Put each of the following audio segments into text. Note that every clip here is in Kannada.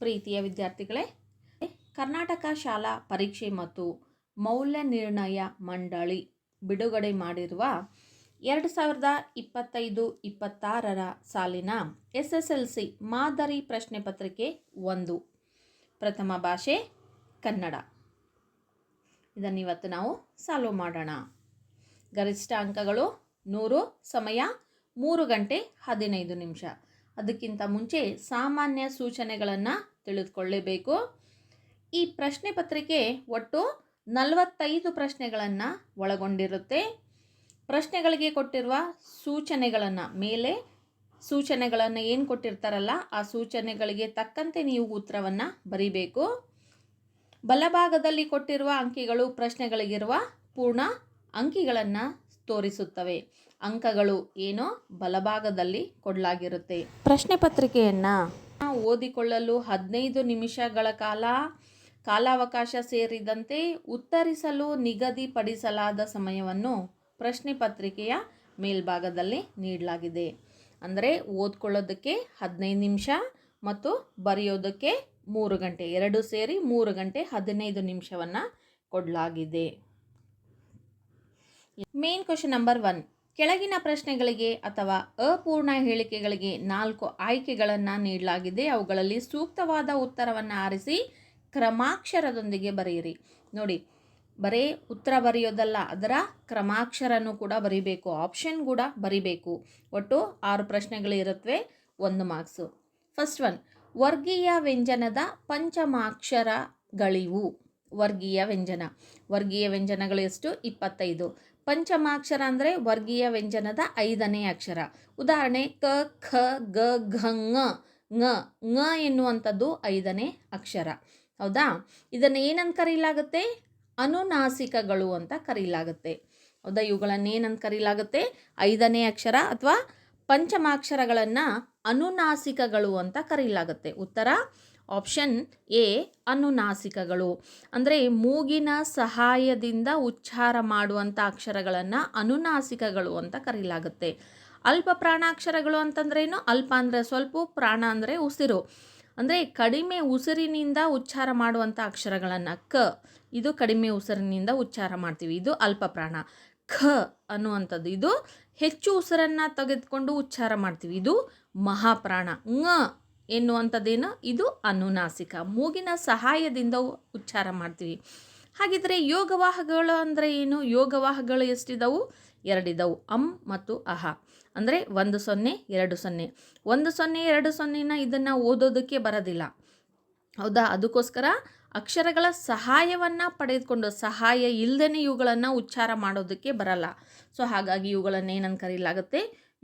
ಪ್ರೀತಿಯ ವಿದ್ಯಾರ್ಥಿಗಳೇ, ಕರ್ನಾಟಕ ಶಾಲಾ ಪರೀಕ್ಷೆ ಮತ್ತು ಮೌಲ್ಯ ನಿರ್ಣಯ ಮಂಡಳಿ ಬಿಡುಗಡೆ ಮಾಡಿರುವ 2025-26 ಸಾಲಿನ SSLC ಮಾದರಿ ಪ್ರಶ್ನೆ ಪತ್ರಿಕೆ 1 ಪ್ರಥಮ ಭಾಷೆ ಕನ್ನಡ. ಇದನ್ನಿವತ್ತು ನಾವು ಸಾಲ್ವ್ ಮಾಡೋಣ. ಗರಿಷ್ಠ ಅಂಕಗಳು 100, ಸಮಯ 3 ಗಂಟೆ 15 ನಿಮಿಷ. ಅದಕ್ಕಿಂತ ಮುಂಚೆ ಸಾಮಾನ್ಯ ಸೂಚನೆಗಳನ್ನು ತಿಳಿದುಕೊಳ್ಳಬೇಕು. ಈ ಪ್ರಶ್ನೆ ಪತ್ರಿಕೆ ಒಟ್ಟು 45 ಪ್ರಶ್ನೆಗಳನ್ನು ಒಳಗೊಂಡಿರುತ್ತೆ. ಪ್ರಶ್ನೆಗಳಿಗೆ ಕೊಟ್ಟಿರುವ ಸೂಚನೆಗಳನ್ನು ಮೇಲೆ ಸೂಚನೆಗಳನ್ನು ಏನು ಕೊಟ್ಟಿರ್ತಾರಲ್ಲ ಆ ಸೂಚನೆಗಳಿಗೆ ತಕ್ಕಂತೆ ನೀವು ಉತ್ತರವನ್ನು ಬರೀಬೇಕು. ಬಲಭಾಗದಲ್ಲಿ ಕೊಟ್ಟಿರುವ ಅಂಕಿಗಳು ಪ್ರಶ್ನೆಗಳಿಗಿರುವ ಪೂರ್ಣ ಅಂಕಿಗಳನ್ನು ತೋರಿಸುತ್ತವೆ. ಅಂಕಗಳು ಏನೋ ಬಲಭಾಗದಲ್ಲಿ ಕೊಡಲಾಗಿರುತ್ತೆ. ಪ್ರಶ್ನೆ ಪತ್ರಿಕೆಯನ್ನು ಓದಿಕೊಳ್ಳಲು 15 ನಿಮಿಷಗಳ ಕಾಲಾವಕಾಶ ಸೇರಿದಂತೆ ಉತ್ತರಿಸಲು ನಿಗದಿಪಡಿಸಲಾದ ಸಮಯವನ್ನು ಪ್ರಶ್ನೆ ಪತ್ರಿಕೆಯ ಮೇಲ್ಭಾಗದಲ್ಲಿ ನೀಡಲಾಗಿದೆ. ಅಂದರೆ ಓದ್ಕೊಳ್ಳೋದಕ್ಕೆ 15 ನಿಮಿಷ ಮತ್ತು ಬರೆಯೋದಕ್ಕೆ 3 ಗಂಟೆ, ಎರಡು ಸೇರಿ 3 ಗಂಟೆ 15 ನಿಮಿಷವನ್ನು ಕೊಡಲಾಗಿದೆ. Main question number 1. ಕೆಳಗಿನ ಪ್ರಶ್ನೆಗಳಿಗೆ ಅಥವಾ ಅಪೂರ್ಣ ಹೇಳಿಕೆಗಳಿಗೆ 4 ಆಯ್ಕೆಗಳನ್ನು ನೀಡಲಾಗಿದೆ. ಅವುಗಳಲ್ಲಿ ಸೂಕ್ತವಾದ ಉತ್ತರವನ್ನು ಆರಿಸಿ ಕ್ರಮಾಕ್ಷರದೊಂದಿಗೆ ಬರೆಯಿರಿ. ನೋಡಿ, ಬರೀ ಉತ್ತರ ಬರೆಯೋದಲ್ಲ, ಅದರ ಕ್ರಮಾಕ್ಷರನೂ ಕೂಡ ಬರೀಬೇಕು, ಆಪ್ಷನ್ ಕೂಡ ಬರೀಬೇಕು. ಒಟ್ಟು 6 ಪ್ರಶ್ನೆಗಳು ಇರುತ್ತವೆ, 1 ಮಾರ್ಕ್ಸು. ಫಸ್ಟ್ ಒನ್, ವರ್ಗೀಯ ವ್ಯಂಜನದ ಪಂಚಮಾಕ್ಷರಗಳಿವು. ವರ್ಗೀಯ ವ್ಯಂಜನಗಳು ಎಷ್ಟು? 25. ಪಂಚಮಾಕ್ಷರ ಅಂದರೆ ವರ್ಗೀಯ ವ್ಯಂಜನದ 5ನೇ ಅಕ್ಷರ. ಉದಾಹರಣೆ ಕ, ಖ, ಗ, ಘ, ङ ಎನ್ನುವಂಥದ್ದು 5ನೇ ಅಕ್ಷರ. ಹೌದಾ? ಇದನ್ನು ಏನಂತ ಕರೀಲಾಗುತ್ತೆ? ಅನುನಾಸಿಕಗಳು ಅಂತ ಕರೀಲಾಗುತ್ತೆ. ಹೌದಾ? ಇವುಗಳನ್ನು ಏನಂತ ಕರೀಲಾಗುತ್ತೆ? 5ನೇ ಅಕ್ಷರ ಅಥವಾ ಪಂಚಮಾಕ್ಷರಗಳನ್ನು ಅನುನಾಸಿಕಗಳು ಅಂತ ಕರೀಲಾಗುತ್ತೆ. ಉತ್ತರ ಆಪ್ಷನ್ ಎ, ಅನುನಾಸಿಕಗಳು. ಅಂದರೆ ಮೂಗಿನ ಸಹಾಯದಿಂದ ಉಚ್ಚಾರ ಮಾಡುವಂಥ ಅಕ್ಷರಗಳನ್ನು ಅನುನಾಸಿಕಗಳು ಅಂತ ಕರೀಲಾಗುತ್ತೆ. ಅಲ್ಪ ಪ್ರಾಣಾಕ್ಷರಗಳು ಅಂತಂದ್ರೇನು? ಅಲ್ಪ ಅಂದರೆ ಸ್ವಲ್ಪ, ಪ್ರಾಣ ಅಂದರೆ ಉಸಿರು. ಅಂದರೆ ಕಡಿಮೆ ಉಸಿರಿನಿಂದ ಉಚ್ಚಾರ ಮಾಡುವಂಥ ಅಕ್ಷರಗಳನ್ನು ಇದು ಕಡಿಮೆ ಉಸಿರಿನಿಂದ ಉಚ್ಚಾರ ಮಾಡ್ತೀವಿ, ಇದು ಅಲ್ಪ ಪ್ರಾಣ. ಖ ಅನ್ನುವಂಥದ್ದು ಇದು ಹೆಚ್ಚು ಉಸಿರನ್ನು ತೆಗೆದುಕೊಂಡು ಉಚ್ಚಾರ ಮಾಡ್ತೀವಿ, ಇದು ಮಹಾಪ್ರಾಣ. ङ ಎನ್ನುವಂಥದ್ದೇನು? ಇದು ಅನುನಾಸಿಕ, ಮೂಗಿನ ಸಹಾಯದಿಂದ ಉಚ್ಚಾರ ಮಾಡ್ತೀವಿ. ಹಾಗಿದ್ರೆ ಯೋಗವಾಹಗಳು ಅಂದರೆ ಏನು? ಯೋಗವಾಹಗಳು ಎಷ್ಟಿದವು? 2 ಇದ್ದವು, ಅಂ ಮತ್ತು ಅಹ. ಅಂದರೆ 1 0 2 0. 1 0 2 0ನ ಇದನ್ನು ಓದೋದಕ್ಕೆ ಬರೋದಿಲ್ಲ. ಹೌದಾ? ಅದಕ್ಕೋಸ್ಕರ ಅಕ್ಷರಗಳ ಸಹಾಯವನ್ನು ಪಡೆದುಕೊಂಡು, ಸಹಾಯ ಇಲ್ಲದೇ ಇವುಗಳನ್ನು ಉಚ್ಚಾರ ಮಾಡೋದಕ್ಕೆ ಬರಲ್ಲ. ಸೊ ಹಾಗಾಗಿ ಇವುಗಳನ್ನು ಏನಂತ ಕರೀಲಾಗುತ್ತೆ?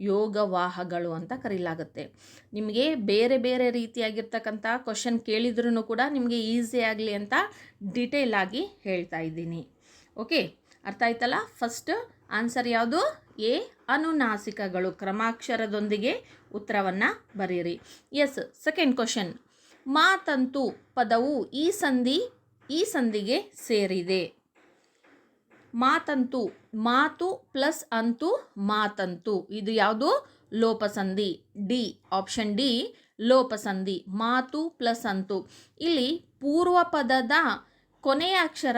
ಯೋಗವಾಹಗಳು ಅಂತ ಕರೀಲಾಗುತ್ತೆ. ನಿಮಗೆ ಬೇರೆ ಬೇರೆ ರೀತಿಯಾಗಿರ್ತಕ್ಕಂಥ ಕ್ವಶನ್ ಕೇಳಿದ್ರೂ ಕೂಡ ನಿಮಗೆ ಈಸಿ ಆಗಲಿ ಅಂತ ಡಿಟೇಲ್ ಆಗಿ ಹೇಳ್ತಾ ಇದ್ದೀನಿ. ಓಕೆ, ಅರ್ಥ ಆಯ್ತಲ್ಲ? ಫಸ್ಟ್ ಆನ್ಸರ್ ಯಾವುದು? ಎ, ಅನುನಾಸಿಕಗಳು. ಕ್ರಮಾಕ್ಷರದೊಂದಿಗೆ ಉತ್ತರವನ್ನು ಬರೀರಿ. ಎಸ್. ಸೆಕೆಂಡ್ ಕ್ವಶನ್, ಮಾತಂತು ಪದವು ಈ ಸಂಧಿಗೆ ಸೇರಿದೆ. ಮಾತಂತು, ಮಾತು ಪ್ಲಸ್ ಅಂತು, ಮಾತಂತು. ಇದು ಯಾವುದು? ಲೋಪಸಂಧಿ. ಡಿ, ಆಪ್ಷನ್ ಡಿ, ಲೋಪಸಂಧಿ. ಮಾತು ಪ್ಲಸ್ ಅಂತು. ಇಲ್ಲಿ ಪೂರ್ವ ಪದದ ಕೊನೆಯ ಅಕ್ಷರ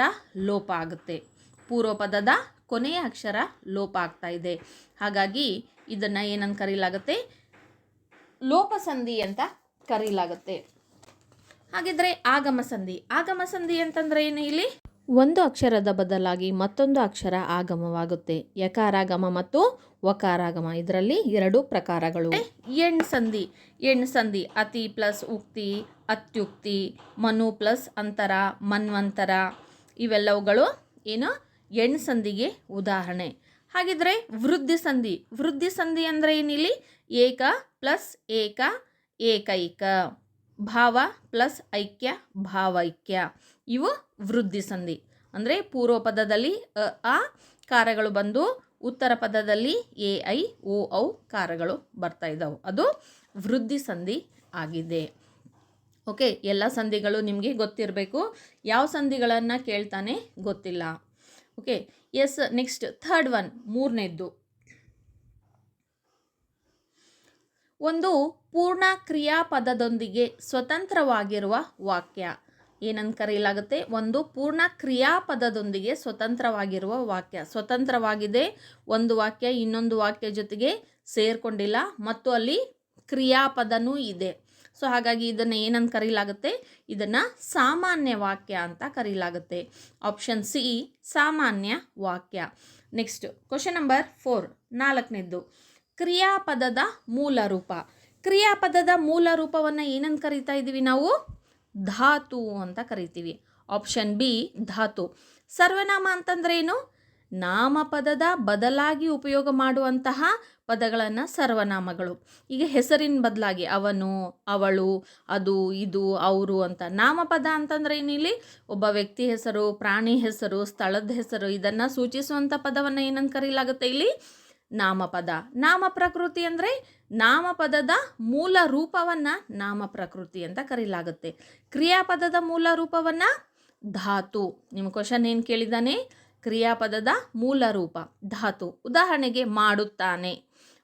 ಲೋಪ ಆಗುತ್ತೆ. ಪೂರ್ವ ಪದದ ಕೊನೆಯ ಅಕ್ಷರ ಲೋಪ ಆಗ್ತಾ ಇದೆ. ಹಾಗಾಗಿ ಇದನ್ನು ಏನಂತ ಕರೀಲಾಗುತ್ತೆ? ಲೋಪಸಂಧಿ ಅಂತ ಕರೀಲಾಗುತ್ತೆ. ಹಾಗಿದ್ರೆ ಆಗಮ ಸಂಧಿ ಅಂತಂದ್ರೆ ಏನು? ಇಲ್ಲಿ ಒಂದು ಅಕ್ಷರದ ಬದಲಾಗಿ ಮತ್ತೊಂದು ಅಕ್ಷರ ಆಗಮವಾಗುತ್ತೆ. ಯಕಾರಾಗಮ ಮತ್ತು ವಕಾರಾಗಮ, ಇದರಲ್ಲಿ 2 ಪ್ರಕಾರಗಳು. ಎಣ್ ಸಂಧಿ ಅತಿ ಪ್ಲಸ್ ಉಕ್ತಿ, ಅತ್ಯುಕ್ತಿ. ಮನು ಪ್ಲಸ್ ಅಂತರ, ಮನ್ವಂತರ. ಇವೆಲ್ಲವುಗಳು ಏನು? ಎಣ್ ಸಂಧಿಗೆ ಉದಾಹರಣೆ. ಹಾಗಿದ್ರೆ ವೃದ್ಧಿ ಸಂಧಿ ಅಂದರೆ ಏನಿಲ್ಲಿ? ಏಕ ಪ್ಲಸ್ ಏಕ, ಏಕೈಕ. ಭಾವ ಪ್ಲಸ್ ಐಕ್ಯ, ಭಾವೈಕ್ಯ. ಇವು ವೃದ್ಧಿ ಸಂಧಿ. ಅಂದರೆ ಪೂರ್ವ ಪದದಲ್ಲಿ ಅ ಕಾರಗಳು ಬಂದು ಉತ್ತರ ಪದದಲ್ಲಿ ಎ ಐ ಓ ಔ ಕಾರಗಳು ಬರ್ತಾ ಇದ್ದಾವೆ. ಅದು ವೃದ್ಧಿ ಸಂಧಿ ಆಗಿದೆ. ಓಕೆ, ಎಲ್ಲ ಸಂಧಿಗಳು ನಿಮಗೆ ಗೊತ್ತಿರಬೇಕು. ಯಾವ ಸಂಧಿಗಳನ್ನು ಕೇಳ್ತಾನೆ ಗೊತ್ತಿಲ್ಲ. Okay, yes. Next third one, ಮೂರನೇದ್ದು. ಒಂದು ಪೂರ್ಣ ಕ್ರಿಯಾಪದದೊಂದಿಗೆ ಸ್ವತಂತ್ರವಾಗಿರುವ ವಾಕ್ಯ ಏನಂತ ಕರೆಯಲಾಗುತ್ತೆ? ಒಂದು ಪೂರ್ಣ ಕ್ರಿಯಾಪದದೊಂದಿಗೆ ಸ್ವತಂತ್ರವಾಗಿರುವ ವಾಕ್ಯ. ಸ್ವತಂತ್ರವಾಗಿದೆ, ಒಂದು ವಾಕ್ಯ ಇನ್ನೊಂದು ವಾಕ್ಯ ಜೊತೆಗೆ ಸೇರ್ಕೊಂಡಿಲ್ಲ ಮತ್ತು ಅಲ್ಲಿ ಕ್ರಿಯಾಪದನೂ ಇದೆ. ಸೊ ಹಾಗಾಗಿ ಇದನ್ನು ಏನಂತ ಕರೆಯಲಾಗುತ್ತೆ? ಇದನ್ನು ಸಾಮಾನ್ಯ ವಾಕ್ಯ ಅಂತ ಕರೆಯಲಾಗುತ್ತೆ. ಆಪ್ಷನ್ ಸಿ ಸಾಮಾನ್ಯ ವಾಕ್ಯ. ನೆಕ್ಸ್ಟ್ ಕ್ವಶನ್ ನಂಬರ್ 4, 4ನೇದ್ದು, ಕ್ರಿಯಾಪದದ ಮೂಲ ರೂಪ. ಕ್ರಿಯಾಪದದ ಮೂಲ ರೂಪವನ್ನು ಏನಂತ ಕರೀತಾ ಇದ್ದೀವಿ ನಾವು? ಧಾತು ಅಂತ ಕರಿತೀವಿ. ಆಪ್ಷನ್ ಬಿ ಧಾತು. ಸರ್ವನಾಮ ಅಂತಂದ್ರೆ ಏನು? ನಾಮಪದದ ಬದಲಾಗಿ ಉಪಯೋಗ ಮಾಡುವಂತಹ ಪದಗಳನ್ನು ಸರ್ವನಾಮಗಳು. ಈಗ ಹೆಸರಿನ ಬದಲಾಗಿ ಅವನು, ಅವಳು, ಅದು, ಇದು, ಅವರು ಅಂತ. ನಾಮಪದ ಅಂತಂದ್ರೆ ಏನಿಲ್ಲಿ? ಒಬ್ಬ ವ್ಯಕ್ತಿ ಹೆಸರು, ಪ್ರಾಣಿ ಹೆಸರು, ಸ್ಥಳದ ಹೆಸರು, ಇದನ್ನು ಸೂಚಿಸುವಂಥ ಪದವನ್ನು ಏನಂತ ಕರೆಯಲಾಗುತ್ತೆ ಇಲ್ಲಿ? ನಾಮಪದ. ನಾಮ ಪ್ರಕೃತಿ ಅಂದರೆ ನಾಮಪದದ ಮೂಲ ರೂಪವನ್ನು ನಾಮ ಪ್ರಕೃತಿ ಅಂತ ಕರೆಯಲಾಗುತ್ತೆ. ಕ್ರಿಯಾಪದದ ಮೂಲ ರೂಪವನ್ನು ಧಾತು. ನಿಮ್ಮ ಕ್ವಶನ್ ಏನು ಕೇಳಿದ್ದಾನೆ? ಕ್ರಿಯಾಪದದ ಮೂಲ ರೂಪ ಧಾತು. ಉದಾಹರಣೆಗೆ ಮಾಡುತ್ತಾನೆ.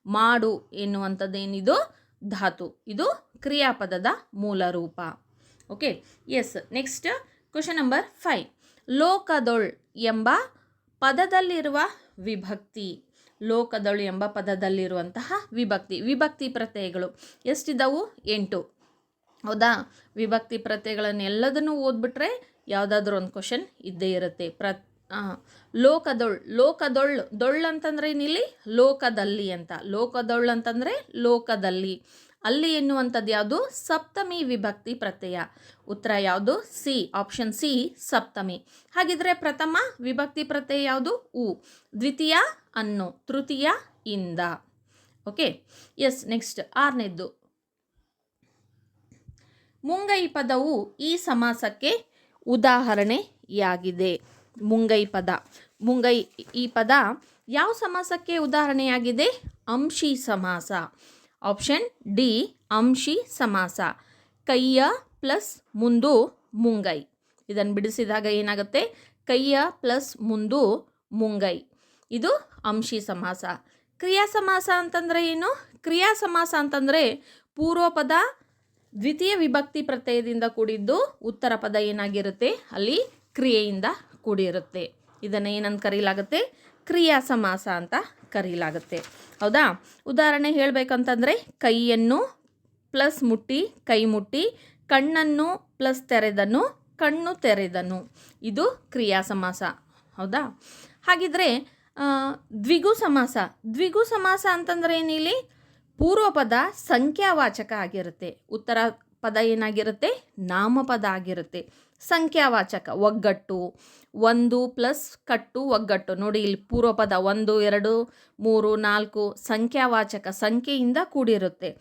ಮಾಡು ಎನ್ನುವಂಥದ್ದೇನಿದು? ಧಾತು. ಇದು ಕ್ರಿಯಾಪದದ ಮೂಲ ರೂಪ. Okay, yes. Next question number 5, ಲೋಕದೊಳ್ ಎಂಬ ಪದದಲ್ಲಿರುವ ವಿಭಕ್ತಿ. ಲೋಕದೊಳು ಎಂಬ ಪದದಲ್ಲಿರುವಂತಹ ವಿಭಕ್ತಿ. ವಿಭಕ್ತಿ ಪ್ರತ್ಯಯಗಳು ಎಷ್ಟಿದ್ದಾವು? 8. ಹೌದಾ? ವಿಭಕ್ತಿ ಪ್ರತ್ಯಯಗಳನ್ನು ಎಲ್ಲದನ್ನು ಓದ್ಬಿಟ್ರೆ ಯಾವುದಾದ್ರೂ ಒಂದು ಕ್ವಶನ್ ಇದ್ದೇ ಇರುತ್ತೆ. ಲೋಕದೊಳ್ ಅಂತಂದ್ರೆ ಏನಿಲ್ಲಿ? ಲೋಕದಲ್ಲಿ ಅಂತ. ಲೋಕದೊಳ್ ಅಂತಂದರೆ ಲೋಕದಲ್ಲಿ. ಅಲ್ಲಿ ಎನ್ನುವಂಥದ್ದು ಯಾವುದು? ಸಪ್ತಮಿ ವಿಭಕ್ತಿ ಪ್ರತ್ಯಯ. ಉತ್ತರ ಯಾವುದು? ಸಿ, ಆಪ್ಷನ್ ಸಿ ಸಪ್ತಮಿ. ಹಾಗಿದ್ರೆ ಪ್ರಥಮ ವಿಭಕ್ತಿ ಪ್ರತ್ಯಯ ಯಾವುದು? ಉ. ದ್ವಿತೀಯ ಅನ್ನು, ತೃತೀಯ ಇಂದ. Okay, yes. ನೆಕ್ಸ್ಟ್ 6ನೇದ್ದು, ಮುಂಗೈ ಪದವು ಈ ಸಮಾಸಕ್ಕೆ ಉದಾಹರಣೆಯಾಗಿದೆ. ಮುಂಗೈ ಪದ. ಮುಂಗೈ ಈ ಪದ ಯಾವ ಸಮಾಸಕ್ಕೆ ಉದಾಹರಣೆಯಾಗಿದೆ? ಅಂಶಿ ಸಮಾಸ. ಆಪ್ಷನ್ ಡಿ ಅಂಶಿ ಸಮಾಸ. ಕೈಯ ಪ್ಲಸ್ ಮುಂದು ಮುಂಗೈ. ಇದನ್ನು ಬಿಡಿಸಿದಾಗ ಏನಾಗುತ್ತೆ? ಕೈಯ ಪ್ಲಸ್ ಮುಂದು ಮುಂಗೈ. ಇದು ಅಂಶಿ ಸಮಾಸ. ಕ್ರಿಯಾ ಸಮಾಸ ಅಂತಂದರೆ ಏನು? ಕ್ರಿಯಾ ಸಮಾಸ ಅಂತಂದರೆ ಪೂರ್ವ ಪದ ದ್ವಿತೀಯ ವಿಭಕ್ತಿ ಪ್ರತ್ಯಯದಿಂದ ಕೂಡಿದ್ದು, ಉತ್ತರ ಪದ ಏನಾಗಿರುತ್ತೆ? ಅಲ್ಲಿ ಕ್ರಿಯೆಯಿಂದ ಕೂಡಿರುತ್ತೆ. ಇದನ್ನು ಏನಂತ ಕರೆಯಲಾಗುತ್ತೆ? ಕ್ರಿಯಾ ಸಮಾಸ ಅಂತ ಕರೆಯಲಾಗುತ್ತೆ. ಹೌದಾ? ಉದಾಹರಣೆ ಹೇಳಬೇಕಂತಂದರೆ ಕೈಯನ್ನು ಪ್ಲಸ್ ಮುಟ್ಟಿ ಕೈ ಮುಟ್ಟಿ, ಕಣ್ಣನ್ನು ಪ್ಲಸ್ ತೆರೆದನು ಕಣ್ಣು ತೆರೆದನು. ಇದು ಕ್ರಿಯಾ ಸಮಾಸ. ಹೌದಾ? ಹಾಗಿದ್ರೆ ದ್ವಿಗು ಸಮಾಸ. ದ್ವಿಗು ಸಮಾಸ ಅಂತಂದರೆ ಏನಿಲ್ಲಿ? ಪೂರ್ವ ಪದ ಸಂಖ್ಯಾವಾಚಕ ಆಗಿರುತ್ತೆ, ಉತ್ತರ ಪದ ಏನಾಗಿರುತ್ತೆ? ನಾಮಪದ ಆಗಿರುತ್ತೆ. ಸಂಖ್ಯಾವಾಚಕ ಒಗ್ಗಟ್ಟು. 1 ಪ್ಲಸ್ ಕಟ್ಟು ಒಗ್ಗಟ್ಟು. ನೋಡಿ ಇಲ್ಲಿ ಪೂರ್ವ ಪದ 1, 2, 3, 4 ಸಂಖ್ಯಾವಾಚಕ, ಸಂಖ್ಯೆಯಿಂದ ಕೂಡಿರುತ್ತೆ.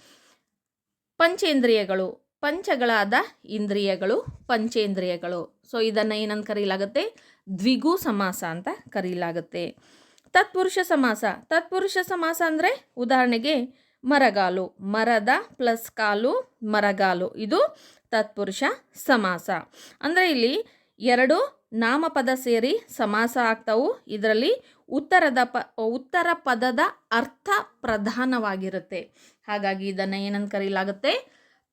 ಪಂಚೇಂದ್ರಿಯಗಳು. ಪಂಚಗಳಾದ ಇಂದ್ರಿಯಗಳು ಪಂಚೇಂದ್ರಿಯಗಳು. ಸೊ ಇದನ್ನು ಏನಂತ ಕರೆಯಲಾಗುತ್ತೆ? ದ್ವಿಗು ಸಮಾಸ ಅಂತ ಕರೆಯಲಾಗುತ್ತೆ. ತತ್ಪುರುಷ ಸಮಾಸ. ತತ್ಪುರುಷ ಸಮಾಸ ಅಂದರೆ ಉದಾಹರಣೆಗೆ ಮರಗಾಲು. ಮರದ ಪ್ಲಸ್ ಕಾಲು ಮರಗಾಲು. ಇದು ತತ್ಪುರುಷ ಸಮಾಸ. ಅಂದರೆ ಇಲ್ಲಿ 2 ನಾಮಪದ ಸೇರಿ ಸಮಾಸ ಆಗ್ತಾವು. ಇದರಲ್ಲಿ ಉತ್ತರ ಪದದ ಅರ್ಥ ಪ್ರಧಾನವಾಗಿರುತ್ತೆ. ಹಾಗಾಗಿ ಇದನ್ನು ಏನಂತ ಕರೆಯಲಾಗುತ್ತೆ?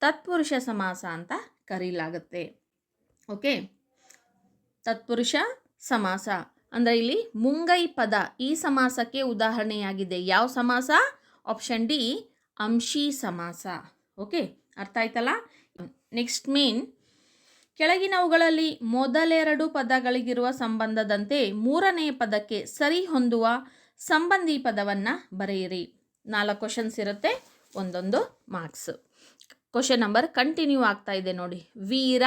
ತತ್ಪುರುಷ ಸಮಾಸ ಅಂತ ಕರೆಯಲಾಗುತ್ತೆ. ಓಕೆ, ತತ್ಪುರುಷ ಸಮಾಸ ಅಂದರೆ ಇಲ್ಲಿ ಮುಂಗೈ ಪದ ಈ ಸಮಾಸಕ್ಕೆ ಉದಾಹರಣೆಯಾಗಿದೆ. ಯಾವ ಸಮಾಸ? ಆಪ್ಷನ್ ಡಿ ಅಂಶಿ ಸಮಾಸ. ಓಕೆ, ಅರ್ಥ ಆಯ್ತಲ್ಲ? ನೆಕ್ಸ್ಟ್ ಮೇನ್, ಕೆಳಗಿನವುಗಳಲ್ಲಿ ಮೊದಲೆರಡು ಪದಗಳಿಗಿರುವ ಸಂಬಂಧದಂತೆ ಮೂರನೆಯ ಪದಕ್ಕೆ ಸರಿ ಹೊಂದುವ ಸಂಬಂಧಿ ಪದವನ್ನು ಬರೆಯಿರಿ. 4 ಕ್ವಶನ್ಸ್ ಇರುತ್ತೆ, ಒಂದೊಂದು ಮಾರ್ಕ್ಸ್. ಕ್ವಶನ್ ನಂಬರ್ ಕಂಟಿನ್ಯೂ ಆಗ್ತಾ ಇದೆ ನೋಡಿ. ವೀರ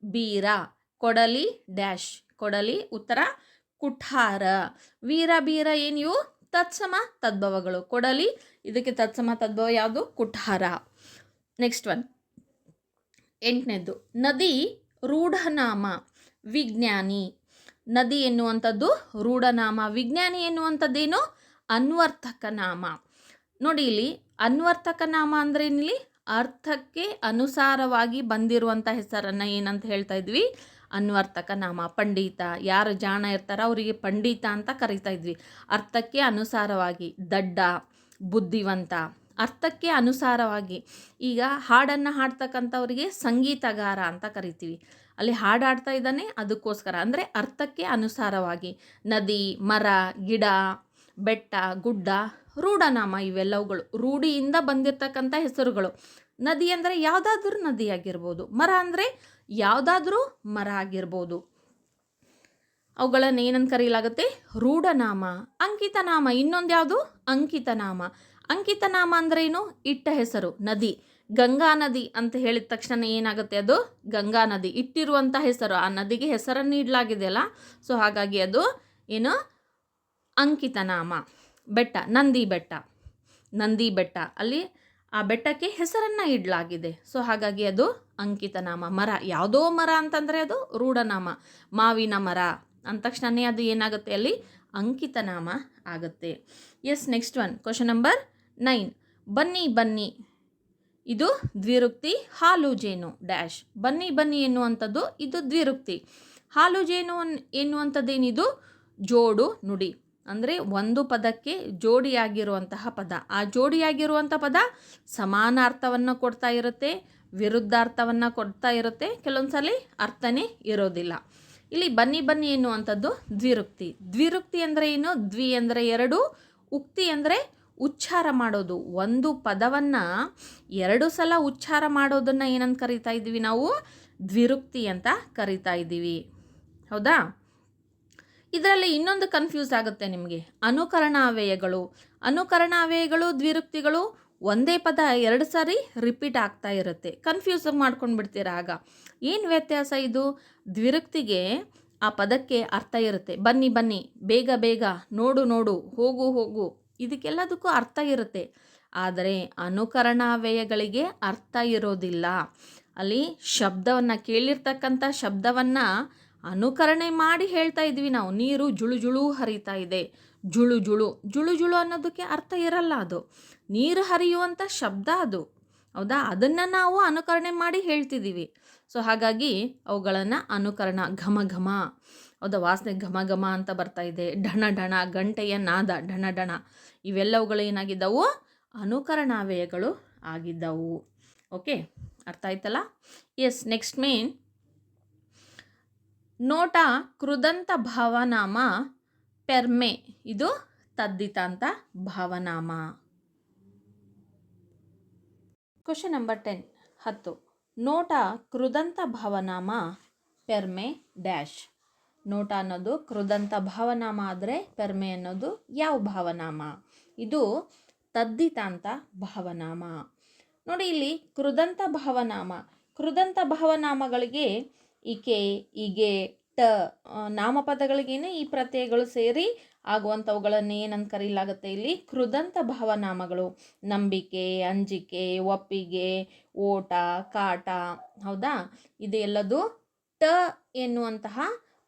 ಬೀರ, ಕೊಡಲಿ ಡ್ಯಾಶ್. ಕೊಡಲಿ ಉತ್ತರ ಕುಠಾರ. ವೀರ ಬೀರ ಏನಿವು? ತತ್ಸಮ ತದ್ಭವಗಳು. ಕೊಡಲಿ ಇದಕ್ಕೆ ತತ್ಸಮ ತದ್ಭವ ಯಾವುದು? ಕುಠಾರ. ನೆಕ್ಸ್ಟ್ ಒನ್ 8ನೇದು, ನದಿ ರೂಢನಾಮ ವಿಜ್ಞಾನಿ. ನದಿ ಎನ್ನುವಂಥದ್ದು ರೂಢನಾಮ. ವಿಜ್ಞಾನಿ ಎನ್ನುವಂಥದ್ದೇನು? ಅನ್ವರ್ಥಕ ನಾಮ. ನೋಡಿ ಇಲ್ಲಿ ಅನ್ವರ್ಥಕ ನಾಮ ಅಂದರೆ ಇಲ್ಲಿ ಅರ್ಥಕ್ಕೆ ಅನುಸಾರವಾಗಿ ಬಂದಿರುವಂಥ ಹೆಸರನ್ನು ಏನಂತ ಹೇಳ್ತಾ ಇದ್ವಿ? ಅನ್ವರ್ಥಕ ನಾಮ. ಪಂಡಿತ, ಯಾರು ಜಾಣ ಇರ್ತಾರೋ ಅವರಿಗೆ ಪಂಡಿತ ಅಂತ ಕರಿತಾ ಇದ್ವಿ. ಅರ್ಥಕ್ಕೆ ಅನುಸಾರವಾಗಿ. ದಡ್ಡ, ಬುದ್ಧಿವಂತ, ಅರ್ಥಕ್ಕೆ ಅನುಸಾರವಾಗಿ. ಈಗ ಹಾಡನ್ನು ಹಾಡ್ತಕ್ಕಂಥವ್ರಿಗೆ ಸಂಗೀತಗಾರ ಅಂತ ಕರಿತೀವಿ. ಅಲ್ಲಿ ಹಾಡು ಹಾಡ್ತಾ ಇದ್ದಾನೆ ಅದಕ್ಕೋಸ್ಕರ, ಅಂದರೆ ಅರ್ಥಕ್ಕೆ ಅನುಸಾರವಾಗಿ. ನದಿ, ಮರ, ಗಿಡ, ಬೆಟ್ಟ, ಗುಡ್ಡ, ರೂಢನಾಮ ಇವೆಲ್ಲವುಗಳು ರೂಢಿಯಿಂದ ಬಂದಿರತಕ್ಕಂಥ ಹೆಸರುಗಳು. ನದಿ ಅಂದರೆ ಯಾವುದಾದ್ರೂ ನದಿ ಆಗಿರ್ಬೋದು, ಮರ ಅಂದರೆ ಯಾವುದಾದ್ರೂ ಮರ ಆಗಿರ್ಬೋದು. ಅವುಗಳನ್ನು ಏನಂತ ಕರೆಯಲಾಗುತ್ತೆ? ರೂಢನಾಮ. ಅಂಕಿತನಾಮ ಇನ್ನೊಂದು ಯಾವುದು? ಅಂಕಿತನಾಮ. ಅಂಕಿತನಾಮ ಅಂದರೆ ಏನು? ಇಟ್ಟ ಹೆಸರು. ನದಿ, ಗಂಗಾ ನದಿ ಅಂತ ಹೇಳಿದ ತಕ್ಷಣ ಏನಾಗುತ್ತೆ? ಅದು ಗಂಗಾ ನದಿ, ಇಟ್ಟಿರುವಂಥ ಹೆಸರು. ಆ ನದಿಗೆ ಹೆಸರನ್ನು ನೀಡಲಾಗಿದೆಯಲ್ಲ, ಸೊ ಹಾಗಾಗಿ ಅದು ಏನು? ಅಂಕಿತನಾಮ. ಬೆಟ್ಟ, ನಂದಿ ಬೆಟ್ಟ. ನಂದಿ ಬೆಟ್ಟ, ಅಲ್ಲಿ ಆ ಬೆಟ್ಟಕ್ಕೆ ಹೆಸರನ್ನು ಇಡಲಾಗಿದೆ, ಸೊ ಹಾಗಾಗಿ ಅದು ಅಂಕಿತನಾಮ. ಮರ, ಯಾವುದೋ ಮರ ಅಂತಂದರೆ ಅದು ರೂಢನಾಮ. ಮಾವಿನ ಮರ ಅಂದ ತಕ್ಷಣವೇ ಅದು ಏನಾಗುತ್ತೆ? ಅಲ್ಲಿ ಅಂಕಿತನಾಮ ಆಗುತ್ತೆ. Yes, next one, question number 9. ಬನ್ನಿ ಬನ್ನಿ ಇದು ದ್ವಿರುಕ್ತಿ. ಹಾಲು ಜೇನು ಡ್ಯಾಶ್. ಬನ್ನಿ ಬನ್ನಿ ಎನ್ನುವಂಥದ್ದು ಇದು ದ್ವಿರುಕ್ತಿ. ಹಾಲು ಜೇನು ಎನ್ನುವಂಥದ್ದೇನಿದು? ಜೋಡು ನುಡಿ. ಅಂದರೆ ಒಂದು ಪದಕ್ಕೆ ಜೋಡಿಯಾಗಿರುವಂತಹ ಪದ. ಆ ಜೋಡಿಯಾಗಿರುವಂಥ ಪದ ಸಮಾನ ಅರ್ಥವನ್ನು ಕೊಡ್ತಾ ಇರುತ್ತೆ, ವಿರುದ್ಧಾರ್ಥವನ್ನು ಕೊಡ್ತಾ ಇರುತ್ತೆ, ಕೆಲವೊಂದು ಸಲ ಅರ್ಥನೇ ಇರೋದಿಲ್ಲ. ಇಲ್ಲಿ ಬನ್ನಿ ಬನ್ನಿ ಎನ್ನುವಂಥದ್ದು ದ್ವಿರುಕ್ತಿ. ದ್ವಿರುಕ್ತಿ ಅಂದರೆ ಏನು? ದ್ವಿ ಅಂದರೆ ಎರಡು, ಉಕ್ತಿ ಅಂದರೆ ಉಚ್ಚಾರ ಮಾಡೋದು. ಒಂದು ಪದವನ್ನು ಎರಡು ಸಲ ಉಚ್ಚಾರ ಮಾಡೋದನ್ನು ಏನಂತ ಕರಿತಾ ಇದ್ದೀವಿ ನಾವು? ದ್ವಿರುಕ್ತಿ ಅಂತ ಕರಿತಾ ಇದ್ದೀವಿ. ಹೌದಾ? ಇದರಲ್ಲಿ ಇನ್ನೊಂದು ಕನ್ಫ್ಯೂಸ್ ಆಗುತ್ತೆ ನಿಮಗೆ, ಅನುಕರಣಾವ್ಯಯಗಳು. ಅನುಕರಣಾವ್ಯಯಗಳು, ದ್ವಿರುಕ್ತಿಗಳು ಒಂದೇ ಪದ ಎರಡು ಸಾರಿ ರಿಪೀಟ್ ಆಗ್ತಾ ಇರುತ್ತೆ. ಕನ್ಫ್ಯೂಸ್ ಮಾಡ್ಕೊಂಡು ಬಿಡ್ತೀರಾ ಆಗ. ಏನು ವ್ಯತ್ಯಾಸ ಇದು? ದ್ವಿರುಕ್ತಿಗೆ ಆ ಪದಕ್ಕೆ ಅರ್ಥ ಇರುತ್ತೆ. ಬನ್ನಿ ಬನ್ನಿ, ಬೇಗ ಬೇಗ, ನೋಡು ನೋಡು, ಹೋಗು ಹೋಗು, ಇದಕ್ಕೆಲ್ಲದಕ್ಕೂ ಅರ್ಥ ಇರುತ್ತೆ. ಆದರೆ ಅನುಕರಣಾವ್ಯಯಗಳಿಗೆ ಅರ್ಥ ಇರೋದಿಲ್ಲ. ಅಲ್ಲಿ ಶಬ್ದವನ್ನು, ಕೇಳಿರ್ತಕ್ಕಂಥ ಶಬ್ದವನ್ನು ಅನುಕರಣೆ ಮಾಡಿ ಹೇಳ್ತಾ ಇದ್ವಿ ನಾವು. ನೀರು ಜುಳು ಜುಳು ಹರಿತಾ ಇದೆ, ಜುಳು ಜುಳು. ಜುಳು ಜುಳು ಅನ್ನೋದಕ್ಕೆ ಅರ್ಥ ಇರಲ್ಲ, ಅದು ನೀರು ಹರಿಯುವಂಥ ಶಬ್ದ ಅದು. ಹೌದಾ? ಅದನ್ನು ನಾವು ಅನುಕರಣೆ ಮಾಡಿ ಹೇಳ್ತಿದ್ದೀವಿ. ಸೊ ಹಾಗಾಗಿ ಅವುಗಳನ್ನು ಅನುಕರಣ. ಘಮ ಘಮ, ಹೌದಾ, ವಾಸನೆ ಘಮ ಘಮ ಅಂತ ಬರ್ತಾ ಇದೆ. ಢಣ ಢಣ, ಗಂಟೆಯ ನಾದ ಢಣ ಢಣ, ಇವೆಲ್ಲವುಗಳು ಏನಾಗಿದ್ದವು? ಅನುಕರಣಾವ್ಯಯಗಳು ಆಗಿದ್ದವು. ಓಕೆ, ಅರ್ಥ ಆಯ್ತಲ್ಲ? ಎಸ್, ನೆಕ್ಸ್ಟ್ ಮೇನ್ ನೋಟ ಕೃದಂತ ಭಾವನಾಮ ಪೆರ್ಮೆ. ಇದು ತದ್ದಿತಾಂತ ಭಾವನಾಮ. Question number 10. ನೋಟ ಕೃದಂತ ಭಾವನಾಮ ಪೆರ್ಮೆ ಡ್ಯಾಶ್. ನೋಟ ಅನ್ನೋದು ಕೃದಂತ ಭಾವನಾಮ ಆದರೆ ಪೆರ್ಮೆ ಅನ್ನೋದು ಯಾವ ಭಾವನಾಮ? ಇದು ತದ್ದಿತಾಂತ ಭಾವನಾಮ. ನೋಡಿ, ಇಲ್ಲಿ ಕೃದಂತ ಭಾವನಾಮ. ಕೃದಂತ ಭಾವನಾಮಗಳಿಗೆ ಇಕೆ, ಇಗೆ, ಟ ನಾಮಪದಗಳಿಗೇನೆ ಈ ಪ್ರತ್ಯಯಗಳು ಸೇರಿ ಆಗುವಂಥವುಗಳನ್ನು ಏನಂತ ಕರೀಲಾಗುತ್ತೆ? ಇಲ್ಲಿ ಕೃದಂತ ಭಾವನಾಮಗಳು. ನಂಬಿಕೆ, ಅಂಜಿಕೆ, ಒಪ್ಪಿಗೆ, ಓಟ, ಕಾಟ. ಹೌದಾ? ಇದೆಲ್ಲದು ಟ ಎನ್ನುವಂತಹ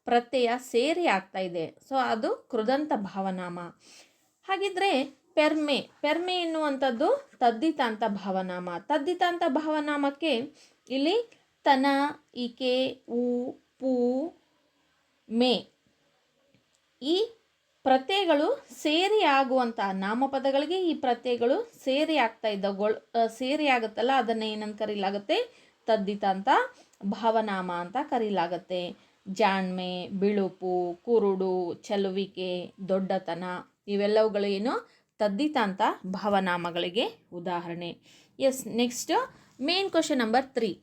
ಪ್ರತ್ಯಯ ಸೇರಿ ಆಗ್ತಾ ಇದೆ, ಸೊ ಅದು ಕೃದಂತ ಭಾವನಾಮ. ಹಾಗಿದ್ರೆ ಪೆರ್ಮೆ, ಪೆರ್ಮೆ ಎನ್ನುವಂಥದ್ದು ತದ್ದಿತಾಂತ ಭಾವನಾಮ. ತದ್ದಿತಾಂತ ಭಾವನಾಮಕ್ಕೆ ಇಲ್ಲಿ ತನ, ಇಕೆ, ಉ, ಪು, ಮೇ ಈ ಪ್ರತ್ಯಯಗಳು ಸೇರಿ ಆಗುವಂಥ ನಾಮಪದಗಳಿಗೆ ಈ ಪ್ರತ್ಯಯಗಳು ಸೇರಿ ಆಗ್ತಾ ಇದ್ದವುಗಳು ಸೇರಿ ಆಗುತ್ತಲ್ಲ, ಅದನ್ನು ಏನಂತ ಕರೀಲಾಗುತ್ತೆ? ತದ್ದಿತಾಂತ ಭಾವನಾಮ ಅಂತ ಕರೀಲಾಗುತ್ತೆ. ಜಾಣ್ಮೆ, ಬಿಳುಪು, ಕುರುಡು, ಚೆಲುವಿಕೆ, ದೊಡ್ಡತನ ಇವೆಲ್ಲವುಗಳು ಏನು? ತದ್ದಿತಾಂತ ಭಾವನಾಮಗಳಿಗೆ ಉದಾಹರಣೆ. Yes, next main question number 3.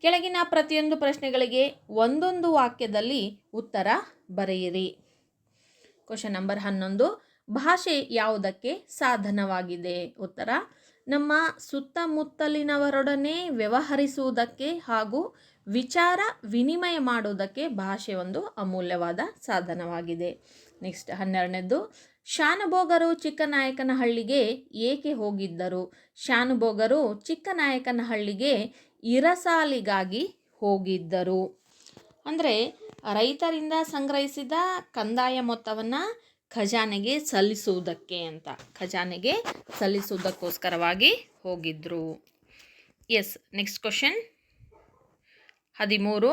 ಕೆಳಗಿನ ಪ್ರತಿಯೊಂದು ಪ್ರಶ್ನೆಗಳಿಗೆ ಒಂದೊಂದು ವಾಕ್ಯದಲ್ಲಿ ಉತ್ತರ ಬರೆಯಿರಿ. Question number 11. ಭಾಷೆ ಯಾವುದಕ್ಕೆ ಸಾಧನವಾಗಿದೆ? ಉತ್ತರ: ನಮ್ಮ ಸುತ್ತಮುತ್ತಲಿನವರೊಡನೆ ವ್ಯವಹರಿಸುವುದಕ್ಕೆ ಹಾಗೂ ವಿಚಾರ ವಿನಿಮಯ ಮಾಡುವುದಕ್ಕೆ ಭಾಷೆ ಒಂದು ಅಮೂಲ್ಯವಾದ ಸಾಧನವಾಗಿದೆ. ನೆಕ್ಸ್ಟ್ 12ನೇದು. ಶಾನುಭೋಗರು ಚಿಕ್ಕನಾಯಕನಹಳ್ಳಿಗೆ ಏಕೆ ಹೋಗಿದ್ದರು? ಶಾನುಭೋಗರು ಚಿಕ್ಕನಾಯಕನಹಳ್ಳಿಗೆ ಇರಸಾಲಿಗಾಗಿ ಹೋಗಿದ್ದರು. ಅಂದರೆ ರೈತರಿಂದ ಸಂಗ್ರಹಿಸಿದ ಕಂದಾಯ ಮೊತ್ತವನ್ನು ಖಜಾನೆಗೆ ಸಲ್ಲಿಸುವುದಕ್ಕೆ ಅಂತ, ಖಜಾನೆಗೆ ಸಲ್ಲಿಸುವುದಕ್ಕೋಸ್ಕರವಾಗಿ ಹೋಗಿದ್ದರು. Yes, next question 13.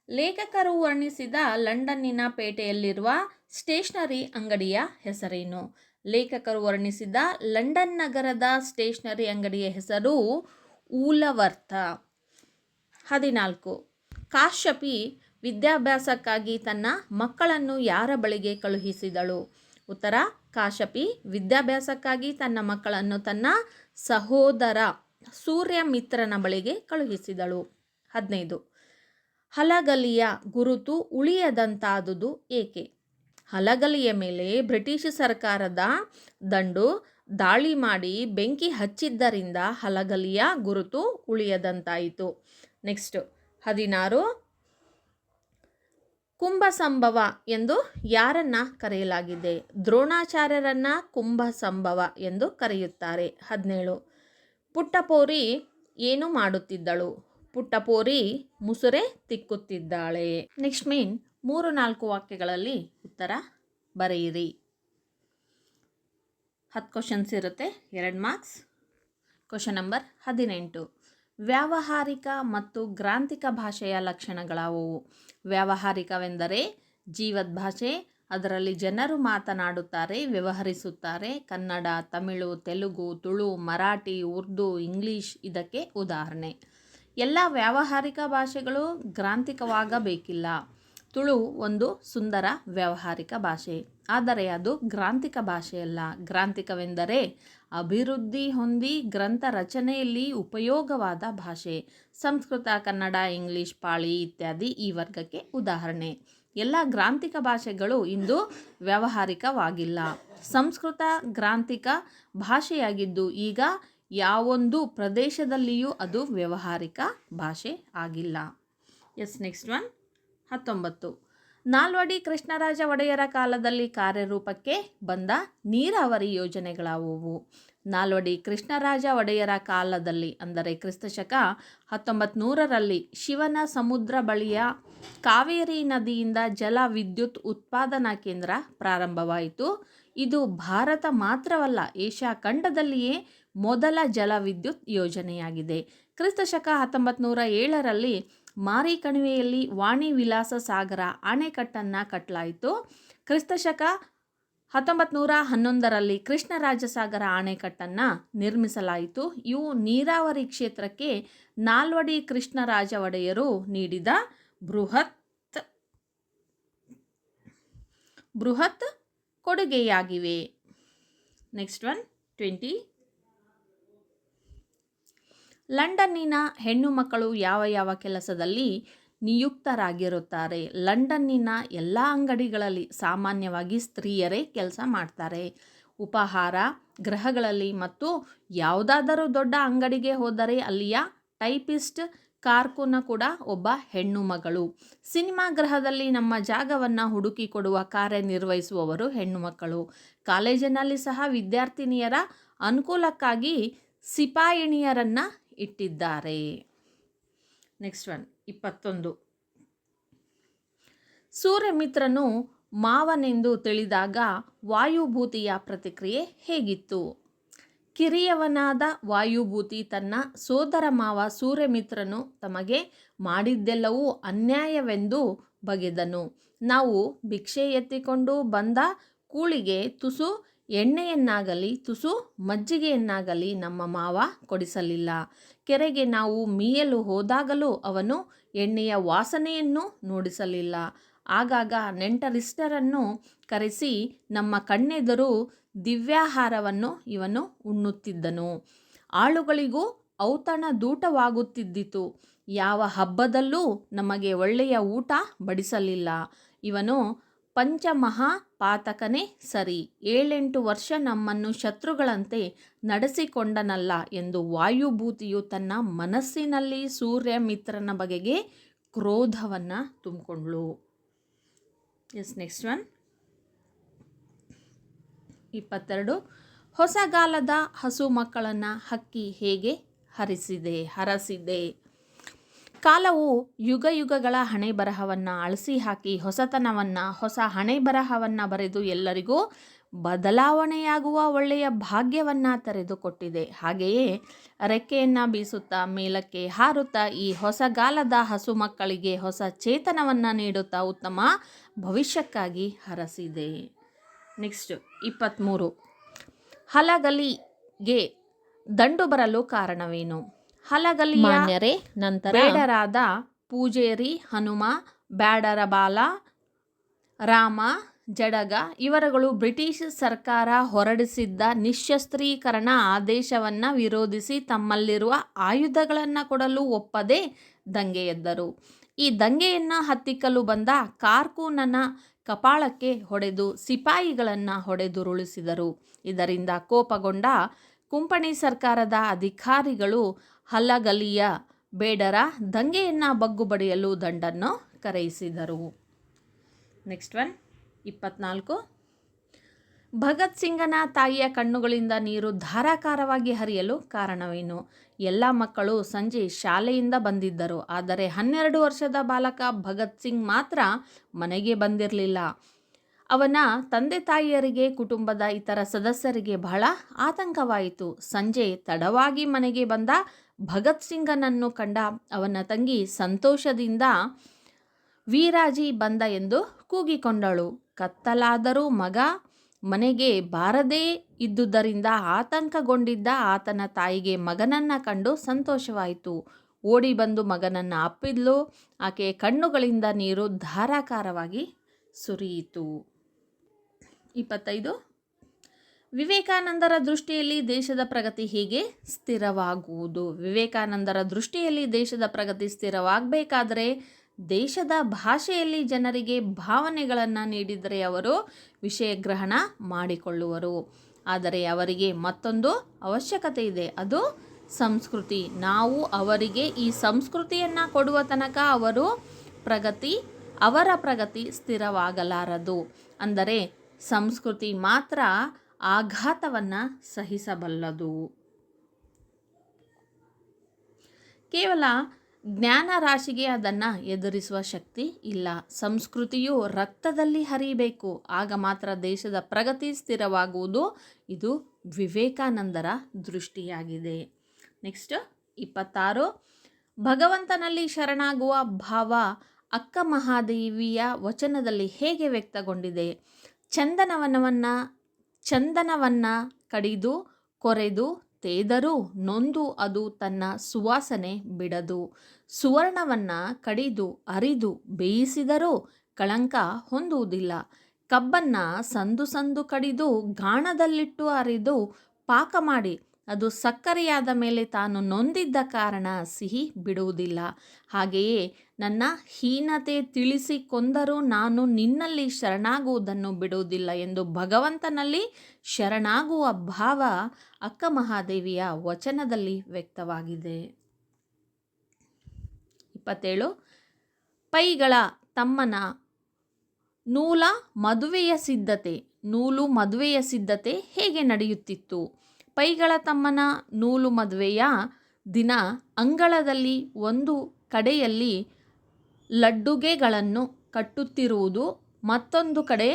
ಲೇಖಕರು ವರ್ಣಿಸಿದ ಲಂಡನ್ನಿನ ಪೇಟೆಯಲ್ಲಿರುವ ಸ್ಟೇಷನರಿ ಅಂಗಡಿಯ ಹೆಸರೇನು? ಲೇಖಕರು ವರ್ಣಿಸಿದ ಲಂಡನ್ ನಗರದ ಸ್ಟೇಷನರಿ ಅಂಗಡಿಯ ಹೆಸರು ಊಲವರ್ಥ. 14. ಕಾಶ್ಯಪಿ ವಿದ್ಯಾಭ್ಯಾಸಕ್ಕಾಗಿ ತನ್ನ ಮಕ್ಕಳನ್ನು ಯಾರ ಬಳಿಗೆ ಕಳುಹಿಸಿದಳು? ಉತ್ತರ: ಕಾಶ್ಯಪಿ ವಿದ್ಯಾಭ್ಯಾಸಕ್ಕಾಗಿ ತನ್ನ ಮಕ್ಕಳನ್ನು ತನ್ನ ಸಹೋದರ ಸೂರ್ಯಮಿತ್ರನ ಬಳಿಗೆ ಕಳುಹಿಸಿದಳು. 15. ಹಲಗಲಿಯ ಗುರುತು ಉಳಿಯದಂತಾದುದು ಏಕೆ? ಹಲಗಲಿಯ ಮೇಲೆ ಬ್ರಿಟಿಷ್ ಸರ್ಕಾರದ ದಂಡು ದಾಳಿ ಮಾಡಿ ಬೆಂಕಿ ಹಚ್ಚಿದ್ದರಿಂದ ಹಲಗಲಿಯ ಗುರುತು ಉಳಿಯದಂತಾಯಿತು. ನೆಕ್ಸ್ಟ್ 16. ಕುಂಭಸಂಭವ ಎಂದು ಯಾರನ್ನ ಕರೆಯಲಾಗಿದೆ? ದ್ರೋಣಾಚಾರ್ಯರನ್ನ ಕುಂಭಸಂಭವ ಎಂದು ಕರೆಯುತ್ತಾರೆ. 17. ಪುಟ್ಟಪೋರಿ ಏನು ಮಾಡುತ್ತಿದ್ದಳು? ಪುಟ್ಟಪೋರಿ ಮುಸುರೆ ತಿಕ್ಕುತ್ತಿದ್ದಾಳೆ. ನೆಕ್ಸ್ಟ್ 3-4 ವಾಕ್ಯಗಳಲ್ಲಿ ಉತ್ತರ ಬರೆಯಿರಿ. 10 ಕ್ವಶನ್ಸ್ ಇರುತ್ತೆ, 2 ಮಾರ್ಕ್ಸ್. Question number 18. ವ್ಯಾವಹಾರಿಕ ಮತ್ತು ಗ್ರಾಂಥಿಕ ಭಾಷೆಯ ಲಕ್ಷಣಗಳಾವುವು? ವ್ಯಾವಹಾರಿಕವೆಂದರೆ ಜೀವದ್ ಭಾಷೆ, ಅದರಲ್ಲಿ ಜನರು ಮಾತನಾಡುತ್ತಾರೆ, ವ್ಯವಹರಿಸುತ್ತಾರೆ. ಕನ್ನಡ, ತಮಿಳು, ತೆಲುಗು, ತುಳು, ಮರಾಠಿ, ಉರ್ದು, ಇಂಗ್ಲಿಷ್ ಇದಕ್ಕೆ ಉದಾಹರಣೆ. ಎಲ್ಲ ವ್ಯಾವಹಾರಿಕ ಭಾಷೆಗಳು ಗ್ರಾಂಥಿಕವಾಗಬೇಕಿಲ್ಲ. ತುಳು ಒಂದು ಸುಂದರ ವ್ಯಾವಹಾರಿಕ ಭಾಷೆ, ಆದರೆ ಅದು ಗ್ರಾಂಥಿಕ ಭಾಷೆಯಲ್ಲ. ಗ್ರಾಂಥಿಕವೆಂದರೆ ಅಭಿವೃದ್ಧಿ ಹೊಂದಿ ಗ್ರಂಥ ರಚನೆಯಲ್ಲಿ ಉಪಯೋಗವಾದ ಭಾಷೆ. ಸಂಸ್ಕೃತ, ಕನ್ನಡ, ಇಂಗ್ಲಿಷ್, ಪಾಳಿ ಇತ್ಯಾದಿ ಈ ವರ್ಗಕ್ಕೆ ಉದಾಹರಣೆ. ಎಲ್ಲ ಗ್ರಾಂಥಿಕ ಭಾಷೆಗಳು ಇಂದು ವ್ಯಾವಹಾರಿಕವಾಗಿಲ್ಲ. ಸಂಸ್ಕೃತ ಗ್ರಾಂಥಿಕ ಭಾಷೆಯಾಗಿದ್ದು ಈಗ ಯಾವೊಂದು ಪ್ರದೇಶದಲ್ಲಿಯೂ ಅದು ವ್ಯಾವಹಾರಿಕ ಭಾಷೆ ಆಗಿಲ್ಲ. ನೆಕ್ಸ್ಟ್ 19. ನಾಲ್ವಡಿ ಕೃಷ್ಣರಾಜ ಒಡೆಯರ ಕಾಲದಲ್ಲಿ ಕಾರ್ಯರೂಪಕ್ಕೆ ಬಂದ ನೀರಾವರಿ ಯೋಜನೆಗಳಾವುವು? ನಾಲ್ವಡಿ ಕೃಷ್ಣರಾಜ ಒಡೆಯರ ಕಾಲದಲ್ಲಿ ಅಂದರೆ ಕ್ರಿಸ್ತಶಕ 1900ರಲ್ಲಿ ಶಿವನ ಸಮುದ್ರ ಬಳಿಯ ಕಾವೇರಿ ನದಿಯಿಂದ ಜಲ ವಿದ್ಯುತ್ ಉತ್ಪಾದನಾ ಕೇಂದ್ರ ಪ್ರಾರಂಭವಾಯಿತು. ಇದು ಭಾರತ ಮಾತ್ರವಲ್ಲ, ಏಷ್ಯಾ ಖಂಡದಲ್ಲಿಯೇ ಮೊದಲ ಜಲ ವಿದ್ಯುತ್ ಯೋಜನೆಯಾಗಿದೆ. ಕ್ರಿಸ್ತಶಕ 1907ರಲ್ಲಿ ಮಾರಿ ಕಣಿವೆಯಲ್ಲಿ ವಾಣಿ ವಿಲಾಸ ಸಾಗರ ಅಣೆಕಟ್ಟನ್ನು ಕಟ್ಟಲಾಯಿತು. ಕ್ರಿಸ್ತಶಕ 1911ರಲ್ಲಿ ಕೃಷ್ಣರಾಜಸಾಗರ ಅಣೆಕಟ್ಟನ್ನು ನಿರ್ಮಿಸಲಾಯಿತು. ಇವು ನೀರಾವರಿ ಕ್ಷೇತ್ರಕ್ಕೆ ನಾಲ್ವಡಿ ಕೃಷ್ಣರಾಜ ಒಡೆಯರು ನೀಡಿದ ಬೃಹತ್ ಕೊಡುಗೆಯಾಗಿವೆ. ನೆಕ್ಸ್ಟ್ 20. ಲಂಡನ್ನಿನ ಹೆಣ್ಣು ಮಕ್ಕಳು ಯಾವ ಯಾವ ಕೆಲಸದಲ್ಲಿ ನಿಯುಕ್ತರಾಗಿರುತ್ತಾರೆ? ಲಂಡನ್ನಿನ ಎಲ್ಲ ಅಂಗಡಿಗಳಲ್ಲಿ ಸಾಮಾನ್ಯವಾಗಿ ಸ್ತ್ರೀಯರೇ ಕೆಲಸ ಮಾಡ್ತಾರೆ. ಉಪಹಾರ ಗೃಹಗಳಲ್ಲಿ ಮತ್ತು ಯಾವುದಾದರೂ ದೊಡ್ಡ ಅಂಗಡಿಗೆ ಹೋದರೆ ಅಲ್ಲಿಯ ಟೈಪಿಸ್ಟ್, ಕಾರ್ಕುನ ಕೂಡ ಒಬ್ಬ ಹೆಣ್ಣು ಮಗಳು. ಸಿನಿಮಾ ಗೃಹದಲ್ಲಿ ನಮ್ಮ ಜಾಗವನ್ನು ಹುಡುಕಿಕೊಡುವ ಕಾರ್ಯನಿರ್ವಹಿಸುವವರು ಹೆಣ್ಣು ಮಕ್ಕಳು. ಕಾಲೇಜಿನಲ್ಲಿ ಸಹ ವಿದ್ಯಾರ್ಥಿನಿಯರ ಅನುಕೂಲಕ್ಕಾಗಿ ಸಿಪಾಯಿಣಿಯರನ್ನು ಇಟ್ಟಿದ್ದಾರೆ. ನೆಕ್ಸ್ಟ್ 21. ಸೂರ್ಯಮಿತ್ರನು ಮಾವನೆಂದು ತಿಳಿದಾಗ ವಾಯುಭೂತಿಯ ಪ್ರತಿಕ್ರಿಯೆ ಹೇಗಿತ್ತು? ಕಿರಿಯವನಾದ ವಾಯುಭೂತಿ ತನ್ನ ಸೋದರ ಮಾವ ಸೂರ್ಯಮಿತ್ರನು ತಮಗೆ ಮಾಡಿದ್ದೆಲ್ಲವೂ ಅನ್ಯಾಯವೆಂದು ಬಗೆದನು. ನಾವು ಭಿಕ್ಷೆ ಎತ್ತಿಕೊಂಡು ಬಂದ ಕೂಳಿಗೆ ತುಸು ಎಣ್ಣೆಯನ್ನಾಗಲಿ ತುಸು ಮಜ್ಜಿಗೆಯನ್ನಾಗಲಿ ನಮ್ಮ ಮಾವ ಕೊಡಿಸಲಿಲ್ಲ. ಕೆರೆಗೆ ನಾವು ಮೀಯಲು ಹೋದಾಗಲೂ ಅವನು ಎಣ್ಣೆಯ ವಾಸನೆಯನ್ನು ನೋಡಿಸಲಿಲ್ಲ. ಆಗಾಗ ನೆಂಟರಿಷ್ಟರನ್ನು ಕರೆಸಿ ನಮ್ಮ ಕಣ್ಣೆದುರು ದಿವ್ಯಾಹಾರವನ್ನು ಇವನು ಉಣ್ಣುತ್ತಿದ್ದನು. ಆಳುಗಳಿಗೂ ಔತಣ ದೂಟವಾಗುತ್ತಿದ್ದಿತು. ಯಾವ ಹಬ್ಬದಲ್ಲೂ ನಮಗೆ ಒಳ್ಳೆಯ ಊಟ ಬಡಿಸಲಿಲ್ಲ. ಇವನು ಪಂಚಮಹಾಪಾತಕನೇ ಸರಿ. 7-8 ವರ್ಷ ನಮ್ಮನ್ನು ಶತ್ರುಗಳಂತೆ ನಡೆಸಿಕೊಂಡನಲ್ಲ ಎಂದು ವಾಯುಭೂತಿಯು ತನ್ನ ಮನಸ್ಸಿನಲ್ಲಿ ಸೂರ್ಯಮಿತ್ರನ ಬಗೆಗೆ ಕ್ರೋಧವನ್ನು ತುಂಬಿಕೊಂಡ್ಳು. ನೆಕ್ಸ್ಟ್ 22. ಹೊಸಗಾಲದ ಹಸು ಮಕ್ಕಳನ್ನು ಹಕ್ಕಿ ಹೇಗೆ ಹರಸಿದೆ? ಕಾಲವು ಯುಗಗಳ ಹಣೆ ಬರಹವನ್ನು ಅಳಿಸಿ ಹಾಕಿ ಹೊಸ ಹಣೆ ಬರಹವನ್ನು ಬರೆದು ಎಲ್ಲರಿಗೂ ಬದಲಾವಣೆಯಾಗುವ ಒಳ್ಳೆಯ ಭಾಗ್ಯವನ್ನು ತೆರೆದುಕೊಟ್ಟಿದೆ. ಹಾಗೆಯೇ ರೆಕ್ಕೆಯನ್ನು ಬೀಸುತ್ತಾ ಮೇಲಕ್ಕೆ ಹಾರುತ್ತಾ ಈ ಹೊಸಗಾಲದ ಹಸು ಮಕ್ಕಳಿಗೆ ಹೊಸ ಚೇತನವನ್ನು ನೀಡುತ್ತಾ ಉತ್ತಮ ಭವಿಷ್ಯಕ್ಕಾಗಿ ಹರಸಿದೆ. ನೆಕ್ಸ್ಟ್ 23. ಹಲಗಲಿಗೆ ದಂಡು ಬರಲು ಕಾರಣವೇನು? ಹಲಗಲಿಯ ಮಾನ್ಯರೇ ನಂತರ ಬೇಡರಾದ ಪೂಜೇರಿ ಹನುಮ, ಬ್ಯಾಡರ ಬಾಲ, ರಾಮ, ಜಡಗ ಇವರುಗಳು ಬ್ರಿಟಿಷ್ ಸರ್ಕಾರ ಹೊರಡಿಸಿದ್ದ ನಿಶಸ್ತ್ರೀಕರಣ ಆದೇಶವನ್ನು ವಿರೋಧಿಸಿ ತಮ್ಮಲ್ಲಿರುವ ಆಯುಧಗಳನ್ನು ಕೊಡಲು ಒಪ್ಪದೆ ದಂಗೆ ಎದ್ದರು. ಈ ದಂಗೆಯನ್ನು ಹತ್ತಿಕ್ಕಲು ಬಂದ ಕಾರ್ಕೂನನ ಕಪಾಳಕ್ಕೆ ಹೊಡೆದು ಸಿಪಾಯಿಗಳನ್ನು ಹೊಡೆದುರುಳಿಸಿದರು. ಇದರಿಂದ ಕೋಪಗೊಂಡ ಕುಂಪಣಿ ಸರ್ಕಾರದ ಅಧಿಕಾರಿಗಳು ಹಲಗಲಿಯ ಬೇಡರ ದಂಗೆಯನ್ನು ಬಗ್ಗುಬಡಿಯಲು ದಂಡನ್ನು ಕರೆಯಿಸಿದರು. Next one 24. ಭಗತ್ ಸಿಂಗನ ತಾಯಿಯ ಕಣ್ಣುಗಳಿಂದ ನೀರು ಧಾರಾಕಾರವಾಗಿ ಹರಿಯಲು ಕಾರಣವೇನು? ಎಲ್ಲ ಮಕ್ಕಳು ಸಂಜೆ ಶಾಲೆಯಿಂದ ಬಂದಿದ್ದರು. ಆದರೆ 12 ವರ್ಷದ ಬಾಲಕ ಭಗತ್ ಸಿಂಗ್ ಮಾತ್ರ ಮನೆಗೆ ಬಂದಿರಲಿಲ್ಲ. ಅವನ ತಂದೆ ತಾಯಿಯರಿಗೆ, ಕುಟುಂಬದ ಇತರ ಸದಸ್ಯರಿಗೆ ಬಹಳ ಆತಂಕವಾಯಿತು. ಸಂಜೆ ತಡವಾಗಿ ಮನೆಗೆ ಬಂದ ಭಗತ್ ಸಿಂಗನನ್ನು ಕಂಡ ಅವನ ತಂಗಿ ಸಂತೋಷದಿಂದ ವೀರಾಜಿ ಬಂದ ಎಂದು ಕೂಗಿಕೊಂಡಳು. ಕತ್ತಲಾದರೂ ಮಗ ಮನೆಗೆ ಬಾರದೇ ಇದ್ದುದರಿಂದ ಆತಂಕಗೊಂಡಿದ್ದ ಆತನ ತಾಯಿಗೆ ಮಗನನ್ನು ಕಂಡು ಸಂತೋಷವಾಯಿತು. ಓಡಿ ಬಂದು ಮಗನನ್ನು ಅಪ್ಪಿದ್ಲು. ಆಕೆಯ ಕಣ್ಣುಗಳಿಂದ ನೀರು ಧಾರಾಕಾರವಾಗಿ ಸುರಿಯಿತು. 25. ವಿವೇಕಾನಂದರ ದೃಷ್ಟಿಯಲ್ಲಿ ದೇಶದ ಪ್ರಗತಿ ಹೇಗೆ ಸ್ಥಿರವಾಗುವುದು? ವಿವೇಕಾನಂದರ ದೃಷ್ಟಿಯಲ್ಲಿ ದೇಶದ ಪ್ರಗತಿ ಸ್ಥಿರವಾಗಬೇಕಾದರೆ ದೇಶದ ಭಾಷೆಯಲ್ಲಿ ಜನರಿಗೆ ಭಾವನೆಗಳನ್ನು ನೀಡಿದರೆ ಅವರು ವಿಷಯ ಗ್ರಹಣ ಮಾಡಿಕೊಳ್ಳುವರು. ಆದರೆ ಅವರಿಗೆ ಮತ್ತೊಂದು ಅವಶ್ಯಕತೆ ಇದೆ, ಅದು ಸಂಸ್ಕೃತಿ. ನಾವು ಅವರಿಗೆ ಈ ಸಂಸ್ಕೃತಿಯನ್ನು ಕೊಡುವ ತನಕ ಅವರ ಪ್ರಗತಿ ಸ್ಥಿರವಾಗಲಾರದು. ಅಂದರೆ ಸಂಸ್ಕೃತಿ ಮಾತ್ರ ಆಘಾತವನ್ನು ಸಹಿಸಬಲ್ಲದು. ಕೇವಲ ಜ್ಞಾನ ರಾಶಿಗೆ ಅದನ್ನು ಎದುರಿಸುವ ಶಕ್ತಿ ಇಲ್ಲ. ಸಂಸ್ಕೃತಿಯು ರಕ್ತದಲ್ಲಿ ಹರಿಬೇಕು, ಆಗ ಮಾತ್ರ ದೇಶದ ಪ್ರಗತಿ ಸ್ಥಿರವಾಗುವುದು. ಇದು ವಿವೇಕಾನಂದರ ದೃಷ್ಟಿಯಾಗಿದೆ. ನೆಕ್ಸ್ಟ್ 26. ಭಗವಂತನಲ್ಲಿ ಶರಣಾಗುವ ಭಾವ ಅಕ್ಕ ಮಹಾದೇವಿಯ ವಚನದಲ್ಲಿ ಹೇಗೆ ವ್ಯಕ್ತಗೊಂಡಿದೆ? ಚಂದನವನ್ನು ಕಡಿದು ಕೊರೆದು ತೇದರೂ ನೊಂದು ಅದು ತನ್ನ ಸುವಾಸನೆ ಬಿಡದು. ಸುವರ್ಣವನ್ನು ಕಡಿದು ಅರಿದು ಬೇಯಿಸಿದರೂ ಕಳಂಕ ಹೊಂದುವುದಿಲ್ಲ. ಕಬ್ಬನ್ನು ಸಂದು ಕಡಿದು ಗಾಣದಲ್ಲಿಟ್ಟು ಅರಿದು ಪಾಕ ಮಾಡಿ ಅದು ಸಕ್ಕರೆಯಾದ ಮೇಲೆ ತಾನು ನೊಂದಿದ್ದ ಕಾರಣ ಸಿಹಿ ಬಿಡುವುದಿಲ್ಲ. ಹಾಗೆಯೇ ನನ್ನ ಹೀನತೆ ತಿಳಿಸಿ ಕೊಂದರೂ ನಾನು ನಿನ್ನಲ್ಲಿ ಶರಣಾಗುವುದನ್ನು ಬಿಡುವುದಿಲ್ಲ ಎಂದು ಭಗವಂತನಲ್ಲಿ ಶರಣಾಗುವ ಭಾವ ಅಕ್ಕ ಮಹಾದೇವಿಯ ವಚನದಲ್ಲಿ ವ್ಯಕ್ತವಾಗಿದೆ. 27. ಪೈಗಳ ತಮ್ಮನ ನೂಲು ಮದುವೆಯ ಸಿದ್ಧತೆ ಹೇಗೆ ನಡೆಯುತ್ತಿತ್ತು? ಪೈಗಳ ತಮ್ಮನ ನೂಲು ಮದುವೆಯ ದಿನ ಅಂಗಳದಲ್ಲಿ ಒಂದು ಕಡೆಯಲ್ಲಿ ಲಡ್ಡುಗೆಗಳನ್ನು ಕಟ್ಟುತ್ತಿರುವುದು, ಮತ್ತೊಂದು ಕಡೆ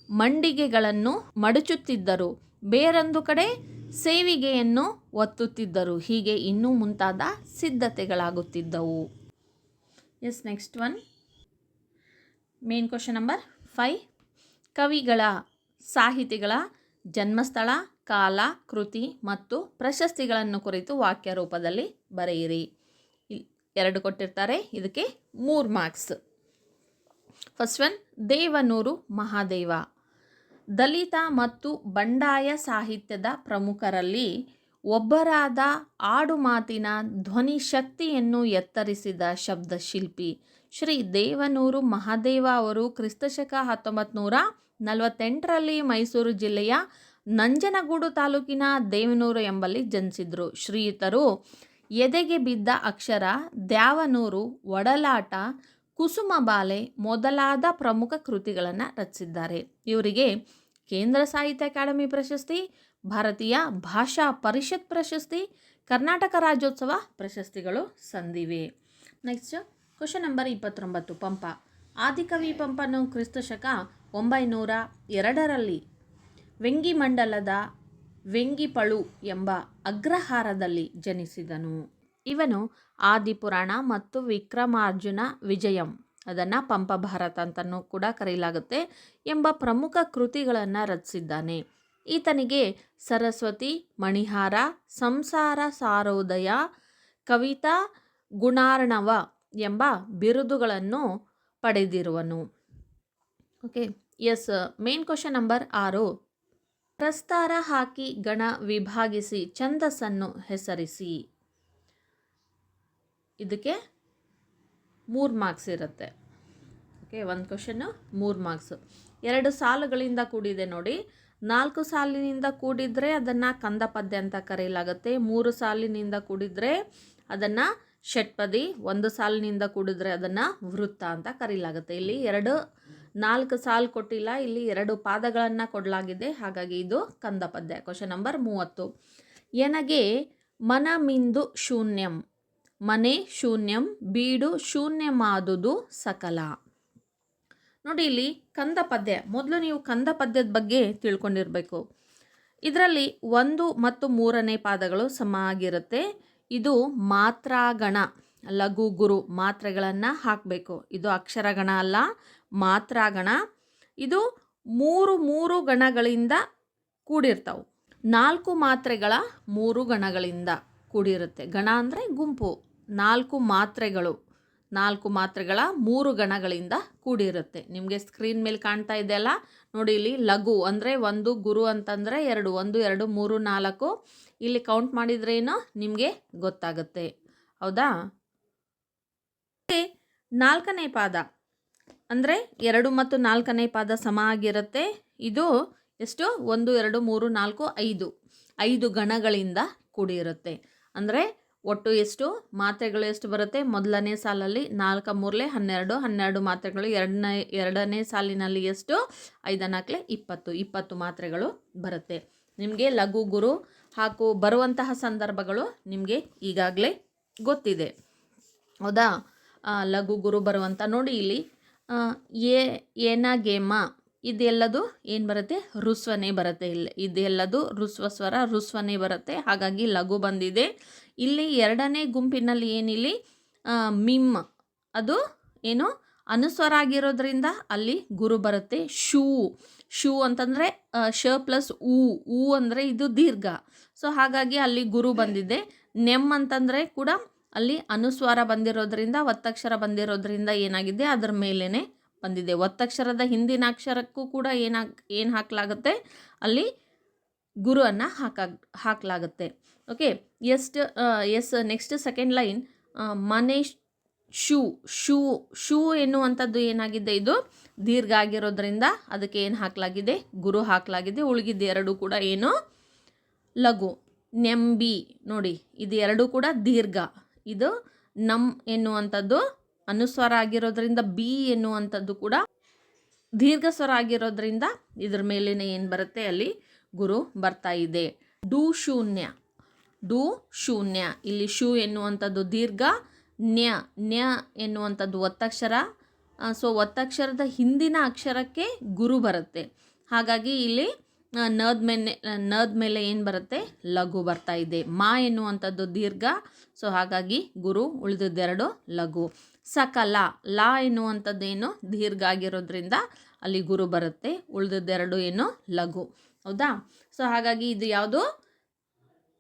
ಮಂಡಿಗೆಗಳನ್ನು ಮಡಚುತ್ತಿದ್ದರು, ಬೇರೊಂದು ಕಡೆ ಸೇವಿಗೆಯನ್ನು ಒತ್ತುತ್ತಿದ್ದರು. ಹೀಗೆ ಇನ್ನೂ ಮುಂತಾದ ಸಿದ್ಧತೆಗಳಾಗುತ್ತಿದ್ದವು. Next one main question number 5. ಕವಿಗಳ ಸಾಹಿತಿಗಳ ಜನ್ಮಸ್ಥಳ, ಕಾಲ, ಕೃತಿ ಮತ್ತು ಪ್ರಶಸ್ತಿಗಳನ್ನು ಕುರಿತು ವಾಕ್ಯ ರೂಪದಲ್ಲಿ ಬರೆಯಿರಿ. 2 ಕೊಟ್ಟಿರ್ತಾರೆ, ಇದಕ್ಕೆ 3 marks. First one, Devanur Mahadeva ದಲಿತ ಮತ್ತು ಬಂಡಾಯ ಸಾಹಿತ್ಯದ ಪ್ರಮುಖರಲ್ಲಿ ಒಬ್ಬರಾದ ಆಡುಮಾತಿನ ಧ್ವನಿ ಶಕ್ತಿಯನ್ನು ಎತ್ತರಿಸಿದ ಶಬ್ದಶಿಲ್ಪಿ. ಶ್ರೀ ದೇವನೂರು ಮಹಾದೇವ ಅವರು ಕ್ರಿಸ್ತಶಕ 1948ರಲ್ಲಿ ಮೈಸೂರು ಜಿಲ್ಲೆಯ ನಂಜನಗೂಡು ತಾಲೂಕಿನ ದೇವನೂರು ಎಂಬಲ್ಲಿ ಜನಿಸಿದರು. ಶ್ರೀಯುತರು ಎದೆಗೆ ಬಿದ್ದ ಅಕ್ಷರ, ದ್ಯಾವನೂರು, ಒಡಲಾಟ, ಕುಸುಮಬಾಲೆ ಮೊದಲಾದ ಪ್ರಮುಖ ಕೃತಿಗಳನ್ನು ರಚಿಸಿದ್ದಾರೆ. ಇವರಿಗೆ ಕೇಂದ್ರ ಸಾಹಿತ್ಯ ಅಕಾಡೆಮಿ ಪ್ರಶಸ್ತಿ, ಭಾರತೀಯ ಭಾಷಾ ಪರಿಷತ್ ಪ್ರಶಸ್ತಿ, ಕರ್ನಾಟಕ ರಾಜ್ಯೋತ್ಸವ ಪ್ರಶಸ್ತಿಗಳು ಸಂದಿವೆ. Next question number 29. ಪಂಪ. ಆದಿಕವಿ ಪಂಪನು ಕ್ರಿಸ್ತಶಕ 902ರಲ್ಲಿ ವೆಂಗಿಮಂಡಲದ ವೆಂಗಿಪಳು ಎಂಬ ಅಗ್ರಹಾರದಲ್ಲಿ ಜನಿಸಿದನು. ಇವನು ಆದಿಪುರಾಣ ಮತ್ತು ವಿಕ್ರಮಾರ್ಜುನ ವಿಜಯಂ, ಅದನ್ನು ಪಂಪ ಭಾರತ ಅಂತಲೂ ಕೂಡ ಕರೆಯಲಾಗುತ್ತೆ, ಎಂಬ ಪ್ರಮುಖ ಕೃತಿಗಳನ್ನು ರಚಿಸಿದ್ದಾನೆ. ಈತನಿಗೆ ಸರಸ್ವತಿ, ಮಣಿಹಾರ, ಸಂಸಾರ ಸಾರೋದಯ, ಕವಿತಾ ಗುಣಾರ್ಣವ ಎಂಬ ಬಿರುದುಗಳನ್ನು ಪಡೆದಿರುವನು. Okay, yes. Main question number 6. ಪ್ರಸ್ತಾರ ಹಾಕಿ ಗಣ ವಿಭಾಗಿಸಿ ಛಂದಸ್ಸನ್ನು ಹೆಸರಿಸಿ. ಇದಕ್ಕೆ 3 ಮಾರ್ಕ್ಸ್ ಇರುತ್ತೆ. ಓಕೆ, ಒಂದು ಕ್ವಶನ್ನು 3 ಮಾರ್ಕ್ಸ್. 2 ಸಾಲುಗಳಿಂದ ಕೂಡಿದೆ ನೋಡಿ. 4 ಸಾಲಿನಿಂದ ಕೂಡಿದರೆ ಅದನ್ನು ಕಂದ ಪದ್ಯ ಅಂತ ಕರೆಯಲಾಗುತ್ತೆ. 3 ಸಾಲಿನಿಂದ ಕೂಡಿದರೆ ಅದನ್ನು ಷಟ್ಪದಿ, 1 ಸಾಲಿನಿಂದ ಕೂಡಿದ್ರೆ ಅದನ್ನು ವೃತ್ತ ಅಂತ ಕರೆಯಲಾಗುತ್ತೆ. ಇಲ್ಲಿ 4 ಸಾಲು ಕೊಟ್ಟಿಲ್ಲ, ಇಲ್ಲಿ 2 ಪಾದಗಳನ್ನು ಕೊಡಲಾಗಿದೆ. ಹಾಗಾಗಿ ಇದು ಕಂದ ಪದ್ಯ. Question number 30. ಎನಗೆ ಮನಮಿಂದು ಶೂನ್ಯಂ, ಮನೆ ಶೂನ್ಯಂ, ಬೀಡು ಶೂನ್ಯಮಾದುದು ಸಕಲ. ನೋಡಿ, ಇಲ್ಲಿ ಕಂದ ಪದ್ಯ. ಮೊದಲು ನೀವು ಕಂದ ಪದ್ಯದ ಬಗ್ಗೆ ತಿಳ್ಕೊಂಡಿರಬೇಕು. ಇದರಲ್ಲಿ 1 ಮತ್ತು 3ನೇ ಪಾದಗಳು ಸಮ ಆಗಿರುತ್ತೆ. ಇದು ಮಾತ್ರಾಗಣ, ಲಘು ಗುರು ಮಾತ್ರೆಗಳನ್ನು ಹಾಕಬೇಕು. ಇದು ಅಕ್ಷರಗಣ ಅಲ್ಲ, ಮಾತ್ರಾಗಣ. ಇದು 3 ಗಣಗಳಿಂದ ಕೂಡಿರ್ತಾವೆ. 4 ಮಾತ್ರೆಗಳ 3 ಗಣಗಳಿಂದ ಕೂಡಿರುತ್ತೆ. ಗಣ ಅಂದರೆ ಗುಂಪು. 4 ಮಾತ್ರೆಗಳ 3 ಗಣಗಳಿಂದ ಕೂಡಿರುತ್ತೆ. ನಿಮಗೆ ಸ್ಕ್ರೀನ್ ಮೇಲೆ ಕಾಣ್ತಾ ಇದೆಯಲ್ಲ ನೋಡಿ. ಇಲ್ಲಿ ಲಘು ಅಂದರೆ 1, ಗುರು ಅಂತಂದರೆ 2, 1, 2, 3, 4. ಇಲ್ಲಿ ಕೌಂಟ್ ಮಾಡಿದ್ರೇನೋ ನಿಮಗೆ ಗೊತ್ತಾಗುತ್ತೆ. ಹೌದಾ? 4ನೇ ಪಾದ ಅಂದರೆ 2 ಮತ್ತು 4ನೇ ಪಾದ ಸಮ ಆಗಿರುತ್ತೆ. ಇದು ಎಷ್ಟು? 1, 2, 3, 4, 5 ಗಣಗಳಿಂದ ಕೂಡಿರುತ್ತೆ. ಅಂದರೆ ಒಟ್ಟು ಎಷ್ಟು ಮಾತ್ರೆಗಳು ಎಷ್ಟು ಬರುತ್ತೆ? ಮೊದಲನೇ ಸಾಲಲ್ಲಿ 4 3 12, 12 ಮಾತ್ರೆಗಳು. ಎರಡನೇ ಸಾಲಿನಲ್ಲಿ ಎಷ್ಟು? 5 4 20 ಮಾತ್ರೆಗಳು ಬರುತ್ತೆ. ನಿಮಗೆ ಲಘು ಗುರು ಬರುವಂತಹ ಸಂದರ್ಭಗಳು ನಿಮಗೆ ಈಗಾಗಲೇ ಗೊತ್ತಿದೆ. ಹೌದಾ? ಲಘು ಗುರು ಬರುವಂಥ ನೋಡಿ. ಇಲ್ಲಿ ಏನ ಗೇಮ ಇದೆಲ್ಲದು ಏನು ಬರುತ್ತೆ? ಋಸ್ವನೇ ಬರುತ್ತೆ. ಇದೆಲ್ಲದು ಋಸ್ವ ಸ್ವರ, ಋಸ್ವನೇ ಬರುತ್ತೆ. ಹಾಗಾಗಿ ಲಘು ಬಂದಿದೆ. ಇಲ್ಲಿ 2ನೇ ಗುಂಪಿನಲ್ಲಿ ಏನಿಲ್ಲಿ ಮಿಮ್, ಅದು ಏನು ಅನುಸ್ವರ ಆಗಿರೋದ್ರಿಂದ ಅಲ್ಲಿ ಗುರು ಬರುತ್ತೆ. ಶೂ ಅಂತಂದರೆ ಶ ಪ್ಲಸ್ ಊ ಅಂದರೆ ಇದು ದೀರ್ಘ. ಸೊ ಹಾಗಾಗಿ ಅಲ್ಲಿ ಗುರು ಬಂದಿದೆ. ನೆಮ್ ಅಂತಂದರೆ ಕೂಡ ಅಲ್ಲಿ ಅನುಸ್ವಾರ ಬಂದಿರೋದ್ರಿಂದ, ಒತ್ತಕ್ಷರ ಬಂದಿರೋದ್ರಿಂದ ಏನಾಗಿದೆ ಅದರ ಮೇಲೇ ಬಂದಿದೆ. ಒತ್ತಕ್ಷರದ ಹಿಂದಿನ ಅಕ್ಷರಕ್ಕೂ ಕೂಡ ಏನು ಹಾಕಲಾಗುತ್ತೆ? ಅಲ್ಲಿ ಗುರುವನ್ನು ಹಾಕಲಾಗುತ್ತೆ. Okay, yes. Next second line ಮನೆ ಶೂ ಎನ್ನುವಂಥದ್ದು ಏನಾಗಿದೆ? ಇದು ದೀರ್ಘ ಆಗಿರೋದ್ರಿಂದ ಅದಕ್ಕೆ ಏನು ಹಾಕಲಾಗಿದೆ? ಗುರು ಹಾಕಲಾಗಿದೆ. ಉಳಿಗಿದ್ದ 2 ಕೂಡ ಏನು? ಲಘು. ನೆಂಬಿ ನೋಡಿ, ಇದು 2 ಕೂಡ ದೀರ್ಘ. ಇದು ನಮ್ ಎನ್ನುವಂಥದ್ದು ಅನುಸ್ವರ ಆಗಿರೋದ್ರಿಂದ, ಬಿ ಎನ್ನುವಂಥದ್ದು ಕೂಡ ದೀರ್ಘ ಸ್ವರ ಆಗಿರೋದ್ರಿಂದ ಇದ್ರ ಮೇಲೇನೆ ಏನು ಬರುತ್ತೆ? ಅಲ್ಲಿ ಗುರು ಬರ್ತಾ ಇದೆ. ಡು ಶೂನ್ಯ. ಇಲ್ಲಿ ಶೂ ಎನ್ನುವಂಥದ್ದು ದೀರ್ಘ, ನ್ಯ ಎನ್ನುವಂಥದ್ದು ಒತ್ತಕ್ಷರ. ಸೊ ಒತ್ತಕ್ಷರದ ಹಿಂದಿನ ಅಕ್ಷರಕ್ಕೆ ಗುರು ಬರುತ್ತೆ. ಹಾಗಾಗಿ ಇಲ್ಲಿ ನದ ಮೇಲೆ ಏನು ಬರುತ್ತೆ? ಲಘು ಬರ್ತಾ ಇದೆ. ಮಾ ಎನ್ನುವಂಥದ್ದು ದೀರ್ಘ. ಸೊ ಹಾಗಾಗಿ ಗುರು, ಉಳಿದಿದ್ದೆರಡು ಲಘು. ಸಕಲ, ಲಾ ಎನ್ನುವಂಥದ್ದು ಏನು ದೀರ್ಘ ಆಗಿರೋದ್ರಿಂದ ಅಲ್ಲಿ ಗುರು ಬರುತ್ತೆ. ಉಳಿದಿದ್ದೆರಡು ಏನು ಲಘು. ಹೌದಾ? ಸೊ ಹಾಗಾಗಿ ಇದು ಯಾವುದು?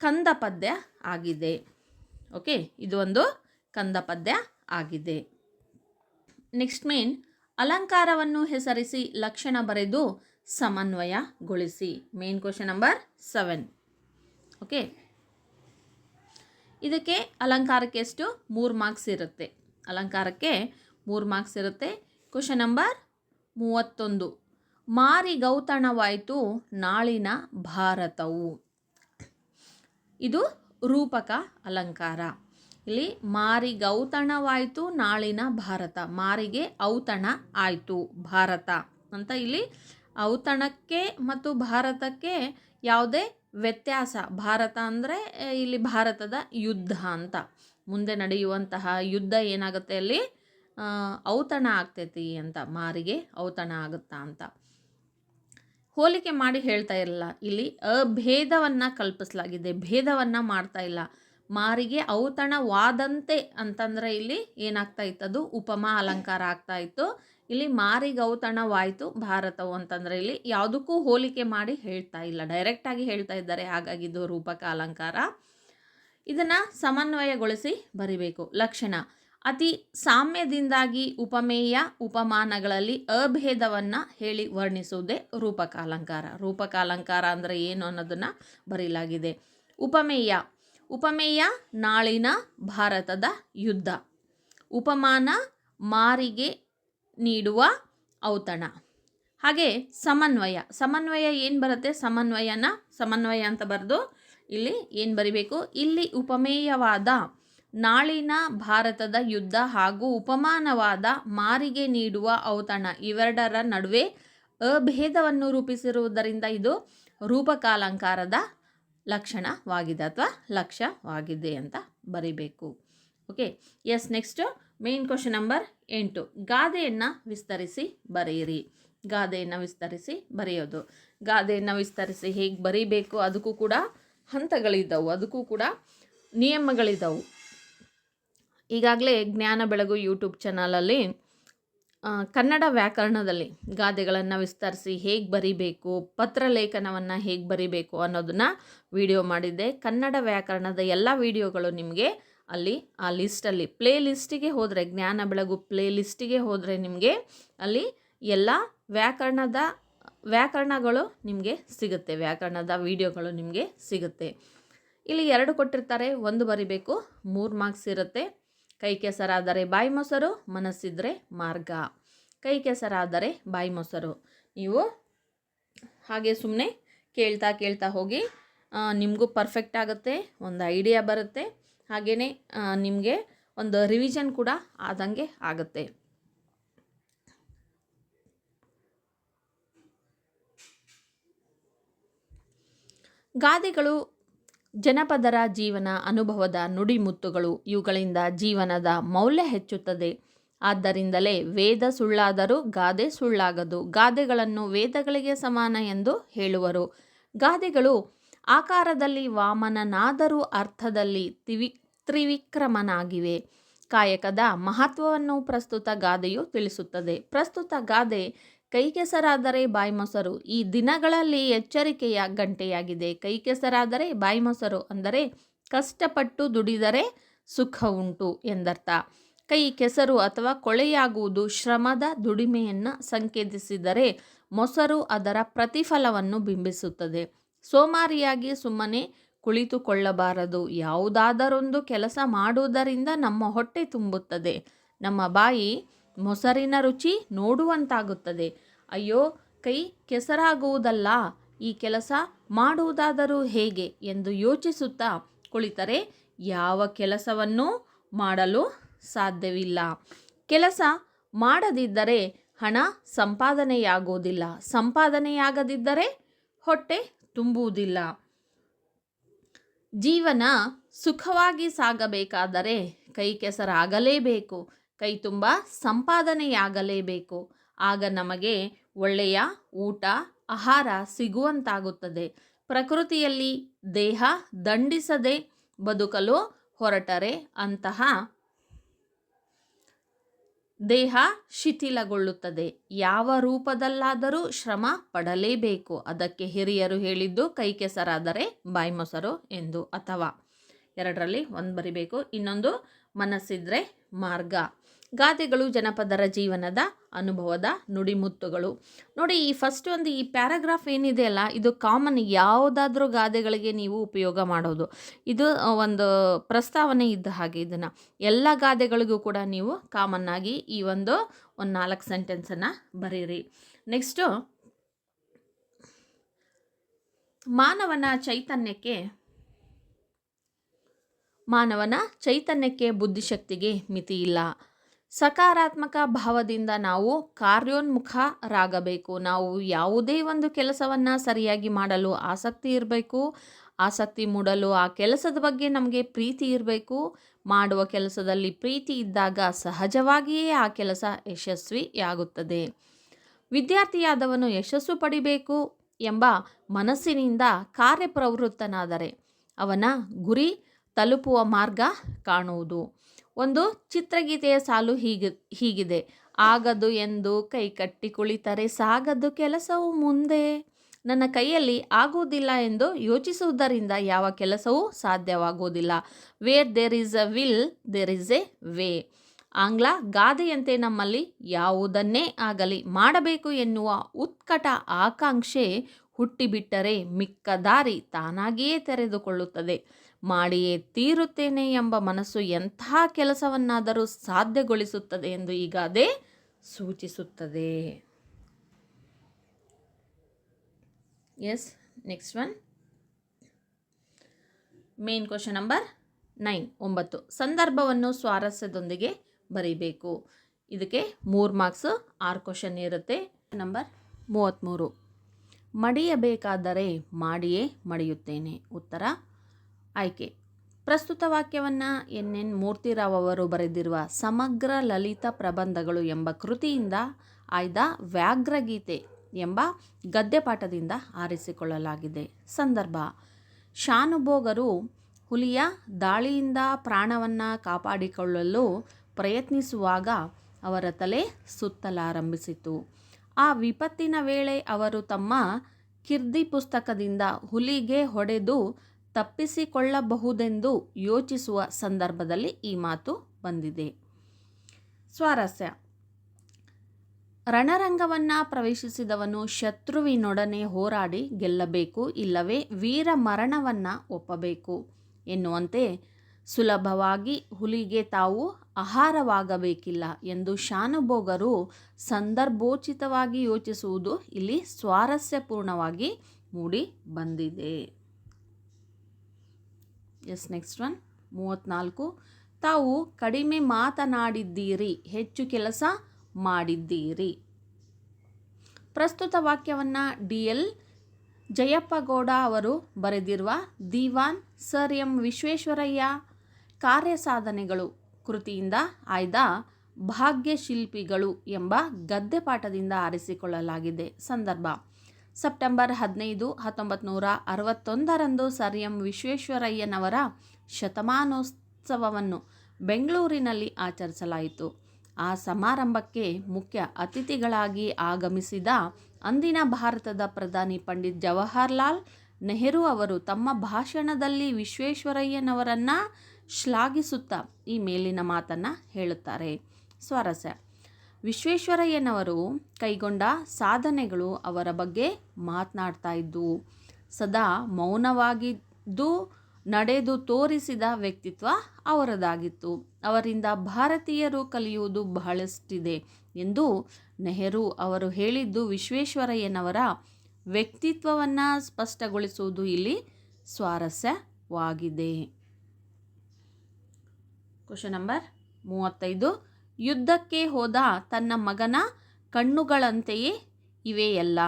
ಕಂದ ಪದ್ಯ ಆಗಿದೆ. ಓಕೆ, ಇದು ಒಂದು ಕಂದ ಪದ್ಯ ಆಗಿದೆ. ನೆಕ್ಸ್ಟ್ ಮೇನ್ ಅಲಂಕಾರವನ್ನು ಹೆಸರಿಸಿ ಲಕ್ಷಣ ಬರೆದು ಸಮನ್ವಯಗೊಳಿಸಿ. Main question number 7. ಓಕೆ, ಇದಕ್ಕೆ ಅಲಂಕಾರಕ್ಕೆ ಎಷ್ಟು? 3 ಮಾರ್ಕ್ಸ್ ಇರುತ್ತೆ. ಅಲಂಕಾರಕ್ಕೆ 3 ಮಾರ್ಕ್ಸ್ ಇರುತ್ತೆ. Question number 31. ಮಾರಿಗೌತಣವಾಯಿತು ನಾಳಿನ ಭಾರತವು. ಇದು ರೂಪಕ ಅಲಂಕಾರ. ಇಲ್ಲಿ ಮಾರಿಗೌತಣವಾಯಿತು ನಾಳಿನ ಭಾರತ. ಮಾರಿಗೆ ಔತಣ ಆಯಿತು ಭಾರತ ಅಂತ. ಇಲ್ಲಿ ಔತಣಕ್ಕೆ ಮತ್ತು ಭಾರತಕ್ಕೆ ಯಾವುದೇ ವ್ಯತ್ಯಾಸ. ಭಾರತ ಅಂದರೆ ಇಲ್ಲಿ ಭಾರತದ ಯುದ್ಧ ಅಂತ. ಮುಂದೆ ನಡೆಯುವಂತಹ ಯುದ್ಧ ಏನಾಗುತ್ತೆ? ಅಲ್ಲಿ ಔತಣ ಆಗ್ತೈತಿ ಅಂತ. ಮಾರಿಗೆ ಔತಣ ಆಗುತ್ತಾ ಅಂತ ಹೋಲಿಕೆ ಮಾಡಿ ಹೇಳ್ತಾ ಇರಲ್ಲ. ಇಲ್ಲಿ ಅಭೇದವನ್ನು ಕಲ್ಪಿಸಲಾಗಿದೆ, ಭೇದವನ್ನು ಮಾಡ್ತಾ ಇಲ್ಲ. ಮಾರಿಗೆ ಔತಣವಾದಂತೆ ಅಂತಂದರೆ ಇಲ್ಲಿ ಏನಾಗ್ತಾ ಇತ್ತು, ಅದು ಉಪಮಾ ಅಲಂಕಾರ ಆಗ್ತಾ ಇತ್ತು. ಇಲ್ಲಿ ಮಾರಿಗೆ ಔತಣವಾಯಿತು ಭಾರತವು ಅಂತಂದರೆ ಇಲ್ಲಿ ಯಾವುದಕ್ಕೂ ಹೋಲಿಕೆ ಮಾಡಿ ಹೇಳ್ತಾ ಇಲ್ಲ, ಡೈರೆಕ್ಟಾಗಿ ಹೇಳ್ತಾ ಇದ್ದಾರೆ. ಹಾಗಾಗಿ ಇದು ರೂಪಕ ಅಲಂಕಾರ. ಇದನ್ನು ಸಮನ್ವಯಗೊಳಿಸಿ ಬರಿಬೇಕು. ಲಕ್ಷಣ: ಅತಿ ಸಾಮ್ಯದಿಂದಾಗಿ ಉಪಮೇಯ ಉಪಮಾನಗಳಲ್ಲಿ ಅಭೇದವನ್ನು ಹೇಳಿ ವರ್ಣಿಸುವುದೇ ರೂಪಕ ಅಲಂಕಾರ. ರೂಪಕ ಅಲಂಕಾರ ಅಂದರೆ ಏನು ಅನ್ನೋದನ್ನು ಬರೀಲಾಗಿದೆ. ಉಪಮೇಯ ನಾಳಿನ ಭಾರತದ ಯುದ್ಧ. ಉಪಮಾನ ಮಾರಿಗೆ ನೀಡುವ ಔತಣ. ಹಾಗೆ ಸಮನ್ವಯ ಏನು ಬರುತ್ತೆ, ಸಮನ್ವಯ ಅಂತ ಬರೆದು ಇಲ್ಲಿ ಏನು ಬರಿಬೇಕು, ಇಲ್ಲಿ ಉಪಮೇಯವಾದ ನಾಳಿನ ಭಾರತದ ಯುದ್ಧ ಹಾಗೂ ಉಪಮಾನವಾದ ಮಾರಿಗೆ ನೀಡುವ ಔತಣ ಇವೆರಡರ ನಡುವೆ ಅಭೇದವನ್ನು ರೂಪಿಸಿರುವುದರಿಂದ ಇದು ರೂಪಕಾಲಂಕಾರದ ಲಕ್ಷಣವಾಗಿದೆ ಅಥವಾ ಲಕ್ಷ್ಯವಾಗಿದೆ ಅಂತ ಬರಿಬೇಕು. Okay, yes. Next main question number 8. ಗಾದೆಯನ್ನು ವಿಸ್ತರಿಸಿ ಬರೆಯಿರಿ. ಗಾದೆಯನ್ನು ವಿಸ್ತರಿಸಿ ಬರೆಯೋದು. ಗಾದೆಯನ್ನು ವಿಸ್ತರಿಸಿ ಹೇಗೆ ಬರೀಬೇಕು, ಅದಕ್ಕೂ ಕೂಡ ಹಂತಗಳಿದ್ದವು, ಅದಕ್ಕೂ ಕೂಡ ನಿಯಮಗಳಿದ್ದವು. ಈಗಾಗಲೇ ಜ್ಞಾನ ಬೆಳಗು ಯೂಟ್ಯೂಬ್ ಚಾನಲಲ್ಲಿ ಕನ್ನಡ ವ್ಯಾಕರಣದಲ್ಲಿ ಗಾದೆಗಳನ್ನು ವಿಸ್ತರಿಸಿ ಹೇಗೆ ಬರಿಬೇಕು, ಪತ್ರಲೇಖನವನ್ನು ಹೇಗೆ ಬರಿಬೇಕು ಅನ್ನೋದನ್ನು ವಿಡಿಯೋ ಮಾಡಿದ್ದೆ. ಕನ್ನಡ ವ್ಯಾಕರಣದ ಎಲ್ಲ ವಿಡಿಯೋಗಳು ನಿಮಗೆ ಅಲ್ಲಿ ಆ ಲಿಸ್ಟಲ್ಲಿ ಪ್ಲೇ ಲಿಸ್ಟಿಗೆ ಹೋದರೆ, ಜ್ಞಾನ ಬೆಳಗು ಪ್ಲೇ ಲಿಸ್ಟಿಗೆ ಹೋದರೆ ನಿಮಗೆ ಅಲ್ಲಿ ಎಲ್ಲ ವ್ಯಾಕರಣಗಳು ನಿಮಗೆ ಸಿಗುತ್ತೆ, ವ್ಯಾಕರಣದ ವಿಡಿಯೋಗಳು ನಿಮಗೆ ಸಿಗುತ್ತೆ. ಇಲ್ಲಿ 2 ಕೊಟ್ಟಿರ್ತಾರೆ, 1 ಬರಿಬೇಕು, 3 ಮಾರ್ಕ್ಸ್ ಇರುತ್ತೆ. ಕೈ ಕೆಸರಾದರೆ ಬಾಯಿ ಮೊಸರು, ಮನಸ್ಸಿದ್ರೆ ಮಾರ್ಗ. ಕೈ ಕೆಸರಾದರೆ ಬಾಯಿ ಮೊಸರು. ನೀವು ಹಾಗೆ ಸುಮ್ಮನೆ ಕೇಳ್ತಾ ಹೋಗಿ, ನಿಮಗೂ ಪರ್ಫೆಕ್ಟ್ ಆಗುತ್ತೆ, ಒಂದು ಐಡಿಯಾ ಬರುತ್ತೆ, ಹಾಗೆಯೇ ನಿಮಗೆ ಒಂದು ರಿವಿಷನ್ ಕೂಡ ಆದಂಗೆ ಆಗುತ್ತೆ. ಗಾದೆಗಳು ಜನಪದರ ಜೀವನ ಅನುಭವದ ನುಡಿಮುತ್ತುಗಳು. ಇವುಗಳಿಂದ ಜೀವನದ ಮೌಲ್ಯ ಹೆಚ್ಚುತ್ತದೆ. ಆದ್ದರಿಂದಲೇ ವೇದ ಸುಳ್ಳಾದರೂ ಗಾದೆ ಸುಳ್ಳಾಗದು. ಗಾದೆಗಳನ್ನು ವೇದಗಳಿಗೆ ಸಮಾನ ಎಂದು ಹೇಳುವರು. ಗಾದೆಗಳು ಆಕಾರದಲ್ಲಿ ವಾಮನನಾದರೂ ಅರ್ಥದಲ್ಲಿ ತ್ರಿವಿಕ್ರಮನಾಗಿವೆ. ಕಾಯಕದ ಮಹತ್ವವನ್ನು ಪ್ರಸ್ತುತ ಗಾದೆಯು ತಿಳಿಸುತ್ತದೆ. ಪ್ರಸ್ತುತ ಗಾದೆ ಕೈ ಕೆಸರಾದರೆ ಬಾಯಿ ಮೊಸರು ಈ ದಿನಗಳಲ್ಲಿ ಎಚ್ಚರಿಕೆಯ ಗಂಟೆಯಾಗಿದೆ. ಕೈ ಕೆಸರಾದರೆ ಬಾಯಿ ಮೊಸರು ಅಂದರೆ ಕಷ್ಟಪಟ್ಟು ದುಡಿದರೆ ಸುಖ ಉಂಟು ಎಂದರ್ಥ. ಕೈ ಕೆಸರು ಅಥವಾ ಕೊಳೆಯಾಗುವುದು ಶ್ರಮದ ದುಡಿಮೆಯನ್ನು ಸಂಕೇತಿಸಿದರೆ, ಮೊಸರು ಅದರ ಪ್ರತಿಫಲವನ್ನು ಬಿಂಬಿಸುತ್ತದೆ. ಸೋಮಾರಿಯಾಗಿ ಸುಮ್ಮನೆ ಕುಳಿತುಕೊಳ್ಳಬಾರದು. ಯಾವುದಾದರೊಂದು ಕೆಲಸ ಮಾಡುವುದರಿಂದ ನಮ್ಮ ಹೊಟ್ಟೆ ತುಂಬುತ್ತದೆ, ನಮ್ಮ ಬಾಯಿ ಮೊಸರಿನ ರುಚಿ ನೋಡುವಂತಾಗುತ್ತದೆ. ಅಯ್ಯೋ, ಕೈ ಕೆಸರಾಗುವುದಲ್ಲ, ಈ ಕೆಲಸ ಮಾಡುವುದಾದರೂ ಹೇಗೆ ಎಂದು ಯೋಚಿಸುತ್ತಾ ಕುಳಿತರೆ ಯಾವ ಕೆಲಸವನ್ನೂ ಮಾಡಲು ಸಾಧ್ಯವಿಲ್ಲ. ಕೆಲಸ ಮಾಡದಿದ್ದರೆ ಹಣ ಸಂಪಾದನೆಯಾಗುವುದಿಲ್ಲ, ಸಂಪಾದನೆಯಾಗದಿದ್ದರೆ ಹೊಟ್ಟೆ ತುಂಬುವುದಿಲ್ಲ. ಜೀವನ ಸುಖವಾಗಿ ಸಾಗಬೇಕಾದರೆ ಕೈ ಕೆಸರಾಗಲೇಬೇಕು, ಕೈ ತುಂಬ ಸಂಪಾದನೆಯಾಗಲೇಬೇಕು. ಆಗ ನಮಗೆ ಒಳ್ಳೆಯ ಊಟ ಆಹಾರ ಸಿಗುವಂತಾಗುತ್ತದೆ. ಪ್ರಕೃತಿಯಲ್ಲಿ ದೇಹ ದಂಡಿಸದೆ ಬದುಕಲು ಹೊರಟರೆ ಅಂತಹ ದೇಹ ಶಿಥಿಲಗೊಳ್ಳುತ್ತದೆ. ಯಾವ ರೂಪದಲ್ಲಾದರೂ ಶ್ರಮ ಪಡಲೇಬೇಕು. ಅದಕ್ಕೆ ಹಿರಿಯರು ಹೇಳಿದ್ದು ಕೈ ಕೆಸರಾದರೆ ಬಾಯಿ ಮೊಸರು ಎಂದು. ಅಥವಾ 2ರಲ್ಲಿ 1 ಬರಿಬೇಕು. ಇನ್ನೊಂದು ಮನಸ್ಸಿದ್ರೆ ಮಾರ್ಗ. ಗಾದೆಗಳು ಜನಪದರ ಜೀವನದ ಅನುಭವದ ನುಡಿಮುತ್ತುಗಳು. ನೋಡಿ, ಈ ಫಸ್ಟ್ ಒಂದು ಈ ಪ್ಯಾರಾಗ್ರಾಫ್ ಏನಿದೆ ಅಲ್ಲ, ಇದು ಕಾಮನ್ ಯಾವುದಾದ್ರೂ ಗಾದೆಗಳಿಗೆ ನೀವು ಉಪಯೋಗ ಮಾಡೋದು. ಇದು ಒಂದು ಪ್ರಸ್ತಾವನೆ ಇದ್ದ ಹಾಗೆ. ಇದನ್ನು ಎಲ್ಲ ಗಾದೆಗಳಿಗೂ ಕೂಡ ನೀವು ಕಾಮನ್ ಆಗಿ ಈ ಒಂದು 4 ಸೆಂಟೆನ್ಸನ್ನು ಬರೀರಿ. ನೆಕ್ಸ್ಟು, ಮಾನವನ ಚೈತನ್ಯಕ್ಕೆ ಬುದ್ಧಿಶಕ್ತಿಗೆ ಮಿತಿಯಿಲ್ಲ. ಸಕಾರಾತ್ಮಕ ಭಾವದಿಂದ ನಾವು ಕಾರ್ಯೋನ್ಮುಖರಾಗಬೇಕು. ನಾವು ಯಾವುದೇ ಒಂದು ಕೆಲಸವನ್ನು ಸರಿಯಾಗಿ ಮಾಡಲು ಆಸಕ್ತಿ ಇರಬೇಕು. ಆಸಕ್ತಿ ಮೂಡಲು ಆ ಕೆಲಸದ ಬಗ್ಗೆ ನಮಗೆ ಪ್ರೀತಿ ಇರಬೇಕು. ಮಾಡುವ ಕೆಲಸದಲ್ಲಿ ಪ್ರೀತಿ ಇದ್ದಾಗ ಸಹಜವಾಗಿಯೇ ಆ ಕೆಲಸ ಯಶಸ್ವಿಯಾಗುತ್ತದೆ. ವಿದ್ಯಾರ್ಥಿಯಾದವನು ಯಶಸ್ಸು ಪಡಿಬೇಕು ಎಂಬ ಮನಸ್ಸಿನಿಂದ ಕಾರ್ಯಪ್ರವೃತ್ತನಾದರೆ ಅವನ ಗುರಿ ತಲುಪುವ ಮಾರ್ಗ ಕಾಣುವುದು. ಒಂದು ಚಿತ್ರಗೀತೆಯ ಸಾಲು ಹೀಗಿದೆ: ಆಗದು ಎಂದು ಕೈಕಟ್ಟಿ ಕುಳಿತರೆ ಸಾಗದು ಕೆಲಸವು ಮುಂದೆ. ನನ್ನ ಕೈಯಲ್ಲಿ ಆಗುವುದಿಲ್ಲ ಎಂದು ಯೋಚಿಸುವುದರಿಂದ ಯಾವ ಕೆಲಸವೂ ಸಾಧ್ಯವಾಗುವುದಿಲ್ಲ. Where there is a will there is a way. ಆಂಗ್ಲ ಗಾದೆಯಂತೆ ನಮ್ಮಲ್ಲಿ ಯಾವುದನ್ನೇ ಆಗಲಿ ಮಾಡಬೇಕು ಎನ್ನುವ ಉತ್ಕಟ ಆಕಾಂಕ್ಷೆ ಹುಟ್ಟಿಬಿಟ್ಟರೆ ಮಿಕ್ಕ ದಾರಿ ತಾನಾಗಿಯೇ ತೆರೆದುಕೊಳ್ಳುತ್ತದೆ. ಮಾಡಿಯೇ ತೀರುತ್ತೇನೆ ಎಂಬ ಮನಸ್ಸು ಎಂಥ ಕೆಲಸವನ್ನಾದರೂ ಸಾಧ್ಯಗೊಳಿಸುತ್ತದೆ ಎಂದು ಈ ಗಾದೆ ಸೂಚಿಸುತ್ತದೆ. Yes, next one. Main question number 9. ಸಂದರ್ಭವನ್ನು ಸ್ವಾರಸ್ಯದೊಂದಿಗೆ ಬರೀಬೇಕು. ಇದಕ್ಕೆ 3 ಮಾರ್ಕ್ಸ್, 6 ಕ್ವಶನ್ ಇರುತ್ತೆ. ನಂಬರ್ 33. ಮಡಿಯಬೇಕಾದರೆ ಮಾಡಿಯೇ ಮಡಿಯುತ್ತೇನೆ. ಉತ್ತರ ಆಯ್ಕೆ. ಪ್ರಸ್ತುತ ವಾಕ್ಯವನ್ನು ಎನ್ ಮೂರ್ತಿರಾವ್ ಅವರು ಬರೆದಿರುವ ಸಮಗ್ರ ಲಲಿತ ಪ್ರಬಂಧಗಳು ಎಂಬ ಕೃತಿಯಿಂದ ಆಯ್ದ ವ್ಯಾಘ್ರಗೀತೆ ಎಂಬ ಗದ್ಯಪಾಠದಿಂದ ಆರಿಸಿಕೊಳ್ಳಲಾಗಿದೆ. ಸಂದರ್ಭ: ಶಾನುಭೋಗರು ಹುಲಿಯ ದಾಳಿಯಿಂದ ಪ್ರಾಣವನ್ನು ಕಾಪಾಡಿಕೊಳ್ಳಲು ಪ್ರಯತ್ನಿಸುವಾಗ ಅವರ ತಲೆ ಸುತ್ತಲಾರಂಭಿಸಿತು. ಆ ವಿಪತ್ತಿನ ವೇಳೆ ಅವರು ತಮ್ಮ ಕೀರ್ತಿ ಪುಸ್ತಕದಿಂದ ಹುಲಿಗೆ ಹೊಡೆದು ತಪ್ಪಿಸಿಕೊಳ್ಳಬಹುದೆಂದು ಯೋಚಿಸುವ ಸಂದರ್ಭದಲ್ಲಿ ಈ ಮಾತು ಬಂದಿದೆ. ಸ್ವಾರಸ್ಯ: ರಣರಂಗವನ್ನು ಪ್ರವೇಶಿಸಿದವನು ಶತ್ರುವಿನೊಡನೆ ಹೋರಾಡಿ ಗೆಲ್ಲಬೇಕು, ಇಲ್ಲವೇ ವೀರ ಮರಣವನ್ನು ಒಪ್ಪಬೇಕು ಎನ್ನುವಂತೆ ಸುಲಭವಾಗಿ ಹುಲಿಗೆ ತಾವು ಆಹಾರವಾಗಬೇಕಿಲ್ಲ ಎಂದು ಶಾನುಭೋಗರು ಸಂದರ್ಭೋಚಿತವಾಗಿ ಯೋಚಿಸುವುದು ಇಲ್ಲಿ ಸ್ವಾರಸ್ಯಪೂರ್ಣವಾಗಿ ಮೂಡಿ ಬಂದಿದೆ. Yes, next one. 34. ತಾವು ಕಡಿಮೆ ಮಾತನಾಡಿದ್ದೀರಿ, ಹೆಚ್ಚು ಕೆಲಸ ಮಾಡಿದ್ದೀರಿ. ಪ್ರಸ್ತುತ ವಾಕ್ಯವನ್ನು DL ಜಯಪ್ಪಗೌಡ ಅವರು ಬರೆದಿರುವ ದಿವಾನ್ ಸರ್ ಎಂ ವಿಶ್ವೇಶ್ವರಯ್ಯ ಕಾರ್ಯಸಾಧನೆಗಳು ಕೃತಿಯಿಂದ ಆಯ್ದ ಭಾಗ್ಯಶಿಲ್ಪಿಗಳು ಎಂಬ ಗದ್ಯಪಾಠದಿಂದ ಆರಿಸಿಕೊಳ್ಳಲಾಗಿದೆ. ಸಂದರ್ಭ: ಸೆಪ್ಟೆಂಬರ್ 15, 1961 ಸರ್ ಎಂ ವಿಶ್ವೇಶ್ವರಯ್ಯನವರ ಶತಮಾನೋತ್ಸವವನ್ನು ಬೆಂಗಳೂರಿನಲ್ಲಿ ಆಚರಿಸಲಾಯಿತು. ಆ ಸಮಾರಂಭಕ್ಕೆ ಮುಖ್ಯ ಅತಿಥಿಗಳಾಗಿ ಆಗಮಿಸಿದ ಅಂದಿನ ಭಾರತದ ಪ್ರಧಾನಿ ಪಂಡಿತ್ ಜವಾಹರ್ಲಾಲ್ ನೆಹರು ಅವರು ತಮ್ಮ ಭಾಷಣದಲ್ಲಿ ವಿಶ್ವೇಶ್ವರಯ್ಯನವರನ್ನು ಶ್ಲಾಘಿಸುತ್ತಾ ಈ ಮೇಲಿನ ಮಾತನ್ನು ಹೇಳುತ್ತಾರೆ. ಸ್ವಾರಸ್ಯ: ವಿಶ್ವೇಶ್ವರಯ್ಯನವರು ಕೈಗೊಂಡ ಸಾಧನೆಗಳು ಅವರ ಬಗ್ಗೆ ಮಾತನಾಡ್ತಾ ಇದ್ದವು. ಸದಾ ಮೌನವಾಗಿದ್ದು ನಡೆದು ತೋರಿಸಿದ ವ್ಯಕ್ತಿತ್ವ ಅವರದಾಗಿತ್ತು. ಅವರಿಂದ ಭಾರತೀಯರು ಕಲಿಯುವುದು ಬಹಳಷ್ಟಿದೆ ಎಂದು ನೆಹರು ಅವರು ಹೇಳಿದ್ದು ವಿಶ್ವೇಶ್ವರಯ್ಯನವರ ವ್ಯಕ್ತಿತ್ವವನ್ನು ಸ್ಪಷ್ಟಗೊಳಿಸುವುದು ಇಲ್ಲಿ ಸ್ವಾರಸ್ಯವಾಗಿದೆ. Question number 35. ಯುದ್ಧಕ್ಕೆ ಹೋದ ತನ್ನ ಮಗನ ಕಣ್ಣುಗಳಂತೆಯೇ ಇವೆಯಲ್ಲ.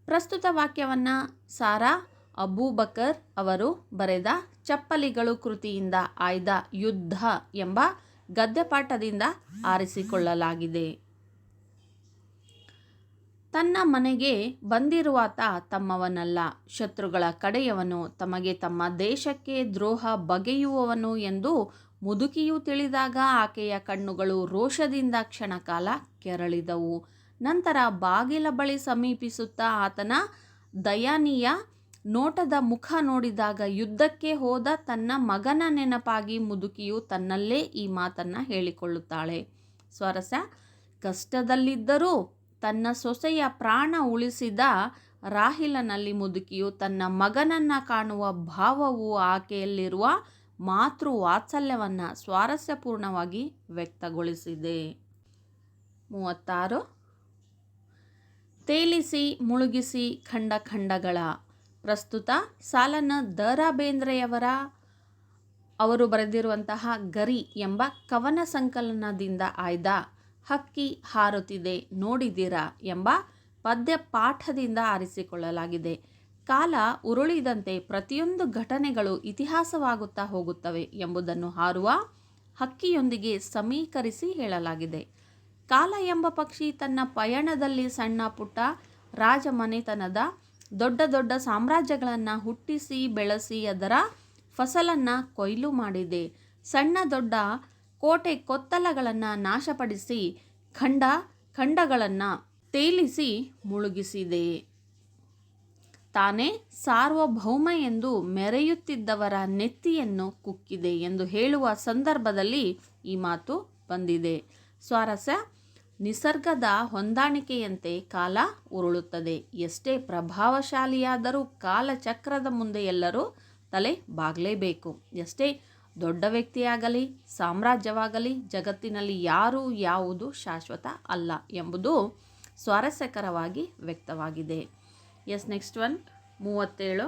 ಪ್ರಸ್ತುತ ವಾಕ್ಯವನ್ನು ಸಾರಾ ಅಬೂಬಕರ್ ಅವರು ಬರೆದ ಚಪ್ಪಲಿಗಳು ಕೃತಿಯಿಂದ ಆಯ್ದ ಯುದ್ಧ ಎಂಬ ಗದ್ಯಪಾಠದಿಂದ ಆರಿಸಿಕೊಳ್ಳಲಾಗಿದೆ. ತನ್ನ ಮನೆಗೆ ಬಂದಿರುವಾತ ತಮ್ಮವನಲ್ಲ, ಶತ್ರುಗಳ ಕಡೆಯವನು, ತಮಗೆ ತಮ್ಮ ದೇಶಕ್ಕೆ ದ್ರೋಹ ಬಗೆಯುವವನು ಎಂದು ಮುದುಕಿಯು ತಿಳಿದಾಗ ಆಕೆಯ ಕಣ್ಣುಗಳು ರೋಷದಿಂದ ಕ್ಷಣಕಾಲ ಕೆರಳಿದವು. ನಂತರ ಬಾಗಿಲ ಬಳಿ ಸಮೀಪಿಸುತ್ತಾ ಆತನ ದಯನೀಯ ನೋಟದ ಮುಖ ನೋಡಿದಾಗ ಯುದ್ಧಕ್ಕೆ ಹೋದ ತನ್ನ ಮಗನ ನೆನಪಾಗಿ ಮುದುಕಿಯು ತನ್ನಲ್ಲೇ ಈ ಮಾತನ್ನು ಹೇಳಿಕೊಳ್ಳುತ್ತಾಳೆ. ಸ್ವಾರಸ್ಯ: ಕಷ್ಟದಲ್ಲಿದ್ದರೂ ತನ್ನ ಸೊಸೆಯ ಪ್ರಾಣ ಉಳಿಸಿದ ರಾಹಿಲನಲ್ಲಿ ಮುದುಕಿಯು ತನ್ನ ಮಗನನ್ನು ಕಾಣುವ ಭಾವವು ಆಕೆಯಲ್ಲಿರುವ ಮಾತೃ ವಾತ್ಸಲ್ಯವನ್ನು ಸ್ವಾರಸ್ಯಪೂರ್ಣವಾಗಿ ವ್ಯಕ್ತಗೊಳಿಸಿದೆ. 36. ತೇಲಿಸಿ ಮುಳುಗಿಸಿ ಖಂಡ ಖಂಡಗಳ. ಪ್ರಸ್ತುತ ಸಾಲನ್ನು ದ.ರಾ. ಬೇಂದ್ರೆಯವರ ಅವರು ಬರೆದಿರುವಂತಹ ಗರಿ ಎಂಬ ಕವನ ಸಂಕಲನದಿಂದ ಆಯ್ದ ಹಕ್ಕಿ ಹಾರುತ್ತಿದೆ ನೋಡಿದಿರಾ ಎಂಬ ಪದ್ಯ ಪಾಠದಿಂದ ಆರಿಸಿಕೊಳ್ಳಲಾಗಿದೆ. ಕಾಲ ಉರುಳಿದಂತೆ ಪ್ರತಿಯೊಂದು ಘಟನೆಗಳು ಇತಿಹಾಸವಾಗುತ್ತಾ ಹೋಗುತ್ತವೆ ಎಂಬುದನ್ನು ಹಾರುವ ಹಕ್ಕಿಯೊಂದಿಗೆ ಸಮೀಕರಿಸಿ ಹೇಳಲಾಗಿದೆ. ಕಾಲ ಎಂಬ ಪಕ್ಷಿ ತನ್ನ ಪಯಣದಲ್ಲಿ ಸಣ್ಣ ಪುಟ್ಟ ರಾಜಮನೆತನದ ದೊಡ್ಡ ದೊಡ್ಡ ಸಾಮ್ರಾಜ್ಯಗಳನ್ನು ಹುಟ್ಟಿಸಿ ಬೆಳೆಸಿ ಅದರ ಫಸಲನ್ನು ಕೊಯ್ಲು ಮಾಡಿದೆ. ಸಣ್ಣ ದೊಡ್ಡ ಕೋಟೆ ಕೊತ್ತಲಗಳನ್ನು ನಾಶಪಡಿಸಿ ಖಂಡಗಳನ್ನು ತೇಲಿಸಿ ಮುಳುಗಿಸಿದೆ. ತಾನೇ ಸಾರ್ವಭೌಮ ಎಂದು ಮೆರೆಯುತ್ತಿದ್ದವರ ನೆತ್ತಿಯನ್ನು ಕುಕ್ಕಿದೆ ಎಂದು ಹೇಳುವ ಸಂದರ್ಭದಲ್ಲಿ ಈ ಮಾತು ಬಂದಿದೆ. ಸ್ವಾರಸ್ಯ: ನಿಸರ್ಗದ ಹೊಂದಾಣಿಕೆಯಂತೆ ಕಾಲ ಉರುಳುತ್ತದೆ. ಎಷ್ಟೇ ಪ್ರಭಾವಶಾಲಿಯಾದರೂ ಕಾಲಚಕ್ರದ ಮುಂದೆ ಎಲ್ಲರೂ ತಲೆ ಬಾಗಲೇಬೇಕು. ಎಷ್ಟೇ ದೊಡ್ಡ ವ್ಯಕ್ತಿಯಾಗಲಿ ಸಾಮ್ರಾಜ್ಯವಾಗಲಿ ಜಗತ್ತಿನಲ್ಲಿ ಯಾರೂ ಯಾವುದು ಶಾಶ್ವತ ಅಲ್ಲ ಎಂಬುದು ಸ್ವಾರಸ್ಯಕರವಾಗಿ ವ್ಯಕ್ತವಾಗಿದೆ. Next one 37.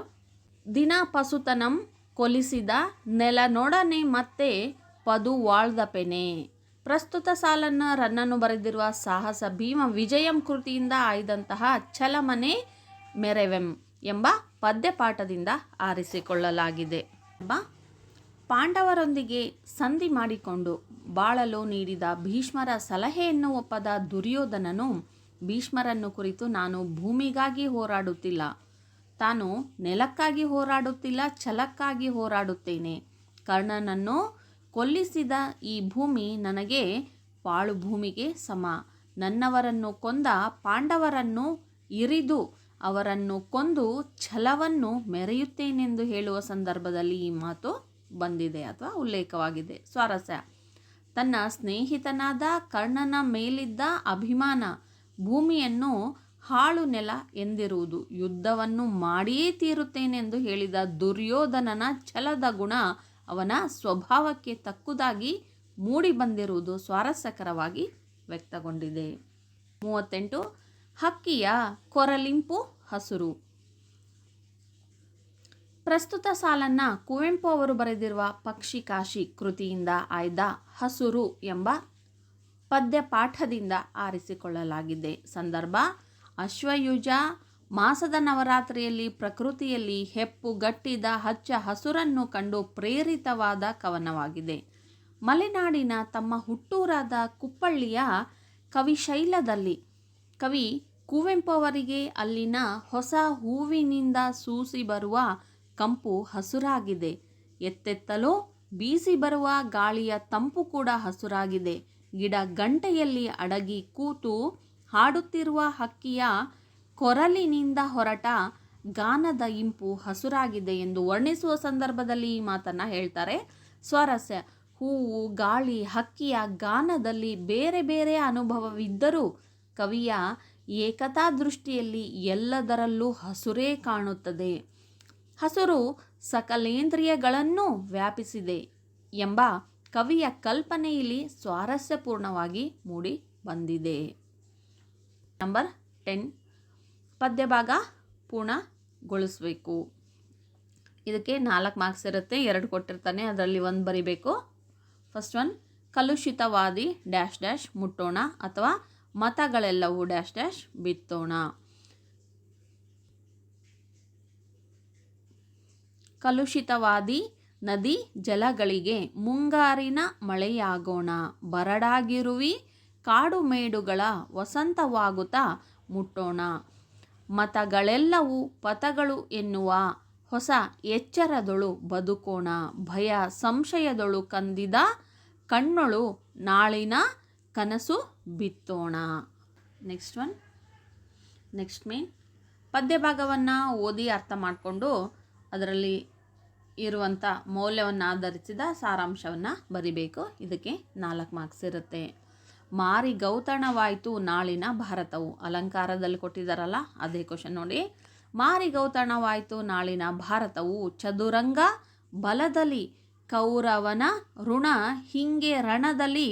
ದಿನ ಪಸುತನಂ ಕೊಲಿಸಿದ ನೆಲನೊಡನೆ ಮತ್ತೆ ಪದುವಾಳ್ದಪೆನೆ. ಪ್ರಸ್ತುತ ಸಾಲನ್ನು ರನ್ನನು ಬರೆದಿರುವ ಸಾಹಸ ಭೀಮ ವಿಜಯಂ ಕೃತಿಯಿಂದ ಆಯ್ದಂತಹ ಛಲಮನೆ ಮೆರೆವೆಂ ಎಂಬ ಪದ್ಯಪಾಠದಿಂದ ಆರಿಸಿಕೊಳ್ಳಲಾಗಿದೆ. ಪಾಂಡವರೊಂದಿಗೆ ಸಂಧಿ ಮಾಡಿಕೊಂಡು ಬಾಳಲು ನೀಡಿದ ಭೀಷ್ಮರ ಸಲಹೆಯನ್ನು ಒಪ್ಪದ ದುರ್ಯೋಧನನು ಭೀಷ್ಮರನ್ನು ಕುರಿತು ನಾನು ಭೂಮಿಗಾಗಿ ಹೋರಾಡುತ್ತಿಲ್ಲ, ತಾನು ನೆಲಕ್ಕಾಗಿ ಹೋರಾಡುತ್ತಿಲ್ಲ, ಛಲಕ್ಕಾಗಿ ಹೋರಾಡುತ್ತೇನೆ. ಕರ್ಣನನ್ನು ಕೊಲ್ಲಿಸಿದ ಈ ಭೂಮಿ ನನಗೆ ಪಾಳು ಭೂಮಿಗೆ ಸಮ. ನನ್ನವರನ್ನು ಕೊಂದ ಪಾಂಡವರನ್ನು ಇರಿದು ಅವರನ್ನು ಕೊಂದು ಛಲವನ್ನು ಮೆರೆಯುತ್ತೇನೆಂದು ಹೇಳುವ ಸಂದರ್ಭದಲ್ಲಿ ಈ ಮಾತು ಬಂದಿದೆ ಅಥವಾ ಉಲ್ಲೇಖವಾಗಿದೆ. ಸ್ವಾರಸ್ಯ: ತನ್ನ ಸ್ನೇಹಿತನಾದ ಕರ್ಣನ ಮೇಲಿದ್ದ ಅಭಿಮಾನ ಭೂಮಿಯನ್ನು ಹಾಳು ನೆಲ ಎಂದಿರುವುದು. ಯುದ್ಧವನ್ನು ಮಾಡಿಯೇ ತೀರುತ್ತೇನೆಂದು ಹೇಳಿದ ದುರ್ಯೋಧನನ ಛಲದ ಗುಣ ಅವನ ಸ್ವಭಾವಕ್ಕೆ ತಕ್ಕುದಾಗಿ ಮೂಡಿ ಬಂದಿರುವುದು ಸ್ವಾರಸ್ಯಕರವಾಗಿ ವ್ಯಕ್ತಗೊಂಡಿದೆ. 38. ಹಕ್ಕಿಯ ಕೊರಲಿಂಪು ಹಸುರು. ಪ್ರಸ್ತುತ ಸಾಲನ್ನು ಕುವೆಂಪು ಅವರು ಬರೆದಿರುವ ಪಕ್ಷಿಕಾಶಿ ಕೃತಿಯಿಂದ ಆಯ್ದ ಹಸುರು ಎಂಬ ಪದ್ಯಪಾಠದಿಂದ ಆರಿಸಿಕೊಳ್ಳಲಾಗಿದೆ. ಸಂದರ್ಭ: ಅಶ್ವಯುಜ ಮಾಸದ ನವರಾತ್ರಿಯಲ್ಲಿ ಪ್ರಕೃತಿಯಲ್ಲಿ ಹೆಪ್ಪುಗಟ್ಟಿದ ಹಚ್ಚ ಹಸುರನ್ನು ಕಂಡು ಪ್ರೇರಿತವಾದ ಕವನವಾಗಿದೆ. ಮಲೆನಾಡಿನ ತಮ್ಮ ಹುಟ್ಟೂರಾದ ಕುಪ್ಪಳ್ಳಿಯ ಕವಿಶೈಲದಲ್ಲಿ ಕವಿ ಕುವೆಂಪು ಅವರಿಗೆ ಅಲ್ಲಿನ ಹೊಸ ಹೂವಿನಿಂದ ಸೂಸಿ ಬರುವ ಕಂಪು ಹಸುರಾಗಿದೆ. ಎತ್ತೆತ್ತಲೋ ಬೀಸಿ ಬರುವ ಗಾಳಿಯ ತಂಪು ಕೂಡ ಹಸುರಾಗಿದೆ. ಗಿಡ ಗಂಟೆಯಲ್ಲಿ ಅಡಗಿ ಕೂತು ಹಾಡುತ್ತಿರುವ ಹಕ್ಕಿಯ ಕೊರಲಿನಿಂದ ಹೊರಟ ಗಾನದ ಇಂಪು ಹಸುರಾಗಿದೆ ಎಂದು ವರ್ಣಿಸುವ ಸಂದರ್ಭದಲ್ಲಿ ಈ ಮಾತನ್ನು ಹೇಳ್ತಾರೆ. ಸ್ವಾರಸ್ಯ: ಹೂವು, ಗಾಳಿ, ಹಕ್ಕಿಯ ಗಾನದಲ್ಲಿ ಬೇರೆ ಬೇರೆ ಅನುಭವವಿದ್ದರೂ ಕವಿಯ ಏಕತಾ ದೃಷ್ಟಿಯಲ್ಲಿ ಎಲ್ಲದರಲ್ಲೂ ಹಸುರೇ ಕಾಣುತ್ತದೆ. ಹಸುರು ಸಕಲೇಂದ್ರಿಯಗಳನ್ನು ವ್ಯಾಪಿಸಿದೆ ಎಂಬ ಕವಿಯ ಕಲ್ಪನೆ ಇಲ್ಲಿ ಸ್ವಾರಸ್ಯಪೂರ್ಣವಾಗಿ ಮೂಡಿ ಬಂದಿದೆ. ನಂಬರ್ 10. ಪದ್ಯಭಾಗ ಪೂರ್ಣಗೊಳಿಸಬೇಕು. ಇದಕ್ಕೆ 4 ಮಾರ್ಕ್ಸ್ ಇರುತ್ತೆ. 2 ಕೊಟ್ಟಿರ್ತಾನೆ, ಅದರಲ್ಲಿ 1 ಬರಿಬೇಕು. ಫಸ್ಟ್ ಒನ್: ಕಲುಷಿತವಾದಿ ಡ್ಯಾಶ್ ಡ್ಯಾಶ್ ಮುಟ್ಟೋಣ ಅಥವಾ ಮತಗಳೆಲ್ಲವೂ ಡ್ಯಾಶ್ ಡ್ಯಾಶ್ ಬಿತ್ತೋಣ. ಕಲುಷಿತವಾದಿ ನದಿ ಜಲಗಳಿಗೆ ಮುಂಗಾರಿನ ಮಳೆಯಾಗೋಣ. ಬರಡಾಗಿರುವಿ ಕಾಡು ಮೇಡುಗಳ ವಸಂತವಾಗುತ್ತಾ ಮುಟ್ಟೋಣ. ಮತಗಳೆಲ್ಲವೂ ಪಥಗಳು ಎನ್ನುವ ಹೊಸ ಎಚ್ಚರದೊಳು ಬದುಕೋಣ. ಭಯ ಸಂಶಯದೊಳು ಕಂದಿದ ಕಣ್ಣೊಳು ನಾಳಿನ ಕನಸು ಬಿತ್ತೋಣ. ನೆಕ್ಸ್ಟ್ ಒನ್: ನೆಕ್ಸ್ಟ್ ಮೇನ್ ಪದ್ಯಭಾಗವನ್ನು ಓದಿ ಅರ್ಥ ಮಾಡಿಕೊಂಡು ಅದರಲ್ಲಿ ಇರುವಂಥ ಮೌಲ್ಯವನ್ನು ಆಧರಿಸಿದ ಸಾರಾಂಶವನ್ನು ಬರಿಬೇಕು. ಇದಕ್ಕೆ 4 ಮಾರ್ಕ್ಸ್ ಇರುತ್ತೆ. ಮಾರಿ ಗೌತಣವಾಯಿತು ನಾಳಿನ ಭಾರತವು. ಅಲಂಕಾರದಲ್ಲಿ ಕೊಟ್ಟಿದ್ದಾರಲ್ಲ ಅದೇ ಕ್ವಶನ್ ನೋಡಿ. ಮಾರಿ ಗೌತಣವಾಯಿತು ನಾಳಿನ ಭಾರತವು, ಚದುರಂಗ ಬಲದಲ್ಲಿ ಕೌರವನ ಋಣ ಹಿಂಗೆ ರಣದಲ್ಲಿ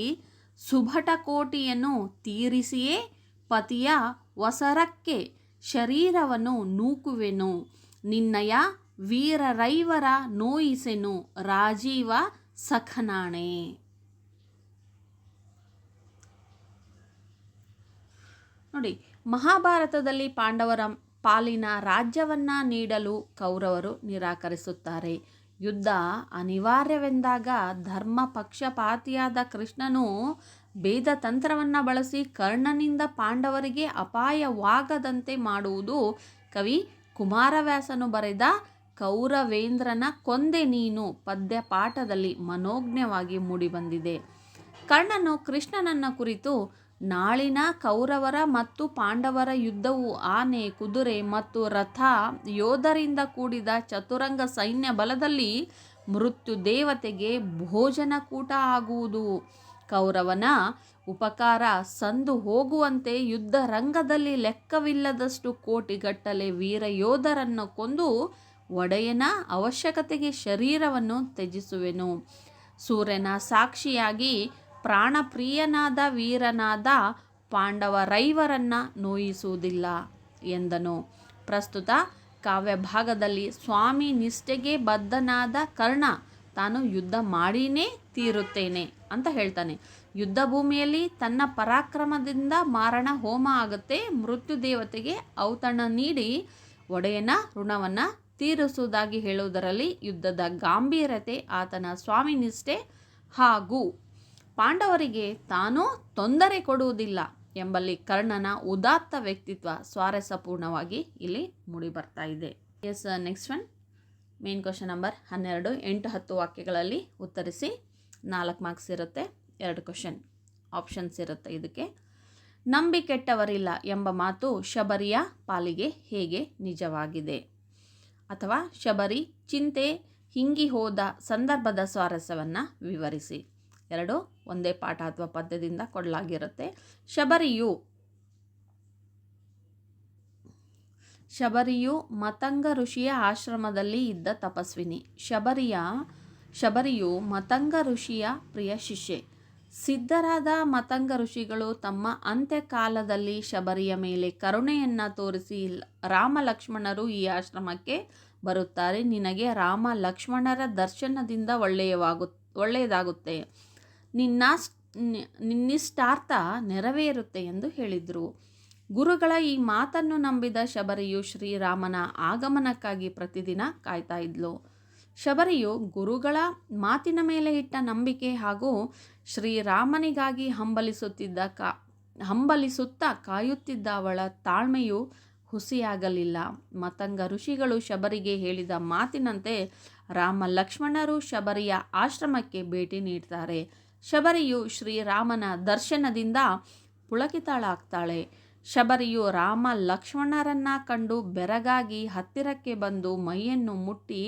ಸುಭಟಕೋಟಿಯನ್ನು ತೀರಿಸಿಯೇ ಪತಿಯ ವಸರಕ್ಕೆ ಶರೀರವನ್ನು ನೂಕುವೆನು. ನಿನ್ನಯ ವೀರರೈವರ ನೋಯಿಸೆನು ರಾಜೀವ ಸಖನಾಣೆ. ನೋಡಿ, ಮಹಾಭಾರತದಲ್ಲಿ ಪಾಂಡವರ ಪಾಲಿನ ರಾಜ್ಯವನ್ನು ನೀಡಲು ಕೌರವರು ನಿರಾಕರಿಸುತ್ತಾರೆ. ಯುದ್ಧ ಅನಿವಾರ್ಯವೆಂದಾಗ ಧರ್ಮ ಪಕ್ಷಪಾತಿಯಾದ ಕೃಷ್ಣನು ಭೇದ ತಂತ್ರವನ್ನು ಬಳಸಿ ಕರ್ಣನಿಂದ ಪಾಂಡವರಿಗೆ ಅಪಾಯವಾಗದಂತೆ ಮಾಡುವುದು ಕವಿ ಕುಮಾರವ್ಯಾಸನು ಬರೆದ ಕೌರವೇಂದ್ರನ ಕೊಂದೆ ನೀನು ಪದ್ಯಪಾಠದಲ್ಲಿ ಮನೋಜ್ಞವಾಗಿ ಮೂಡಿಬಂದಿದೆ. ಕರ್ಣನು ಕೃಷ್ಣನನ್ನ ಕುರಿತು ನಾಳಿನ ಕೌರವರ ಮತ್ತು ಪಾಂಡವರ ಯುದ್ಧವು ಆನೆ, ಕುದುರೆ ಮತ್ತು ರಥ ಯೋಧರಿಂದ ಕೂಡಿದ ಚತುರಂಗ ಸೈನ್ಯ ಬಲದಲ್ಲಿ ಮೃತ್ಯು ದೇವತೆಗೆ ಭೋಜನಕೂಟ ಆಗುವುದು. ಕೌರವನ ಉಪಕಾರ ಸಂದು ಹೋಗುವಂತೆ ಯುದ್ಧ ರಂಗದಲ್ಲಿ ಲೆಕ್ಕವಿಲ್ಲದಷ್ಟು ಕೋಟಿಗಟ್ಟಲೆ ವೀರಯೋಧರನ್ನು ಕೊಂದು ಒಡೆಯನ ಅವಶ್ಯಕತೆಗೆ ಶರೀರವನ್ನು ತ್ಯಜಿಸುವೆನು. ಸೂರ್ಯನ ಸಾಕ್ಷಿಯಾಗಿ ಪ್ರಾಣಪ್ರಿಯನಾದ ವೀರನಾದ ಪಾಂಡವರೈವರನ್ನ ನೋಯಿಸುವುದಿಲ್ಲ ಎಂದನು. ಪ್ರಸ್ತುತ ಕಾವ್ಯಭಾಗದಲ್ಲಿ ಸ್ವಾಮಿ ನಿಷ್ಠೆಗೆ ಬದ್ಧನಾದ ಕರ್ಣ ತಾನು ಯುದ್ಧ ಮಾಡಿನೇ ತೀರುತ್ತೇನೆ ಅಂತ ಹೇಳ್ತಾನೆ. ಯುದ್ಧ ಭೂಮಿಯಲ್ಲಿ ತನ್ನ ಪರಾಕ್ರಮದಿಂದ ಮಾರಣ ಹೋಮ ಆಗುತ್ತೆ. ಮೃತ್ಯು ದೇವತೆಗೆ ಔತಣ ನೀಡಿ ಒಡೆಯನ ಋಣವನ್ನು ತೀರಿಸುವುದಾಗಿ ಹೇಳುವುದರಲ್ಲಿ ಯುದ್ಧದ ಗಾಂಭೀರ್ಯತೆ, ಆತನ ಸ್ವಾಮಿ ನಿಷ್ಠೆ ಹಾಗೂ ಪಾಂಡವರಿಗೆ ತಾನು ತೊಂದರೆ ಕೊಡುವುದಿಲ್ಲ ಎಂಬಲ್ಲಿ ಕರ್ಣನ ಉದಾತ್ತ ವ್ಯಕ್ತಿತ್ವ ಸ್ವಾರಸ್ಯಪೂರ್ಣವಾಗಿ ಇಲ್ಲಿ ಮೂಡಿಬರ್ತಾ ಇದೆ. Yes, next one main question number 12. 8-10 ವಾಕ್ಯಗಳಲ್ಲಿ ಉತ್ತರಿಸಿ. 4 ಮಾರ್ಕ್ಸ್ ಇರುತ್ತೆ. 2 ಕ್ವಶನ್ ಆಪ್ಷನ್ಸ್ ಇರುತ್ತೆ. ಇದಕ್ಕೆ ನಂಬಿಕೆಟ್ಟವರಿಲ್ಲ ಎಂಬ ಮಾತು ಶಬರಿಯ ಪಾಲಿಗೆ ಹೇಗೆ ನಿಜವಾಗಿದೆ, ಅಥವಾ ಶಬರಿ ಚಿಂತೆ ಹಿಂಗಿ ಹೋದ ಸಂದರ್ಭದ ಸ್ವಾರಸ್ಯವನ್ನು ವಿವರಿಸಿ. 2 ಒಂದೇ ಪಾಠ ಅಥವಾ ಪದ್ಯದಿಂದ ಕೊಡಲಾಗಿರುತ್ತೆ. ಶಬರಿಯು ಮತಂಗ ಋಷಿಯ ಆಶ್ರಮದಲ್ಲಿ ಇದ್ದ ತಪಸ್ವಿನಿ. ಶಬರಿಯು ಮತಂಗ ಋಷಿಯ ಪ್ರಿಯ ಶಿಷ್ಯೆ. ಸಿದ್ಧರಾದ ಮತಂಗ ಋಷಿಗಳು ತಮ್ಮ ಅಂತ್ಯಕಾಲದಲ್ಲಿ ಶಬರಿಯ ಮೇಲೆ ಕರುಣೆಯನ್ನು ತೋರಿಸಿ ರಾಮ ಲಕ್ಷ್ಮಣರು ಈ ಆಶ್ರಮಕ್ಕೆ ಬರುತ್ತಾರೆ, ನಿನಗೆ ರಾಮ ಲಕ್ಷ್ಮಣರ ದರ್ಶನದಿಂದ ಒಳ್ಳೆಯದಾಗುತ್ತೆ, ನಿನ್ನಿಷ್ಟಾರ್ಥ ನೆರವೇರುತ್ತೆ ಎಂದು ಹೇಳಿದರು. ಗುರುಗಳ ಈ ಮಾತನ್ನು ನಂಬಿದ ಶಬರಿಯು ಶ್ರೀರಾಮನ ಆಗಮನಕ್ಕಾಗಿ ಪ್ರತಿದಿನ ಕಾಯ್ತಾ ಇದ್ಲು. ಶಬರಿಯು ಗುರುಗಳ ಮಾತಿನ ಮೇಲೆ ಇಟ್ಟ ನಂಬಿಕೆ ಹಾಗೂ ಶ್ರೀರಾಮನಿಗಾಗಿ ಹಂಬಲಿಸುತ್ತಾ ಕಾಯುತ್ತಿದ್ದ ಅವಳ ತಾಳ್ಮೆಯು ಹುಸಿಯಾಗಲಿಲ್ಲ. ಮತಂಗ ಋಷಿಗಳು ಶಬರಿಗೆ ಹೇಳಿದ ಮಾತಿನಂತೆ ರಾಮ ಲಕ್ಷ್ಮಣರು ಶಬರಿಯ ಆಶ್ರಮಕ್ಕೆ ಭೇಟಿ ನೀಡ್ತಾರೆ. ಶಬರಿಯು ಶ್ರೀರಾಮನ ದರ್ಶನದಿಂದ ಪುಳಕಿತಳಾಗ್ತಾಳೆ. ಶಬರಿಯು ರಾಮ ಲಕ್ಷ್ಮಣರನ್ನ ಕಂಡು ಬೆರಗಾಗಿ ಹತ್ತಿರಕ್ಕೆ ಬಂದು ಮೈಯನ್ನು ಮುಟ್ಟಿ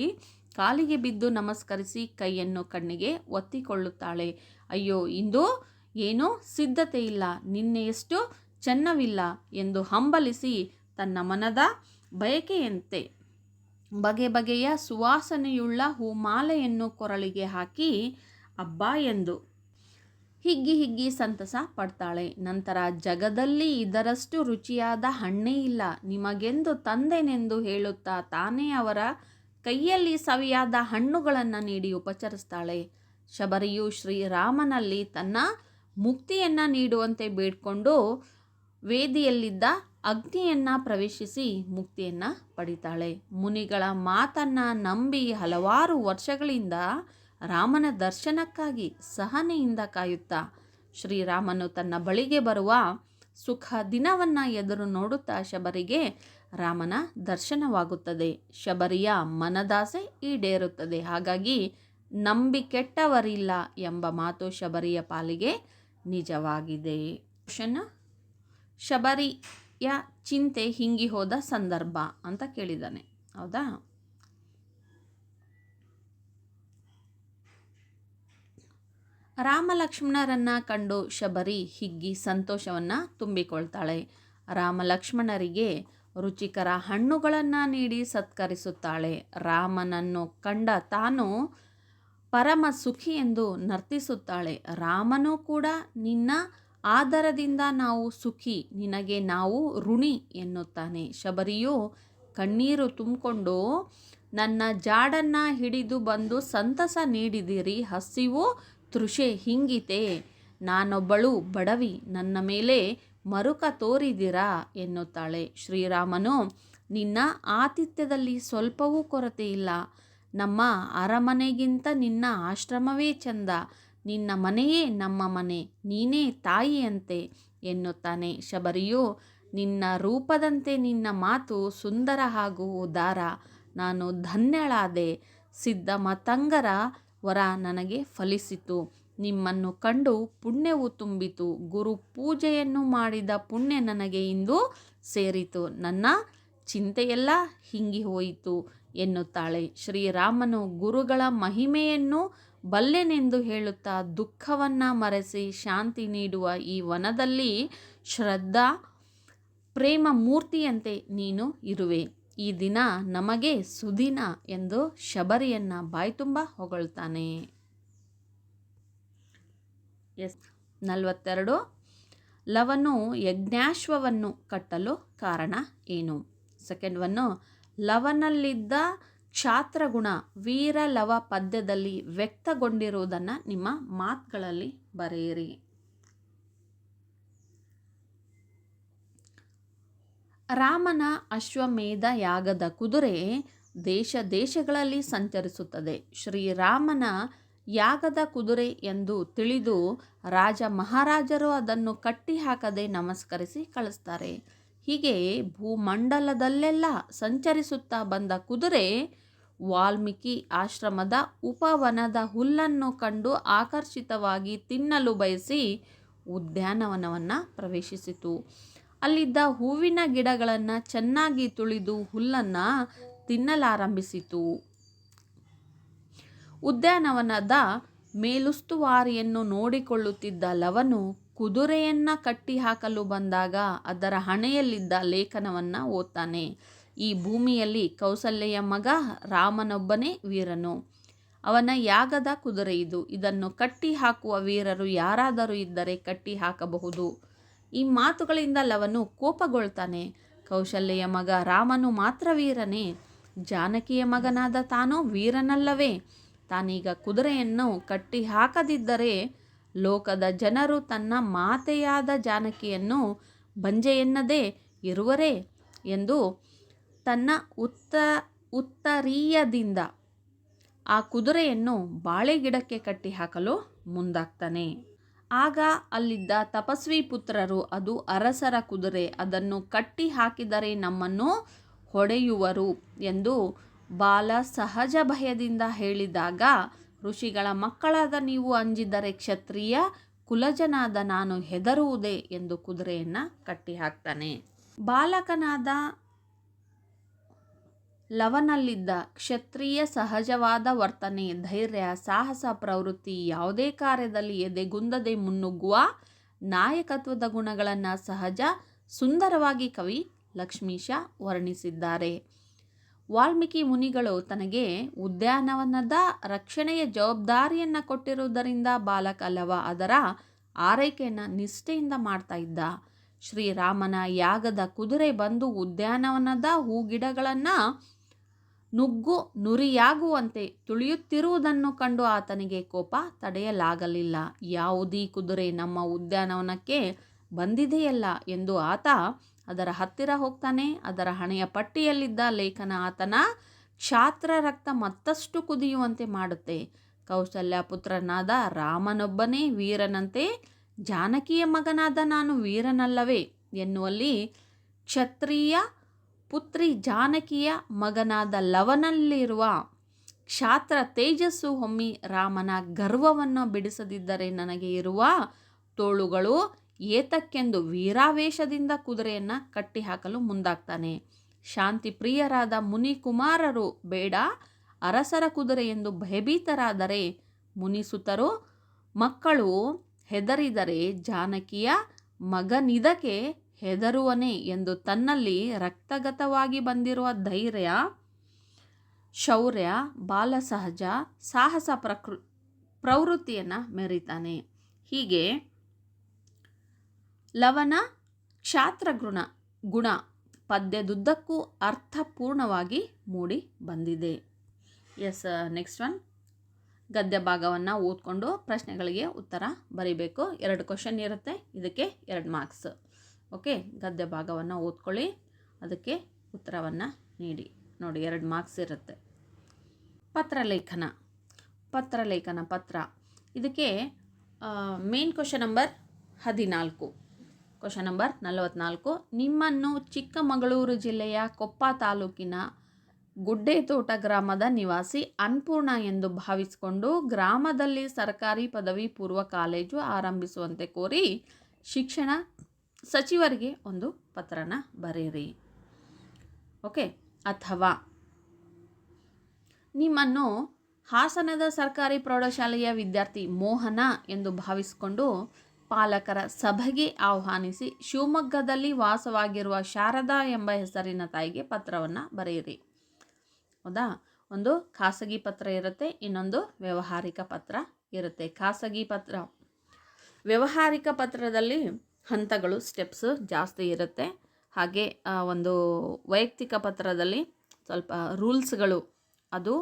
ಕಾಲಿಗೆ ಬಿದ್ದು ನಮಸ್ಕರಿಸಿ ಕೈಯನ್ನು ಕಣ್ಣಿಗೆ ಒತ್ತಿಕೊಳ್ಳುತ್ತಾಳೆ. ಅಯ್ಯೋ, ಇಂದು ಏನೂ ಸಿದ್ಧತೆ ಇಲ್ಲ, ನಿನ್ನೆಯಷ್ಟು ಚೆನ್ನವಿಲ್ಲ ಎಂದು ಹಂಬಲಿಸಿ ತನ್ನ ಮನದ ಬಯಕೆಯಂತೆ ಬಗೆ ಬಗೆಯ ಸುವಾಸನೆಯುಳ್ಳ ಹೂಮಾಲೆಯನ್ನು ಕೊರಳಿಗೆ ಹಾಕಿ ಅಬ್ಬಾ ಎಂದು ಹಿಗ್ಗಿ ಸಂತಸ ಪಡ್ತಾಳೆ. ನಂತರ ಜಗದಲ್ಲಿ ಇದರಷ್ಟು ರುಚಿಯಾದ ಹಣ್ಣೇ ಇಲ್ಲ, ನಿಮಗೆಂದು ತಂದೆನೆಂದು ಹೇಳುತ್ತಾ ತಾನೇ ಅವರ ಕೈಯಲ್ಲಿ ಸವಿಯಾದ ಹಣ್ಣುಗಳನ್ನು ನೀಡಿ ಉಪಚರಿಸ್ತಾಳೆ. ಶಬರಿಯು ಶ್ರೀರಾಮನಲ್ಲಿ ತನ್ನ ಮುಕ್ತಿಯನ್ನು ನೀಡುವಂತೆ ಬೇಡ್ಕೊಂಡು ವೇದಿಯಲ್ಲಿದ್ದ ಅಗ್ನಿಯನ್ನು ಪ್ರವೇಶಿಸಿ ಮುಕ್ತಿಯನ್ನು ಪಡಿತಾಳೆ. ಮುನಿಗಳ ಮಾತನ್ನು ನಂಬಿ ಹಲವಾರು ವರ್ಷಗಳಿಂದ ರಾಮನ ದರ್ಶನಕ್ಕಾಗಿ ಸಹನೆಯಿಂದ ಕಾಯುತ್ತಾ ಶ್ರೀರಾಮನು ತನ್ನ ಬಳಿಗೆ ಬರುವ ಸುಖ ದಿನವನ್ನು ಎದುರು ನೋಡುತ್ತಾ ಶಬರಿಗೆ ರಾಮನ ದರ್ಶನವಾಗುತ್ತದೆ. ಶಬರಿಯ ಮನದಾಸೆ ಈಡೇರುತ್ತದೆ. ಹಾಗಾಗಿ ನಂಬಿಕೆಟ್ಟವರಿಲ್ಲ ಎಂಬ ಮಾತು ಶಬರಿಯ ಪಾಲಿಗೆ ನಿಜವಾಗಿದೆ. ಶಬರಿಯ ಚಿಂತೆ ಹಿಂಗಿ ಹೋದ ಸಂದರ್ಭ ಅಂತ ಕೇಳಿದ್ದಾನೆ, ಹೌದಾ? ರಾಮ ಲಕ್ಷ್ಮಣರನ್ನ ಕಂಡು ಶಬರಿ ಹಿಗ್ಗಿ ಸಂತೋಷವನ್ನು ತುಂಬಿಕೊಳ್ತಾಳೆ. ರಾಮ ಲಕ್ಷ್ಮಣರಿಗೆ ರುಚಿಕರ ಹಣ್ಣುಗಳನ್ನು ನೀಡಿ ಸತ್ಕರಿಸುತ್ತಾಳೆ. ರಾಮನನ್ನು ಕಂಡ ತಾನು ಪರಮ ಸುಖಿ ಎಂದು ನರ್ತಿಸುತ್ತಾಳೆ. ರಾಮನೂ ಕೂಡ ನಿನ್ನ ಆದರದಿಂದ ನಾವು ಸುಖಿ, ನಿನಗೆ ನಾವು ಋಣಿ ಎನ್ನುತ್ತಾನೆ. ಶಬರಿಯು ಕಣ್ಣೀರು ತುಂಬಿಕೊಂಡು ನನ್ನ ಜಾಡನ್ನು ಹಿಡಿದು ಬಂದು ಸಂತಸ ನೀಡಿದಿರಿ, ಹಸಿವು ತೃಷೆ ಹಿಂಗಿತೆ, ನಾನೊಬ್ಬಳು ಬಡವಿ, ನನ್ನ ಮೇಲೆ ಮರುಕ ತೋರಿದಿರಾ ಎನ್ನುತ್ತಾಳೆ. ಶ್ರೀರಾಮನು ನಿನ್ನ ಆತಿಥ್ಯದಲ್ಲಿ ಸ್ವಲ್ಪವೂ ಕೊರತೆ ಇಲ್ಲ, ನಮ್ಮ ಅರಮನೆಗಿಂತ ನಿನ್ನ ಆಶ್ರಮವೇ ಚಂದ, ನಿನ್ನ ಮನೆಯೇ ನಮ್ಮ ಮನೆ, ನೀನೇ ತಾಯಿಯಂತೆ ಎನ್ನುತ್ತಾನೆ. ಶಬರಿಯು, ನಿನ್ನ ರೂಪದಂತೆ ನಿನ್ನ ಮಾತು ಸುಂದರ ಹಾಗೂ ಉದಾರ, ನಾನು ಧನ್ಯಳಾದೆ. ಸಿದ್ಧ ಮತಂಗರ ವರ ನನಗೆ ಫಲಿಸಿತು, ನಿಮ್ಮನ್ನು ಕಂಡು ಪುಣ್ಯವು ತುಂಬಿತು, ಗುರು ಪೂಜೆಯನ್ನು ಮಾಡಿದ ಪುಣ್ಯ ನನಗೆ ಇಂದು ಸೇರಿತು, ನನ್ನ ಚಿಂತೆಯೆಲ್ಲ ಹಿಂಗಿ ಹೋಯಿತು ಎನ್ನುತ್ತಾಳೆ. ಶ್ರೀರಾಮನು ಗುರುಗಳ ಮಹಿಮೆಯನ್ನು ಬಲ್ಲೆನೆಂದು ಹೇಳುತ್ತಾ ದುಃಖವನ್ನು ಮರೆಸಿ ಶಾಂತಿ ನೀಡುವ ಈ ವನದಲ್ಲಿ ಶ್ರದ್ಧಾ ಪ್ರೇಮ ಮೂರ್ತಿಯಂತೆ ನೀನು ಇರುವೆ. ಈ ದಿನ ನಮಗೆ ಸುದಿನ ಎಂದು ಶಬರಿಯನ್ನು ಬಾಯ್ತುಂಬ ಹೊಗಳ್ತಾನೆ. 42. ಲವನು ಯಜ್ಞಾಶ್ವವನ್ನು ಕಟ್ಟಲು ಕಾರಣ ಏನು? ಸೆಕೆಂಡ್ ಒನ್ನು, ಲವನಲ್ಲಿದ್ದ ಕ್ಷಾತ್ರಗುಣ ವೀರಲವ ಪದ್ಯದಲ್ಲಿ ವ್ಯಕ್ತಗೊಂಡಿರುವುದನ್ನು ನಿಮ್ಮ ಮಾತುಗಳಲ್ಲಿ ಬರೆಯಿರಿ. ರಾಮನ ಅಶ್ವಮೇಧ ಯಾಗದ ಕುದುರೆ ದೇಶ ದೇಶಗಳಲ್ಲಿ ಸಂಚರಿಸುತ್ತದೆ. ಶ್ರೀರಾಮನ ಯಾಗದ ಕುದುರೆ ಎಂದು ತಿಳಿದು ರಾಜ ಮಹಾರಾಜರು ಅದನ್ನು ಕಟ್ಟಿ ಹಾಕದೆ ನಮಸ್ಕರಿಸಿ ಕಳಿಸ್ತಾರೆ. ಹೀಗೆ ಭೂಮಂಡಲದಲ್ಲೆಲ್ಲ ಸಂಚರಿಸುತ್ತಾ ಬಂದ ಕುದುರೆ ವಾಲ್ಮೀಕಿ ಆಶ್ರಮದ ಉಪವನದ ಹುಲ್ಲನ್ನು ಕಂಡು ಆಕರ್ಷಿತವಾಗಿ ತಿನ್ನಲು ಬಯಸಿ ಉದ್ಯಾನವನವನ್ನು ಪ್ರವೇಶಿಸಿತು. ಅಲ್ಲಿದ್ದ ಹೂವಿನ ಗಿಡಗಳನ್ನು ಚೆನ್ನಾಗಿ ತುಳಿದು ಹುಲ್ಲನ್ನು ತಿನ್ನಲಾರಂಭಿಸಿತು. ಉದ್ಯಾನವನದ ಮೇಲುಸ್ತುವಾರಿಯನ್ನು ನೋಡಿಕೊಳ್ಳುತ್ತಿದ್ದ ಲವನು ಕುದುರೆಯನ್ನು ಕಟ್ಟಿ ಹಾಕಲು ಬಂದಾಗ ಅದರ ಹಣೆಯಲ್ಲಿದ್ದ ಲೇಖನವನ್ನು ಓದ್ತಾನೆ. ಈ ಭೂಮಿಯಲ್ಲಿ ಕೌಸಲ್ಯೆಯ ಮಗ ರಾಮನೊಬ್ಬನೇ ವೀರನು. ಅವನ ಯಾಗದ ಕುದುರೆ ಇದು. ಇದನ್ನು ಕಟ್ಟಿ ಹಾಕುವ ವೀರರು ಯಾರಾದರೂ ಇದ್ದರೆ ಕಟ್ಟಿ ಹಾಕಬಹುದು. ಈ ಮಾತುಗಳಿಂದ ಲವನು ಕೋಪಗೊಳ್ತಾನೆ. ಕೌಶಲ್ಯೆಯ ಮಗ ರಾಮನು ಮಾತ್ರ ವೀರನೇ? ಜಾನಕಿಯ ಮಗನಾದ ತಾನು ವೀರನಲ್ಲವೇ? ತಾನೀಗ ಕುದುರೆಯನ್ನು ಕಟ್ಟಿ ಹಾಕದಿದ್ದರೆ ಲೋಕದ ಜನರು ತನ್ನ ಮಾತೆಯಾದ ಜಾನಕಿಯನ್ನು ಬಂಜೆಯೆನ್ನದೇ ಇರುವರೇ ಎಂದು ತನ್ನ ಉತ್ತರೀಯದಿಂದ ಆ ಕುದುರೆಯನ್ನು ಬಾಳೆಗಿಡಕ್ಕೆ ಕಟ್ಟಿ ಹಾಕಲು ಮುಂದಾಗ್ತಾನೆ. ಆಗ ಅಲ್ಲಿದ್ದ ತಪಸ್ವಿ ಪುತ್ರರು, ಅದು ಅರಸರ ಕುದುರೆ, ಅದನ್ನು ಕಟ್ಟಿ ಹಾಕಿದರೆ ನಮ್ಮನ್ನು ಹೊಡೆಯುವರು ಎಂದು ಬಾಲ ಸಹಜ ಭಯದಿಂದ ಹೇಳಿದಾಗ, ಋಷಿಗಳ ಮಕ್ಕಳಾದ ನೀವು ಅಂಜಿದರೆ ಕ್ಷತ್ರಿಯ ಕುಲಜನಾದ ನಾನು ಹೆದರುವುದೇ ಎಂದು ಕುದುರೆಯನ್ನು ಕಟ್ಟಿ ಹಾಕ್ತಾನೆ. ಬಾಲಕನಾದ ಲವನಲ್ಲಿದ್ದ ಕ್ಷತ್ರಿಯ ಸಹಜವಾದ ವರ್ತನೆ, ಧೈರ್ಯ, ಸಾಹಸ ಪ್ರವೃತ್ತಿ, ಯಾವುದೇ ಕಾರ್ಯದಲ್ಲಿ ಎದೆಗುಂದದೆ ಮುನ್ನುಗ್ಗುವ ನಾಯಕತ್ವದ ಗುಣಗಳನ್ನು ಸಹಜ ಸುಂದರವಾಗಿ ಕವಿ ಲಕ್ಷ್ಮೀಶ ವರ್ಣಿಸಿದ್ದಾರೆ. ವಾಲ್ಮೀಕಿ ಮುನಿಗಳು ತನಗೆ ಉದ್ಯಾನವನದ ರಕ್ಷಣೆಯ ಜವಾಬ್ದಾರಿಯನ್ನು ಕೊಟ್ಟಿರುವುದರಿಂದ ಬಾಲಕ ಲವ ಅದರ ಆರೈಕೆಯನ್ನು ನಿಷ್ಠೆಯಿಂದ ಮಾಡ್ತಾ ಇದ್ದ. ಶ್ರೀರಾಮನ ಯಾಗದ ಕುದುರೆ ಬಂದು ಉದ್ಯಾನವನದ ಹೂಗಿಡಗಳನ್ನು ನುಗ್ಗು ನುರಿಯಾಗುವಂತೆ ತುಳಿಯುತ್ತಿರುವುದನ್ನು ಕಂಡು ಆತನಿಗೆ ಕೋಪ ತಡೆಯಲಾಗಲಿಲ್ಲ. ಯಾವುದೀ ಕುದುರೆ ನಮ್ಮ ಉದ್ಯಾನವನಕ್ಕೆ ಬಂದಿದೆಯಲ್ಲ ಎಂದು ಆತ ಅದರ ಹತ್ತಿರ ಹೋಗ್ತಾನೆ. ಅದರ ಹಣೆಯ ಪಟ್ಟಿಯಲ್ಲಿದ್ದ ಲೇಖನ ಆತನ ಕ್ಷಾತ್ರ ರಕ್ತ ಮತ್ತಷ್ಟು ಕುದಿಯುವಂತೆ ಮಾಡುತ್ತೆ. ಕೌಸಲ್ಯ ಪುತ್ರನಾದ ರಾಮನೊಬ್ಬನೇ ವೀರನಂತೆ ಜಾನಕಿಯ ಮಗನಾದ ನಾನು ವೀರನಲ್ಲವೇ ಎನ್ನುವಲ್ಲಿ ಕ್ಷತ್ರಿಯ ಪುತ್ರಿ ಜಾನಕಿಯ ಮಗನಾದ ಲವನಲ್ಲಿರುವ ಕ್ಷಾತ್ರ ತೇಜಸ್ಸು ಹೊಮ್ಮಿ ರಾಮನ ಗರ್ವವನ್ನು ಬಿಡಿಸದಿದ್ದರೆ ನನಗೆ ಇರುವ ತೋಳುಗಳು ಏತಕ್ಕೆಂದು ವೀರಾವೇಶದಿಂದ ಕುದುರೆಯನ್ನು ಕಟ್ಟಿ ಹಾಕಲು ಮುಂದಾಗ್ತಾನೆ. ಶಾಂತಿ ಪ್ರಿಯರಾದ ಮುನಿಕುಮಾರರು ಬೇಡ ಅರಸರ ಕುದುರೆ ಎಂದು ಭಯಭೀತರಾದರೆ, ಮುನಿಸುತರು ಮಕ್ಕಳು ಹೆದರಿದರೆ ಜಾನಕಿಯ ಮಗನಿದಕ್ಕೆ ಹೆದರುವನೇ ಎಂದು ತನ್ನಲ್ಲಿ ರಕ್ತಗತವಾಗಿ ಬಂದಿರುವ ಧೈರ್ಯ, ಶೌರ್ಯ, ಬಾಲಸಹಜ ಸಾಹಸ ಪ್ರವೃತ್ತಿಯನ್ನು ಮೆರೀತಾನೆ. ಹೀಗೆ ಲವನ ಗುಣ ಪದ್ಯದುದ್ದಕ್ಕೂ ಅರ್ಥಪೂರ್ಣವಾಗಿ ಮೂಡಿ ಬಂದಿದೆ. ನೆಕ್ಸ್ಟ್ ಒನ್, ಗದ್ಯ ಭಾಗವನ್ನು ಓದ್ಕೊಂಡು ಪ್ರಶ್ನೆಗಳಿಗೆ ಉತ್ತರ ಬರೀಬೇಕು. 2 ಕ್ವಶನ್ ಇರುತ್ತೆ, ಇದಕ್ಕೆ 2 ಮಾರ್ಕ್ಸ್. ಓಕೆ, ಗದ್ಯ ಭಾಗವನ್ನು ಓದ್ಕೊಳ್ಳಿ, ಅದಕ್ಕೆ ಉತ್ತರವನ್ನು ನೀಡಿ. ನೋಡಿ, 2 ಮಾರ್ಕ್ಸ್ ಇರುತ್ತೆ. ಪತ್ರ ಇದಕ್ಕೆ main question number 14. Question number 44. ನಿಮ್ಮನ್ನು ಚಿಕ್ಕಮಗಳೂರು ಜಿಲ್ಲೆಯ ಕೊಪ್ಪ ತಾಲೂಕಿನ ಗುಡ್ಡೆತೋಟ ಗ್ರಾಮದ ನಿವಾಸಿ ಅನ್ಪೂರ್ಣ ಎಂದು ಭಾವಿಸಿಕೊಂಡು ಗ್ರಾಮದಲ್ಲಿ ಸರ್ಕಾರಿ ಪದವಿ ಪೂರ್ವ ಕಾಲೇಜು ಆರಂಭಿಸುವಂತೆ ಕೋರಿ ಶಿಕ್ಷಣ ಸಚಿವರಿಗೆ ಒಂದು ಪತ್ರನ ಬರೆಯಿರಿ. ಓಕೆ. ಅಥವಾ ನಿಮ್ಮನ್ನು ಹಾಸನದ ಸರ್ಕಾರಿ ಪ್ರೌಢಶಾಲೆಯ ವಿದ್ಯಾರ್ಥಿ ಮೋಹನ ಎಂದು ಭಾವಿಸಿಕೊಂಡು ಪಾಲಕರ ಸಭೆಗೆ ಆಹ್ವಾನಿಸಿ ಶಿವಮೊಗ್ಗದಲ್ಲಿ ವಾಸವಾಗಿರುವ ಶಾರದಾ ಎಂಬ ಹೆಸರಿನ ತಾಯಿಗೆ ಪತ್ರವನ್ನು ಬರೆಯಿರಿ. ಹೌದಾ? ಒಂದು ಖಾಸಗಿ ಪತ್ರ ಇರುತ್ತೆ, ಇನ್ನೊಂದು ವ್ಯಾವಹಾರಿಕ ಪತ್ರ ಇರುತ್ತೆ. ಖಾಸಗಿ ಪತ್ರ, ವ್ಯಾವಹಾರಿಕ ಪತ್ರದಲ್ಲಿ ಹಂತಗಳು, ಸ್ಟೆಪ್ಸ್ ಜಾಸ್ತಿ ಇರುತ್ತೆ. ಹಾಗೆ ಒಂದು ವೈಯಕ್ತಿಕ ಪತ್ರದಲ್ಲಿ ಸ್ವಲ್ಪ ರೂಲ್ಸ್ಗಳು, ಅದು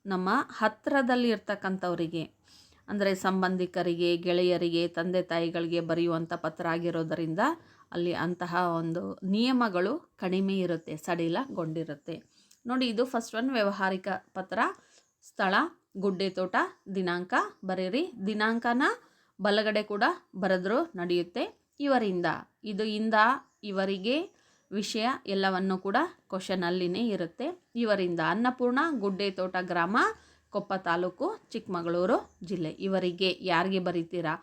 ನಮ್ಮ ಹತ್ತಿರದಲ್ಲಿ ಇರ್ತಕ್ಕಂಥವರಿಗೆ ಅಂದರೆ ಸಂಬಂಧಿಕರಿಗೆ, ಗೆಳೆಯರಿಗೆ, ತಂದೆ ತಾಯಿಗಳಿಗೆ ಬರೆಯುವಂಥ ಪತ್ರ ಆಗಿರೋದರಿಂದ ಅಲ್ಲಿ ಅಂತಹ ಒಂದು ನಿಯಮಗಳು ಕಡಿಮೆ ಇರುತ್ತೆ, ಸಡಿಲಗೊಂಡಿರುತ್ತೆ. ನೋಡಿ, ಇದು ಫಸ್ಟ್ ಒನ್ ವ್ಯಾವಹಾರಿಕ ಪತ್ರ. ಸ್ಥಳ ಗುಡ್ಡೆತೋಟ, ದಿನಾಂಕ ಬರೀರಿ. ದಿನಾಂಕನ ಬಲಗಡೆ ಕೂಡ ಬರೆದ್ರೂ ನಡೆಯುತ್ತೆ. ಇವರಿಂದ, ಇದು ಇಂದ ಇವರಿಗೆ, ವಿಷಯ ಎಲ್ಲವನ್ನು ಕೂಡ ಕ್ವಶನಲ್ಲಿನೇ ಇರುತ್ತೆ. ಇವರಿಂದ ಅನ್ನಪೂರ್ಣ, ಗುಡ್ಡೆತೋಟ ಗ್ರಾಮ, ಕೊಪ್ಪ ತಾಲೂಕು, ಚಿಕ್ಕಮಗಳೂರು ಜಿಲ್ಲೆ. ಇವರಿಗೆ ಯಾರಿಗೆ ಬರೀತೀರಾ?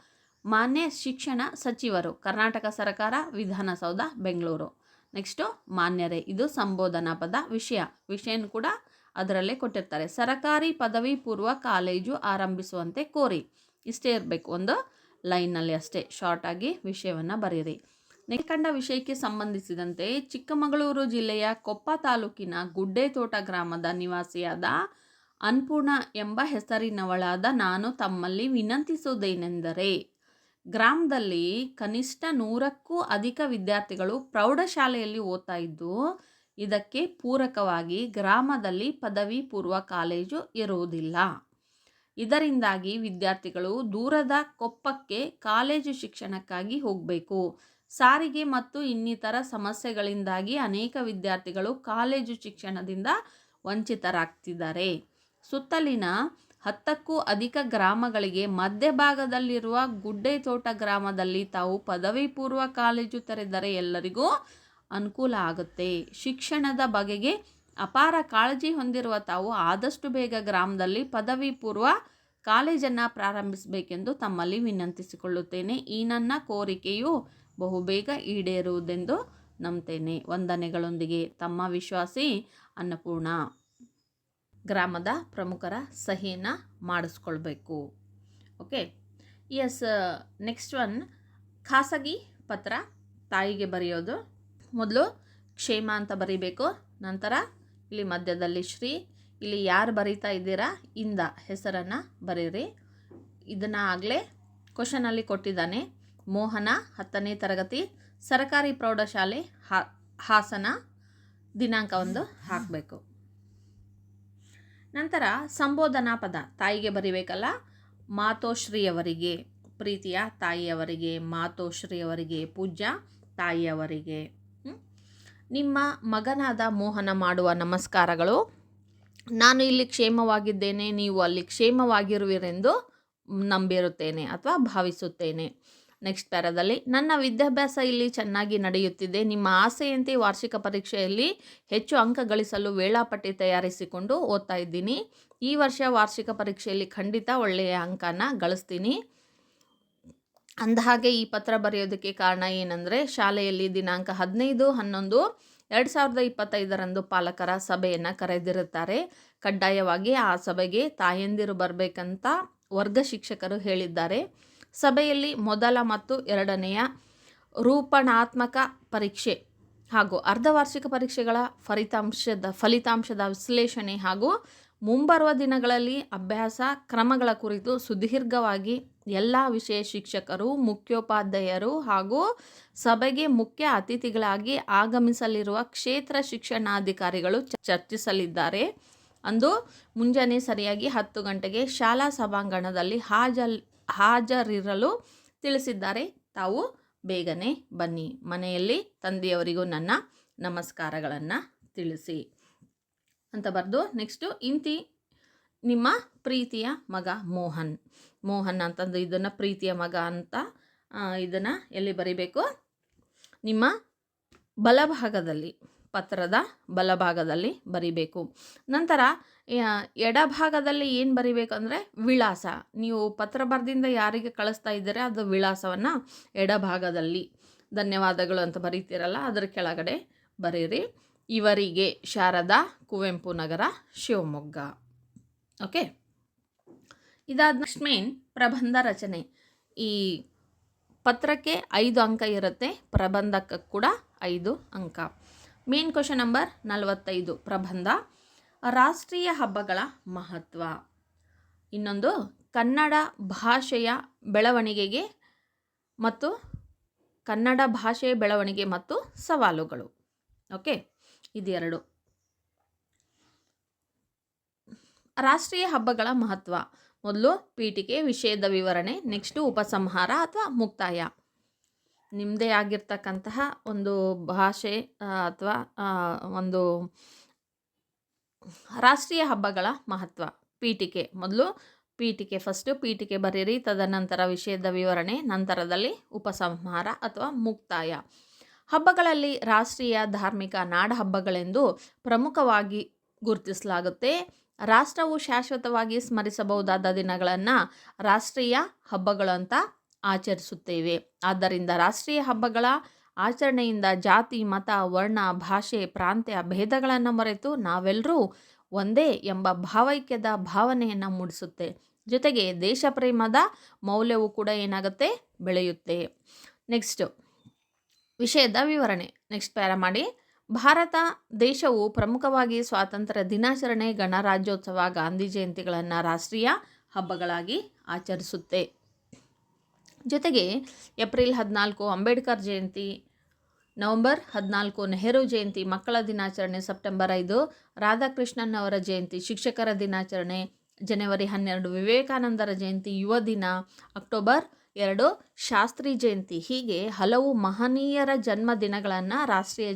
ಮಾನ್ಯ ಶಿಕ್ಷಣ ಸಚಿವರು, ಕರ್ನಾಟಕ ಸರ್ಕಾರ, ವಿಧಾನಸೌಧ, ಬೆಂಗಳೂರು. ನೆಕ್ಸ್ಟು ಮಾನ್ಯರೇ, ಇದು ಸಂಬೋಧನಾ ಪದ. ವಿಷಯನೂ ಕೂಡ ಅದರಲ್ಲೇ ಕೊಟ್ಟಿರ್ತಾರೆ. ಸರ್ಕಾರಿ ಪದವಿ ಪೂರ್ವ ಕಾಲೇಜು ಆರಂಭಿಸುವಂತೆ ಕೋರಿ. ಇಷ್ಟೇ ಇರಬೇಕು, ಒಂದು ಲೈನಲ್ಲಿ ಅಷ್ಟೇ ಶಾರ್ಟಾಗಿ ವಿಷಯವನ್ನು ಬರೀರಿ. ಕಂಡ ವಿಷಯಕ್ಕೆ ಸಂಬಂಧಿಸಿದಂತೆ ಚಿಕ್ಕಮಗಳೂರು ಜಿಲ್ಲೆಯ ಕೊಪ್ಪ ತಾಲೂಕಿನ ಗುಡ್ಡೆತೋಟ ಗ್ರಾಮದ ನಿವಾಸಿಯಾದ ಅನ್ಪೂರ್ಣ ಎಂಬ ಹೆಸರಿನವಳಾದ ನಾನು ತಮ್ಮಲ್ಲಿ ವಿನಂತಿಸುವುದೇನೆಂದರೆ, ಗ್ರಾಮದಲ್ಲಿ ಕನಿಷ್ಠ 100ಕ್ಕೂ ಅಧಿಕ ವಿದ್ಯಾರ್ಥಿಗಳು ಪ್ರೌಢಶಾಲೆಯಲ್ಲಿ ಓದ್ತಾ ಇದ್ದು, ಇದಕ್ಕೆ ಪೂರಕವಾಗಿ ಗ್ರಾಮದಲ್ಲಿ ಪದವಿ ಪೂರ್ವ ಕಾಲೇಜು ಇರುವುದಿಲ್ಲ. ಇದರಿಂದಾಗಿ ವಿದ್ಯಾರ್ಥಿಗಳು ದೂರದ ಕೊಪ್ಪಕ್ಕೆ ಕಾಲೇಜು ಶಿಕ್ಷಣಕ್ಕಾಗಿ ಹೋಗಬೇಕು. ಸಾರಿಗೆ ಮತ್ತು ಇನ್ನಿತರ ಸಮಸ್ಯೆಗಳಿಂದಾಗಿ ಅನೇಕ ವಿದ್ಯಾರ್ಥಿಗಳು ಕಾಲೇಜು ಶಿಕ್ಷಣದಿಂದ ವಂಚಿತರಾಗ್ತಿದ್ದಾರೆ. ಸುತ್ತಲಿನ 10ಕ್ಕೂ ಅಧಿಕ ಗ್ರಾಮಗಳಿಗೆ ಮಧ್ಯಭಾಗದಲ್ಲಿರುವ ಗುಡ್ಡೆತೋಟ ಗ್ರಾಮದಲ್ಲಿ ತಾವು ಪದವಿ ಪೂರ್ವ ಕಾಲೇಜು ತೆರೆದರೆ ಎಲ್ಲರಿಗೂ ಅನುಕೂಲ ಆಗುತ್ತೆ. ಶಿಕ್ಷಣದ ಬಗೆಗೆ ಅಪಾರ ಕಾಳಜಿ ಹೊಂದಿರುವ ತಾವು ಆದಷ್ಟು ಬೇಗ ಗ್ರಾಮದಲ್ಲಿ ಪದವಿ ಪೂರ್ವ ಕಾಲೇಜನ್ನು ಪ್ರಾರಂಭಿಸಬೇಕೆಂದು ತಮ್ಮಲ್ಲಿ ವಿನಂತಿಸಿಕೊಳ್ಳುತ್ತೇನೆ. ಈ ನನ್ನ ಕೋರಿಕೆಯು ಬಹುಬೇಗ ಈಡೇರುವುದೆಂದು ನಂಬ್ತೇನೆ. ವಂದನೆಗಳೊಂದಿಗೆ ತಮ್ಮ ವಿಶ್ವಾಸಿ ಅನ್ನಪೂರ್ಣ. ಗ್ರಾಮದ ಪ್ರಮುಖರ ಸಹಿಯನ್ನು ಮಾಡಿಸ್ಕೊಳ್ಬೇಕು. ಓಕೆ. ಎಸ್, ನೆಕ್ಸ್ಟ್ ಒನ್ ಖಾಸಗಿ ಪತ್ರ. ತಾಯಿಗೆ ಬರೆಯೋದು. ಮೊದಲು ಕ್ಷೇಮ ಅಂತ ಬರೀಬೇಕು. ನಂತರ ಇಲ್ಲಿ ಮಧ್ಯದಲ್ಲಿ ಶ್ರೀ, ಇಲ್ಲಿ ಯಾರು ಬರೀತಾ ಇದ್ದೀರಾ ಇಂದ ಹೆಸರನ್ನು ಬರೀರಿ. ಇದನ್ನು ಆಗಲೇ ಕ್ವಶನಲ್ಲಿ ಕೊಟ್ಟಿದ್ದಾನೆ. ಮೋಹನ, 10ನೇ ತರಗತಿ, ಸರ್ಕಾರಿ ಪ್ರೌಢಶಾಲೆ, ಹಾಸನ. ದಿನಾಂಕ ಒಂದು ಹಾಕಬೇಕು. ನಂತರ ಸಂಬೋಧನಾ ಪದ. ತಾಯಿಗೆ ಬರಿಬೇಕಲ್ಲ. ಮಾತೋಶ್ರೀಯವರಿಗೆ, ಪ್ರೀತಿಯ ತಾಯಿಯವರಿಗೆ, ಮಾತೋಶ್ರೀಯವರಿಗೆ, ಪೂಜ್ಯ ತಾಯಿಯವರಿಗೆ. ನಿಮ್ಮ ಮಗನಾದ ಮೋಹನ ಮಾಡುವ ನಮಸ್ಕಾರಗಳು. ನಾನು ಇಲ್ಲಿ ಕ್ಷೇಮವಾಗಿದ್ದೇನೆ, ನೀವು ಅಲ್ಲಿ ಕ್ಷೇಮವಾಗಿರುವಿರೆಂದು ನಂಬಿರುತ್ತೇನೆ ಅಥವಾ ಭಾವಿಸುತ್ತೇನೆ. ನೆಕ್ಸ್ಟ್ ಪ್ಯಾರಾದಲ್ಲಿ, ನನ್ನ ವಿದ್ಯಾಭ್ಯಾಸ ಇಲ್ಲಿ ಚೆನ್ನಾಗಿ ನಡೆಯುತ್ತಿದೆ. ನಿಮ್ಮ ಆಸೆಯಂತೆ ವಾರ್ಷಿಕ ಪರೀಕ್ಷೆಯಲ್ಲಿ ಹೆಚ್ಚು ಅಂಕ ಗಳಿಸಲು ವೇಳಾಪಟ್ಟಿ ತಯಾರಿಸಿಕೊಂಡು ಓದ್ತಾ ಇದ್ದೀನಿ. ಈ ವರ್ಷ ವಾರ್ಷಿಕ ಪರೀಕ್ಷೆಯಲ್ಲಿ ಖಂಡಿತ ಒಳ್ಳೆಯ ಅಂಕನ ಗಳಿಸ್ತೀನಿ. ಅಂದಹಾಗೆ ಈ ಪತ್ರ ಬರೆಯೋದಕ್ಕೆ ಕಾರಣ ಏನಂದರೆ, ಶಾಲೆಯಲ್ಲಿ ದಿನಾಂಕ 15/11/2025 ಪಾಲಕರ ಸಭೆಯನ್ನು ಕರೆದಿರುತ್ತಾರೆ. ಕಡ್ಡಾಯವಾಗಿ ಆ ಸಭೆಗೆ ತಾಯಂದಿರು ಬರಬೇಕಂತ ವರ್ಗ ಶಿಕ್ಷಕರು ಹೇಳಿದ್ದಾರೆ. ಸಭೆಯಲ್ಲಿ ಮೊದಲ ಮತ್ತು 2ನೆಯ ರೂಪಣಾತ್ಮಕ ಪರೀಕ್ಷೆ ಹಾಗೂ ಅರ್ಧವಾರ್ಷಿಕ ಪರೀಕ್ಷೆಗಳ ಫಲಿತಾಂಶದ ವಿಶ್ಲೇಷಣೆ ಹಾಗೂ ಮುಂಬರುವ ದಿನಗಳಲ್ಲಿ ಅಭ್ಯಾಸ ಕ್ರಮಗಳ ಕುರಿತು ಸುದೀರ್ಘವಾಗಿ ಎಲ್ಲ ವಿಷಯ ಶಿಕ್ಷಕರು, ಮುಖ್ಯೋಪಾಧ್ಯಾಯರು ಹಾಗೂ ಸಭೆಗೆ ಮುಖ್ಯ ಅತಿಥಿಗಳಾಗಿ ಆಗಮಿಸಲಿರುವ ಕ್ಷೇತ್ರ ಶಿಕ್ಷಣಾಧಿಕಾರಿಗಳು ಚರ್ಚಿಸಲಿದ್ದಾರೆ. ಅಂದು ಮುಂಜಾನೆ ಸರಿಯಾಗಿ 10 ಗಂಟೆಗೆ ಶಾಲಾ ಸಭಾಂಗಣದಲ್ಲಿ ಹಾಜರಿರಲು ತಿಳಿಸಿದ್ದಾರೆ. ತಾವು ಬೇಗನೆ ಬನ್ನಿ. ಮನೆಯಲ್ಲಿ ತಂದೆಯವರಿಗೂ ನನ್ನ ನಮಸ್ಕಾರಗಳನ್ನು ತಿಳಿಸಿ ಅಂತ ಬರೆದು, ನೆಕ್ಸ್ಟು ಇಂತಿ ನಿಮ್ಮ ಪ್ರೀತಿಯ ಮಗ ಮೋಹನ್. ಮೋಹನ್ ಅಂತಂದು ಇದನ್ನು ಪ್ರೀತಿಯ ಮಗ ಅಂತ ಇದನ್ನು ಎಲ್ಲಿ ಬರಿಬೇಕು? ನಿಮ್ಮ ಬಲಭಾಗದಲ್ಲಿ, ಪತ್ರದ ಬಲಭಾಗದಲ್ಲಿ ಬರಿಬೇಕು. ನಂತರ ಎಡಭಾಗದಲ್ಲಿ ಏನು ಬರಿಬೇಕಂದ್ರೆ ವಿಳಾಸ. ನೀವು ಪತ್ರ ಬರೆದಿಂದ ಯಾರಿಗೆ ಕಳಿಸ್ತಾ ಇದ್ದೀರಾ ಅದು ವಿಳಾಸವನ್ನು ಎಡಭಾಗದಲ್ಲಿ ಧನ್ಯವಾದಗಳು ಅಂತ ಬರೀತೀರಲ್ಲ ಅದರ ಕೆಳಗಡೆ ಬರೀರಿ. ಇವರಿಗೆ ಶಾರದಾ, ಕುವೆಂಪು ನಗರ, ಶಿವಮೊಗ್ಗ. ಓಕೆ, ಇದಾದ ನೆಕ್ಸ್ಟ್ ಮೇನ್ ಪ್ರಬಂಧ ರಚನೆ. ಈ ಪತ್ರಕ್ಕೆ 5 ಅಂಕ ಇರುತ್ತೆ, ಪ್ರಬಂಧಕ್ಕೆ ಕೂಡ 5 ಅಂಕ. ಮೇನ್ ಕ್ವಶನ್ ನಂಬರ್ 45 ಪ್ರಬಂಧ ರಾಷ್ಟ್ರೀಯ ಹಬ್ಬಗಳ ಮಹತ್ವ. ಇನ್ನೊಂದು ಕನ್ನಡ ಭಾಷೆಯ ಬೆಳವಣಿಗೆಗೆ ಮತ್ತು ಕನ್ನಡ ಭಾಷೆಯ ಬೆಳವಣಿಗೆ ಮತ್ತು ಸವಾಲುಗಳು. ಓಕೆ, ಇದೆರಡು. ರಾಷ್ಟ್ರೀಯ ಹಬ್ಬಗಳ ಮಹತ್ವ. ಮೊದಲು ಪೀಠಿಕೆ, ವಿಷಯದ ವಿವರಣೆ, ನೆಕ್ಸ್ಟು ಉಪಸಂಹಾರ ಅಥವಾ ಮುಕ್ತಾಯ. ನಿಮ್ಮದೇ ಆಗಿರ್ತಕ್ಕಂತಹ ಒಂದು ಭಾಷೆ ಅಥವಾ ಒಂದು ರಾಷ್ಟ್ರೀಯ ಹಬ್ಬಗಳ ಮಹತ್ವ. ಪೀಠಿಕೆ ಮೊದಲು, ಪೀಠಿಕೆ ಫಸ್ಟು ಪೀಠಿಕೆ ಬರೀರಿ, ತದನಂತರ ವಿಷಯದ ವಿವರಣೆ, ನಂತರದಲ್ಲಿ ಉಪಸಂಹಾರ ಅಥವಾ ಮುಕ್ತಾಯ. ಹಬ್ಬಗಳಲ್ಲಿ ರಾಷ್ಟ್ರೀಯ, ಧಾರ್ಮಿಕ, ನಾಡ ಹಬ್ಬಗಳೆಂದು ಪ್ರಮುಖವಾಗಿ ಗುರುತಿಸಲಾಗುತ್ತೆ. ರಾಷ್ಟ್ರವು ಶಾಶ್ವತವಾಗಿ ಸ್ಮರಿಸಬಹುದಾದ ದಿನಗಳನ್ನು ರಾಷ್ಟ್ರೀಯ ಹಬ್ಬಗಳು ಅಂತ ಆಚರಿಸುತ್ತೇವೆ. ಆದ್ದರಿಂದ ರಾಷ್ಟ್ರೀಯ ಹಬ್ಬಗಳ ಆಚರಣೆಯಿಂದ ಜಾತಿ, ಮತ, ವರ್ಣ, ಭಾಷೆ, ಪ್ರಾಂತ್ಯ ಭೇದಗಳನ್ನು ಮರೆತು ನಾವೆಲ್ಲರೂ ಒಂದೇ ಎಂಬ ಭಾವೈಕ್ಯದ ಭಾವನೆಯನ್ನು ಮೂಡಿಸುತ್ತೆ. ಜೊತೆಗೆ ದೇಶ ಪ್ರೇಮದ ಮೌಲ್ಯವು ಕೂಡ ಏನಾಗುತ್ತೆ? ಬೆಳೆಯುತ್ತೆ. ನೆಕ್ಸ್ಟು ವಿಷಯದ ವಿವರಣೆ. ನೆಕ್ಸ್ಟ್ ಪ್ಯಾರ ಮಾಡಿ. ಭಾರತ ದೇಶವು ಪ್ರಮುಖವಾಗಿ ಸ್ವಾತಂತ್ರ್ಯ ದಿನಾಚರಣೆ, ಗಣರಾಜ್ಯೋತ್ಸವ, ಗಾಂಧಿ ಜಯಂತಿಗಳನ್ನು ರಾಷ್ಟ್ರೀಯ ಹಬ್ಬಗಳಾಗಿ ಆಚರಿಸುತ್ತೆ. ಜೊತೆಗೆ ಏಪ್ರಿಲ್ 14 ಅಂಬೇಡ್ಕರ್ ಜಯಂತಿ, ನವೆಂಬರ್ 14 ನೆಹರು ಜಯಂತಿ, ಮಕ್ಕಳ ದಿನಾಚರಣೆ, ಸೆಪ್ಟೆಂಬರ್ 5 ರಾಧಾಕೃಷ್ಣನ್ ಅವರ ಜಯಂತಿ, ಶಿಕ್ಷಕರ ದಿನಾಚರಣೆ, ಜನವರಿ 12 ವಿವೇಕಾನಂದರ ಜಯಂತಿ, ಯುವ ದಿನ, ಅಕ್ಟೋಬರ್ 2 ಶಾಸ್ತ್ರಿ ಜಯಂತಿ. ಹೀಗೆ ಹಲವು ಮಹನೀಯರ ಜನ್ಮ ದಿನಗಳನ್ನು ರಾಷ್ಟ್ರೀಯ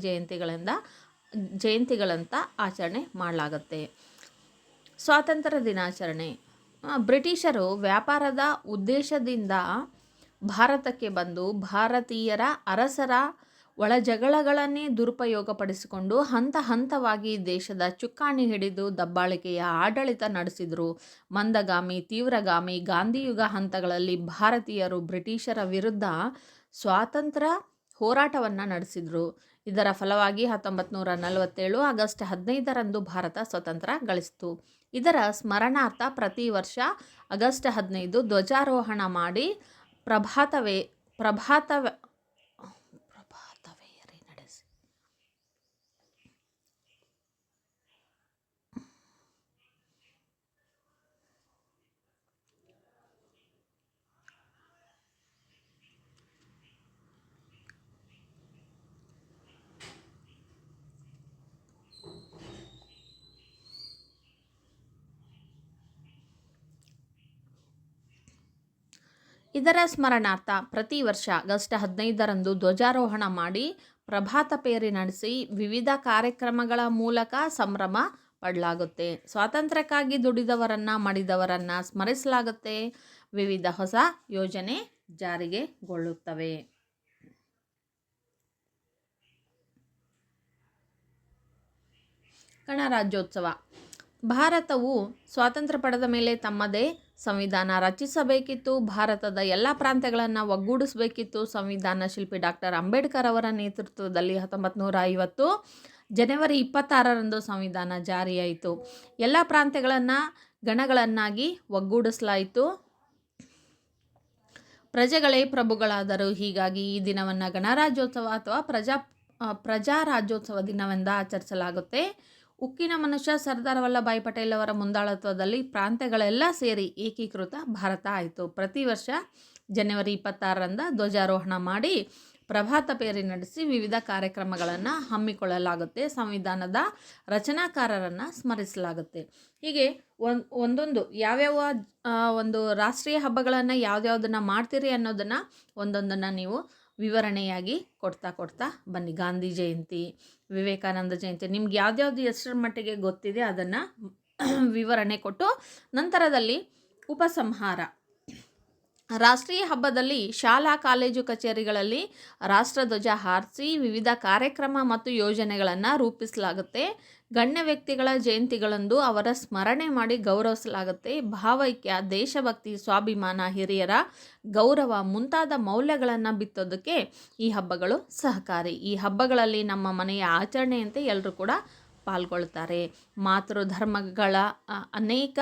ಜಯಂತಿಗಳಂತ ಆಚರಣೆ ಮಾಡಲಾಗುತ್ತೆ. ಸ್ವಾತಂತ್ರ್ಯ ದಿನಾಚರಣೆ. ಬ್ರಿಟಿಷರು ವ್ಯಾಪಾರದ ಉದ್ದೇಶದಿಂದ ಭಾರತಕ್ಕೆ ಬಂದು ಭಾರತೀಯರ ಅರಸರ ಒಳಜಗಳಗಳನ್ನೇ ದುರುಪಯೋಗಪಡಿಸಿಕೊಂಡು ಹಂತ ಹಂತವಾಗಿ ದೇಶದ ಚುಕ್ಕಾಣಿ ಹಿಡಿದು ದಬ್ಬಾಳಿಕೆಯ ಆಡಳಿತ ನಡೆಸಿದರು. ಮಂದಗಾಮಿ, ತೀವ್ರಗಾಮಿ, ಗಾಂಧಿಯುಗ ಹಂತಗಳಲ್ಲಿ ಭಾರತೀಯರು ಬ್ರಿಟಿಷರ ವಿರುದ್ಧ ಸ್ವಾತಂತ್ರ್ಯ ಹೋರಾಟವನ್ನು ನಡೆಸಿದರು. ಇದರ ಫಲವಾಗಿ 1947 ಆಗಸ್ಟ್ 15ರಂದು ಭಾರತ ಸ್ವತಂತ್ರ ಗಳಿಸಿತು. ಇದರ ಸ್ಮರಣಾರ್ಥ ಪ್ರತಿ ವರ್ಷ ಆಗಸ್ಟ್ 15 ಧ್ವಜಾರೋಹಣ ಮಾಡಿ ಪ್ರಭಾತವೇರಿ ನಡೆಸಿ ಇದರ ಸ್ಮರಣಾರ್ಥ ಪ್ರತಿ ವರ್ಷ ಆಗಸ್ಟ್ 15ರಂದು ಧ್ವಜಾರೋಹಣ ಮಾಡಿ ಪ್ರಭಾತ ಪೇರಿ ನಡೆಸಿ ವಿವಿಧ ಕಾರ್ಯಕ್ರಮಗಳ ಮೂಲಕ ಸಂಭ್ರಮ ಪಡಲಾಗುತ್ತೆ. ಸ್ವಾತಂತ್ರ್ಯಕ್ಕಾಗಿ ದುಡಿದವರನ್ನ, ಮಡಿದವರನ್ನ ಸ್ಮರಿಸಲಾಗುತ್ತೆ. ವಿವಿಧ ಹೊಸ ಯೋಜನೆ ಜಾರಿಗೆಗೊಳ್ಳುತ್ತವೆ. ಗಣರಾಜ್ಯೋತ್ಸವ. ಭಾರತವು ಸ್ವಾತಂತ್ರ್ಯ ಪಡೆದ ಮೇಲೆ ತಮ್ಮದೇ ಸಂವಿಧಾನ ರಚಿಸಬೇಕಿತ್ತು. ಭಾರತದ ಎಲ್ಲ ಪ್ರಾಂತ್ಯಗಳನ್ನು ಒಗ್ಗೂಡಿಸಬೇಕಿತ್ತು. ಸಂವಿಧಾನ ಶಿಲ್ಪಿ ಡಾಕ್ಟರ್ ಅಂಬೇಡ್ಕರ್ ಅವರ ನೇತೃತ್ವದಲ್ಲಿ 1950 ಜನವರಿ 26ರಂದು ಸಂವಿಧಾನ ಜಾರಿಯಾಯಿತು. ಎಲ್ಲ ಪ್ರಾಂತ್ಯಗಳನ್ನು ಗಣಗಳನ್ನಾಗಿ ಒಗ್ಗೂಡಿಸಲಾಯಿತು. ಪ್ರಜೆಗಳೇ ಪ್ರಭುಗಳಾದರು. ಹೀಗಾಗಿ ಈ ದಿನವನ್ನು ಗಣರಾಜ್ಯೋತ್ಸವ ಅಥವಾ ಪ್ರಜಾರಾಜ್ಯೋತ್ಸವ ದಿನವೆಂದು ಆಚರಿಸಲಾಗುತ್ತೆ. ಉಕ್ಕಿನ ಮನುಷ್ಯ ಸರ್ದಾರ್ ವಲ್ಲಭಾಯ್ ಪಟೇಲ್ ಅವರ ಮುಂದಾಳತ್ವದಲ್ಲಿ ಪ್ರಾಂತ್ಯಗಳೆಲ್ಲ ಸೇರಿ ಏಕೀಕೃತ ಭಾರತ ಆಯಿತು. ಪ್ರತಿ ವರ್ಷ ಜನವರಿ 26ರಂದು ಧ್ವಜಾರೋಹಣ ಮಾಡಿ ಪ್ರಭಾತ ಪೇರಿ ನಡೆಸಿ ವಿವಿಧ ಕಾರ್ಯಕ್ರಮಗಳನ್ನು ಹಮ್ಮಿಕೊಳ್ಳಲಾಗುತ್ತೆ. ಸಂವಿಧಾನದ ರಚನಾಕಾರರನ್ನು ಸ್ಮರಿಸಲಾಗುತ್ತೆ. ಹೀಗೆ ಒಂದೊಂದು ಯಾವ್ಯಾವ ಒಂದು ರಾಷ್ಟ್ರೀಯ ಹಬ್ಬಗಳನ್ನು ಯಾವ್ದ್ಯಾವ್ದನ್ನು ಮಾಡ್ತೀರಿ ಅನ್ನೋದನ್ನು ಒಂದೊಂದನ್ನು ನೀವು ವಿವರಣೆಯಾಗಿ ಕೊಡ್ತಾ ಬನ್ನಿ. ಗಾಂಧಿ ಜಯಂತಿ, ವಿವೇಕಾನಂದ ಜಯಂತಿ, ನಿಮ್ಗೆ ಯಾವ್ದ್ಯಾವ್ದು ಎಷ್ಟರ ಮಟ್ಟಿಗೆ ಗೊತ್ತಿದೆ ಅದನ್ನು ವಿವರಣೆ ಕೊಟ್ಟು ನಂತರದಲ್ಲಿ ಉಪಸಂಹಾರ. ರಾಷ್ಟ್ರೀಯ ಹಬ್ಬದಲ್ಲಿ ಶಾಲಾ ಕಾಲೇಜು ಕಚೇರಿಗಳಲ್ಲಿ ರಾಷ್ಟ್ರಧ್ವಜ ಹಾರಿಸಿ ವಿವಿಧ ಕಾರ್ಯಕ್ರಮ ಮತ್ತು ಯೋಜನೆಗಳನ್ನು ರೂಪಿಸಲಾಗುತ್ತೆ. ಗಣ್ಯ ವ್ಯಕ್ತಿಗಳ ಜಯಂತಿಗಳಂದು ಅವರ ಸ್ಮರಣೆ ಮಾಡಿ ಗೌರವಿಸಲಾಗುತ್ತೆ. ಭಾವೈಕ್ಯ, ದೇಶಭಕ್ತಿ, ಸ್ವಾಭಿಮಾನ, ಹಿರಿಯರ ಗೌರವ ಮುಂತಾದ ಮೌಲ್ಯಗಳನ್ನು ಬಿತ್ತೋದಕ್ಕೆ ಈ ಹಬ್ಬಗಳು ಸಹಕಾರಿ. ಈ ಹಬ್ಬಗಳಲ್ಲಿ ನಮ್ಮ ಮನೆಯ ಆಚರಣೆಯಂತೆ ಎಲ್ಲರೂ ಕೂಡ ಪಾಲ್ಗೊಳ್ತಾರೆ. ಮಾತೃಧರ್ಮಗಳ ಅನೇಕ,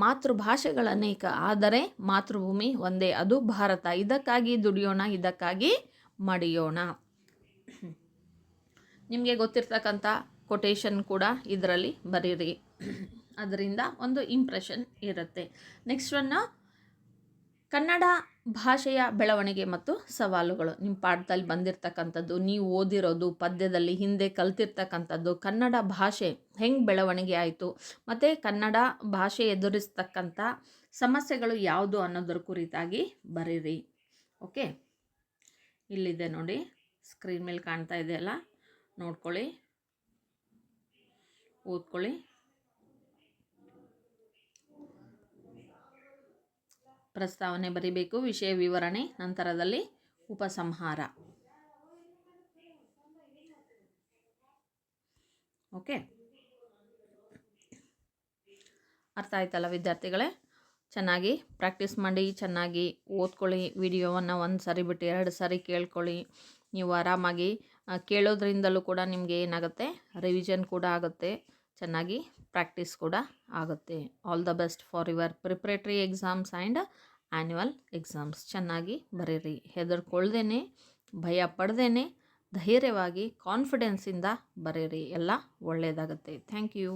ಮಾತೃಭಾಷೆಗಳ ಅನೇಕ, ಆದರೆ ಮಾತೃಭೂಮಿ ಒಂದೇ, ಅದು ಭಾರತ. ಇದಕ್ಕಾಗಿ ದುಡಿಯೋಣ, ಇದಕ್ಕಾಗಿ ಮಡಿಯೋಣ. ನಿಮಗೆ ಗೊತ್ತಿರ್ತಕ್ಕಂಥ ಕೊಟೇಶನ್ ಕೂಡ ಇದರಲ್ಲಿ ಬರೀರಿ, ಅದರಿಂದ ಒಂದು ಇಂಪ್ರೆಷನ್ ಇರುತ್ತೆ. ನೆಕ್ಸ್ಟ್ ಒನ್, ಕನ್ನಡ ಭಾಷೆಯ ಬೆಳವಣಿಗೆ ಮತ್ತು ಸವಾಲುಗಳು. ನಿಮ್ಮ ಪಾಠದಲ್ಲಿ ಬಂದಿರತಕ್ಕಂಥದ್ದು, ನೀವು ಓದಿರೋದು, ಪದ್ಯದಲ್ಲಿ ಹಿಂದೆ ಕಲ್ತಿರ್ತಕ್ಕಂಥದ್ದು, ಕನ್ನಡ ಭಾಷೆ ಹೆಂಗೆ ಬೆಳವಣಿಗೆ ಆಯಿತು ಮತ್ತು ಕನ್ನಡ ಭಾಷೆ ಎದುರಿಸ್ತಕ್ಕಂಥ ಸಮಸ್ಯೆಗಳು ಯಾವುದು ಅನ್ನೋದ್ರ ಕುರಿತಾಗಿ ಬರೀರಿ. ಓಕೆ, ಇಲ್ಲಿದೆ ನೋಡಿ, ಸ್ಕ್ರೀನ್ ಮೇಲೆ ಕಾಣ್ತಾ ಇದೆಯಲ್ಲ, ನೋಡ್ಕೊಳ್ಳಿ, ಓದ್ಕೊಳ್ಳಿ. ಪ್ರಸ್ತಾವನೆ ಬರೀಬೇಕು, ವಿಷಯ ವಿವರಣೆ, ನಂತರದಲ್ಲಿ ಉಪಸಂಹಾರ. ಓಕೆ, ಅರ್ಥ ಆಯ್ತಲ್ಲ ವಿದ್ಯಾರ್ಥಿಗಳೇ? ಚೆನ್ನಾಗಿ ಪ್ರಾಕ್ಟೀಸ್ ಮಾಡಿ, ಚೆನ್ನಾಗಿ ಓದ್ಕೊಳ್ಳಿ. ವಿಡಿಯೋವನ್ನು ಒಂದು ಸಾರಿ ಬಿಟ್ಟು 2 ಸಾರಿ ಕೇಳ್ಕೊಳ್ಳಿ. ನೀವು ಆರಾಮಾಗಿ ಕೇಳೋದ್ರಿಂದಲೂ ಕೂಡ ನಿಮಗೆ ಏನಾಗುತ್ತೆ, ರಿವಿಷನ್ ಕೂಡ ಆಗುತ್ತೆ, ಚೆನ್ನಾಗಿ ಪ್ರಾಕ್ಟೀಸ್ ಕೂಡ ಆಗುತ್ತೆ. All the best for your preparatory exams and annual exams. ಚೆನ್ನಾಗಿ ಬರೀರಿ, ಹೆದರ್ಕೊಳ್ದೇನೆ, ಭಯ ಪಡ್ದೇನೆ, ಧೈರ್ಯವಾಗಿ ಕಾನ್ಫಿಡೆನ್ಸಿಂದ ಬರೀರಿ, ಎಲ್ಲ ಒಳ್ಳೆಯದಾಗುತ್ತೆ. Thank you.